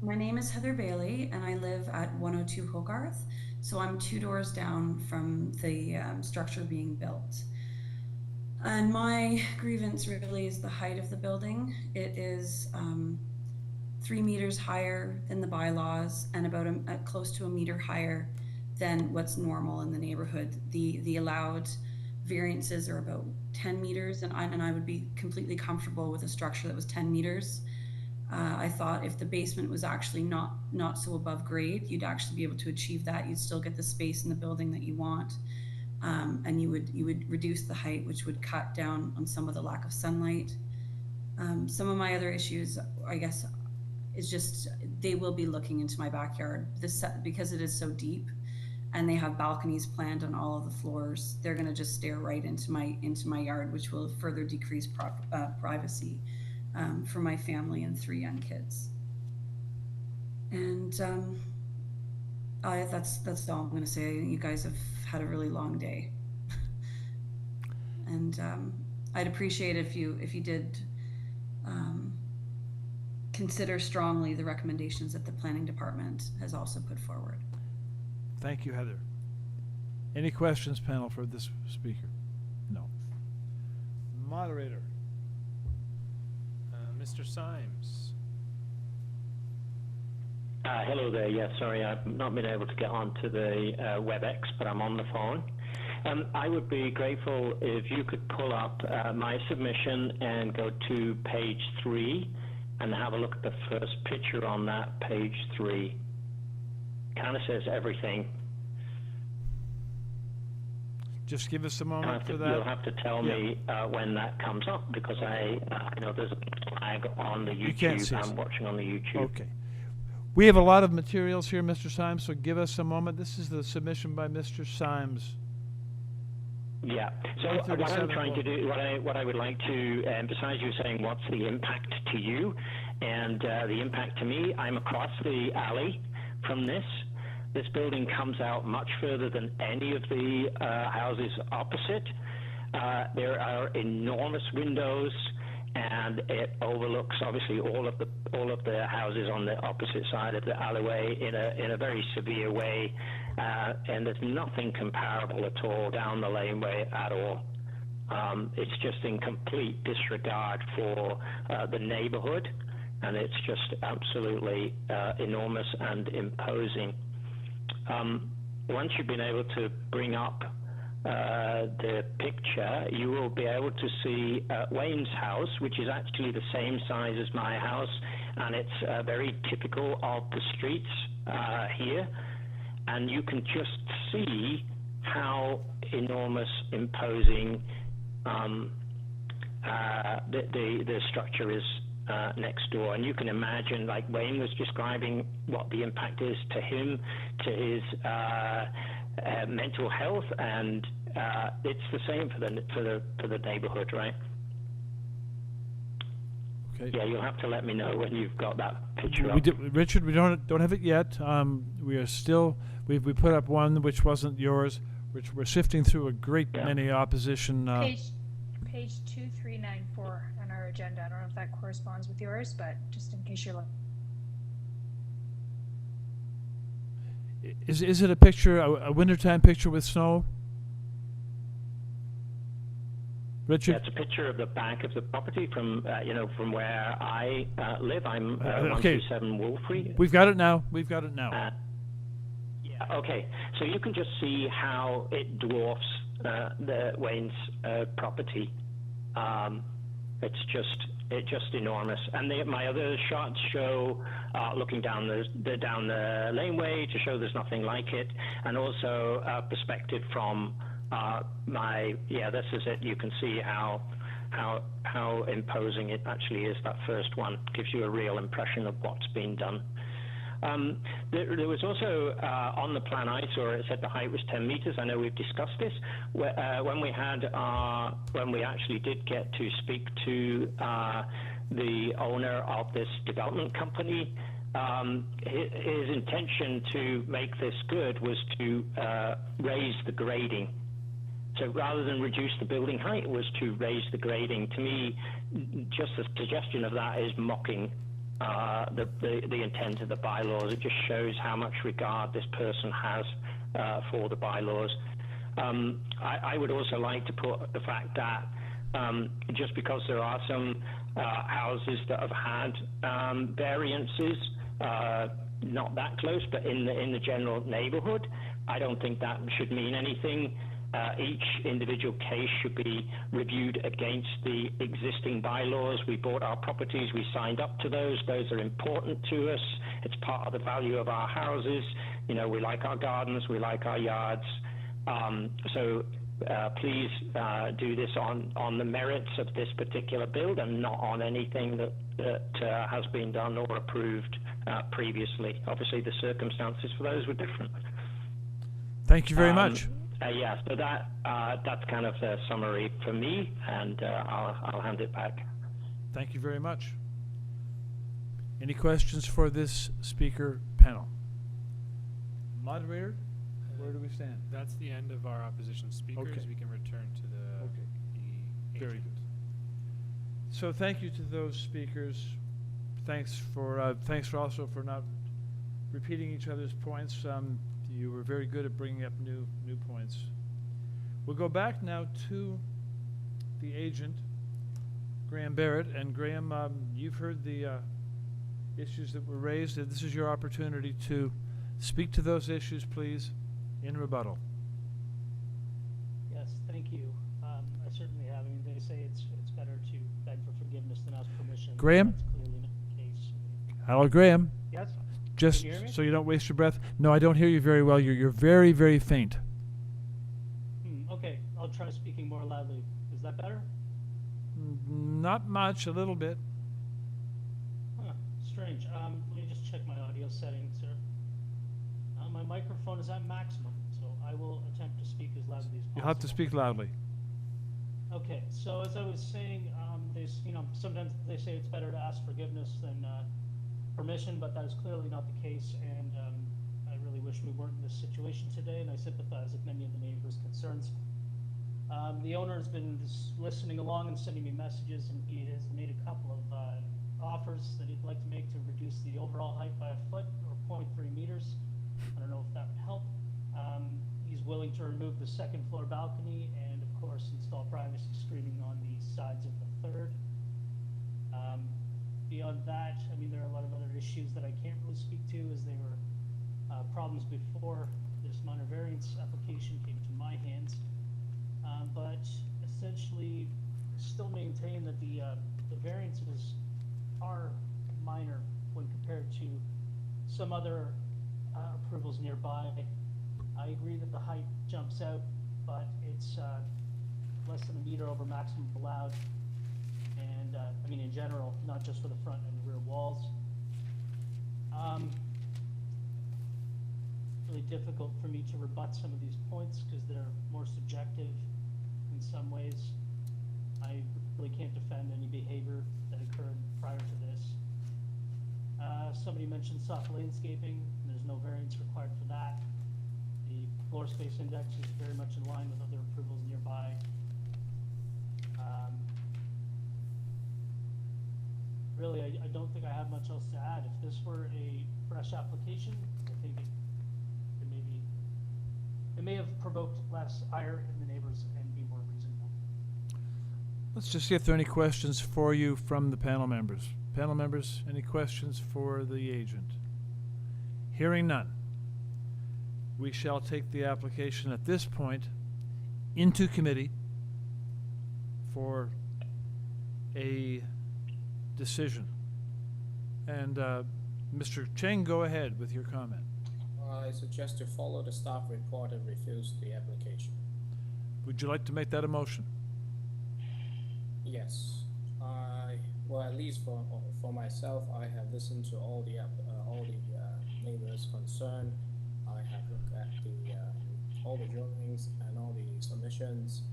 My name is Heather Bailey, and I live at 102 Hogarth. So I'm 2 doors down from the structure being built. And my grievance really is the height of the building. It is 3 meters higher than the bylaws, and about close to a meter higher than what's normal in the neighborhood. The allowed variances are about 10 meters, and I would be completely comfortable with a structure that was 10 meters. I thought if the basement was actually not so above grade, you'd actually be able to achieve that. You'd still get the space in the building that you want, and you would reduce the height, which would cut down on some of the lack of sunlight. Some of my other issues, I guess, is just they will be looking into my backyard. Because it is so deep, and they have balconies planned on all of the floors, they're going to just stare right into my yard, which will further decrease privacy for my family and 3 young kids. And that's all I'm going to say. You guys have had a really long day, and I'd appreciate if you did consider strongly the recommendations that the planning department has also put forward. Thank you, Heather. Any questions, panel, for this speaker? No. Moderator. Mr. Symes. Hello there. Yeah, sorry, I've not been able to get onto the WebEx, but I'm on the phone. I would be grateful if you could pull up my submission and go to page 3 and have a look at the first picture on that page 3. Kind of says everything. Just give us a moment for that. You'll have to tell me when that comes up, because I know there's a flag on the YouTube. You can't see I'm watching on the YouTube. Okay. We have a lot of materials here, Mr. Symes, so give us a moment. This is the submission by Mr. Symes. Yeah. So what I'm trying to do, what I would like to emphasize, you're saying what's the impact to you, and the impact to me. I'm across the alley from this. This building comes out much further than any of the houses opposite. There are enormous windows, and it overlooks obviously all of the houses on the opposite side of the alleyway in a very severe way. And there's nothing comparable at all down the laneway at all. It's just in complete disregard for the neighborhood, and it's just absolutely enormous and imposing. Once you've been able to bring up the picture, you will be able to see Wayne's house, which is actually the same size as my house, and it's very typical of the streets here. And you can just see how enormous, imposing the structure is next door. And you can imagine, like Wayne was describing, what the impact is to him, to his mental health, and it's the same for the neighborhood, right? Okay. Yeah, you'll have to let me know when you've got that picture up. Richard, we don't have it yet. We are still we put up one which wasn't yours, which we're sifting through a great many opposition. Page 2394 on our agenda. I don't know if that corresponds with yours, but just in case you're looking. Is it a picture, a wintertime picture with snow? Richard? That's a picture of the back of the property from where I live. I'm okay. 127 Wolfrey. We've got it now. Yeah. Okay. So you can just see how it dwarfs the Wayne's property. It's just enormous. And my other shots show looking down the laneway to show there's nothing like it, and also perspective from this is it. You can see how how imposing it actually is. That first one gives you a real impression of what's been done. There was also on the plan I saw, it said the height was 10 meters. I know we've discussed this. When we actually did get to speak to the owner of this development company, his intention to make this good was to raise the grading. So rather than reduce the building height, it was to raise the grading. To me, just the suggestion of that is mocking the intent of the bylaws. It just shows how much regard this person has for the bylaws. I would also like to put the fact that just because there are some houses that have had variances, not that close, but in the general neighborhood, I don't think that should mean anything. Each individual case should be reviewed against the existing bylaws. We bought our properties, we signed up to those. Those are important to us. It's part of the value of our houses. You know, we like our gardens, we like our yards. So please do this on the merits of this particular build and not on anything that has been done or approved previously. Obviously, the circumstances for those were different. Thank you very much. Yeah, so that's kind of the summary for me, and I'll hand it back. Thank you very much. Any questions for this speaker panel? Moderator, where do we stand? That's the end of our opposition speakers. Okay. We can return to the Very agent. good. So thank you to those speakers. Thanks for also for not repeating each other's points. You were very good at bringing up new points. We'll go back now to the agent, Graham Barrett. And Graham, you've heard the issues that were raised. This is your opportunity to speak to those issues, please, in rebuttal. Yes, thank you. I certainly have. I mean, they say it's better to beg for forgiveness than ask permission. Graham? That's clearly not the case. Hello, Graham. Yes? Just Can you hear me? so you don't waste your breath. No, I don't hear you very well. You're very, very faint. Okay, I'll try speaking more loudly. Is that better? Not much, a little bit. Huh, strange. Let me just check my audio settings, sir. My microphone is at maximum, so I will attempt to speak as loudly as possible. You'll have to speak loudly. Okay, so as I was saying, sometimes they say it's better to ask forgiveness than permission, but that is clearly not the case, and I really wish we weren't in this situation today, and I sympathize with many of the neighbors' concerns. The owner has been listening along and sending me messages, and he has made a couple of offers that he'd like to make to reduce the overall height by a foot or 0.3 meters. I don't know if that would help. He's willing to remove the second floor balcony and, of course, install privacy screening on the sides of the third. Beyond that, I mean, there are a lot of other issues that I can't really speak to, as they were problems before this minor variance application came to my hands. But essentially, still maintain that the variances are minor when compared to some other approvals nearby. I agree that the height jumps out, but it's less than a meter over maximum allowed. And I mean, in general, not just for the front and rear walls. Really difficult for me to rebut some of these points because they're more subjective in some ways. I really can't defend any behavior that occurred prior to this. Somebody mentioned soft landscaping. There's no variance required for that. The floor space index is very much in line with other approvals nearby. Really, I don't think I have much else to add. If this were a fresh application, I think it may have provoked less ire in the neighbors and be more reasonable. Let's just see if there are any questions for you from the panel members. Panel members, any questions for the agent? Hearing none, we shall take the application at this point into committee for a decision. And Mr. Cheng, go ahead with your comment. I suggest to follow the staff report and refuse the application. Would you like to make that a motion? Yes, well, at least for myself, I have listened to all the neighbors' concern. I have looked at all the drawings and all the submissions.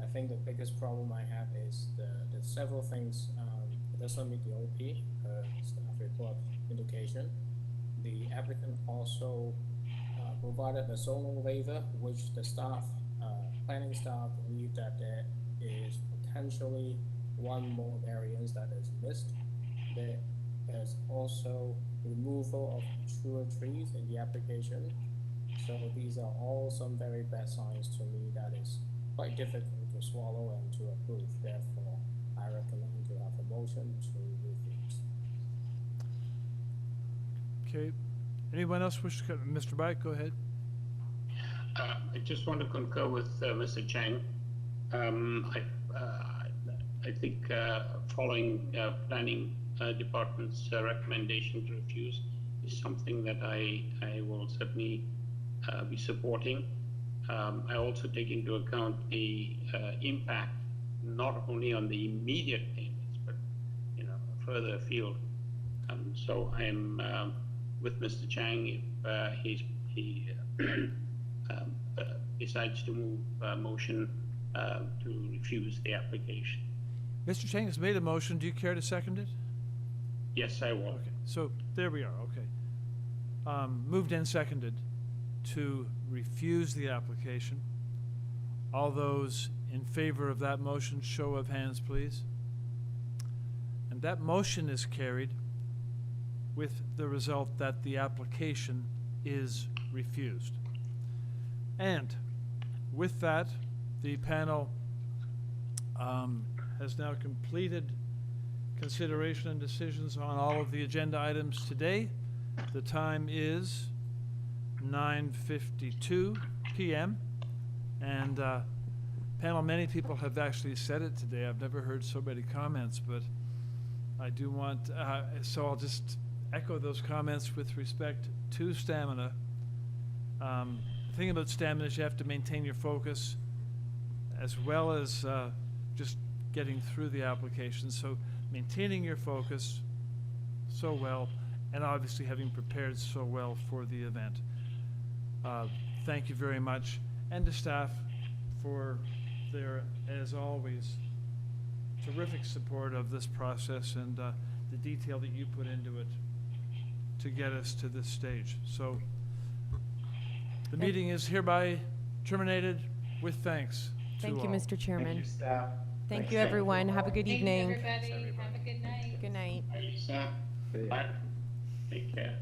I think the biggest problem I have is the several things it doesn't meet the OP staff report indication. The applicant also provided a zoning waiver, which the staff, planning staff, believe that there is potentially one more variance that is missed. There is also removal of mature trees in the application. So these are all some very bad signs to me that is quite difficult to swallow and to approve. Therefore, I recommend to have a motion to refuse. Okay. Anyone else wish to, Mr. Byke, go ahead. I just want to concur with Mr. Chang. I think following planning department's recommendation to refuse is something that I will certainly be supporting. I also take into account the impact not only on the immediate payments, but further afield. So I'm with Mr. Chang if he decides to move a motion to refuse the application. Mr. Chang has made a motion. Do you care to second it? Yes, I will. Okay, so there we are. Okay. Moved and seconded to refuse the application. All those in favor of that motion, show of hands, please. And that motion is carried with the result that the application is refused. And with that, the panel has now completed consideration and decisions on all of the agenda items today. The time is 9:52 p.m. And panel, many people have actually said it today. I've never heard so many comments, but I do want, so I'll just echo those comments with respect to stamina. The thing about stamina is you have to maintain your focus as well as just getting through the application. So maintaining your focus so well, and obviously having prepared so well for the event. Thank you very much, and to staff for their, as always, terrific support of this process and the detail that you put into it to get us to this stage. So the meeting is hereby terminated with thanks to Thank you, all. Mr. Chairman. Thank you, staff. Thank Thanks, you, everyone. Have a good Thanks, evening. everybody. Have a good night. Good night. Bye, Lisa. Bye. Take care.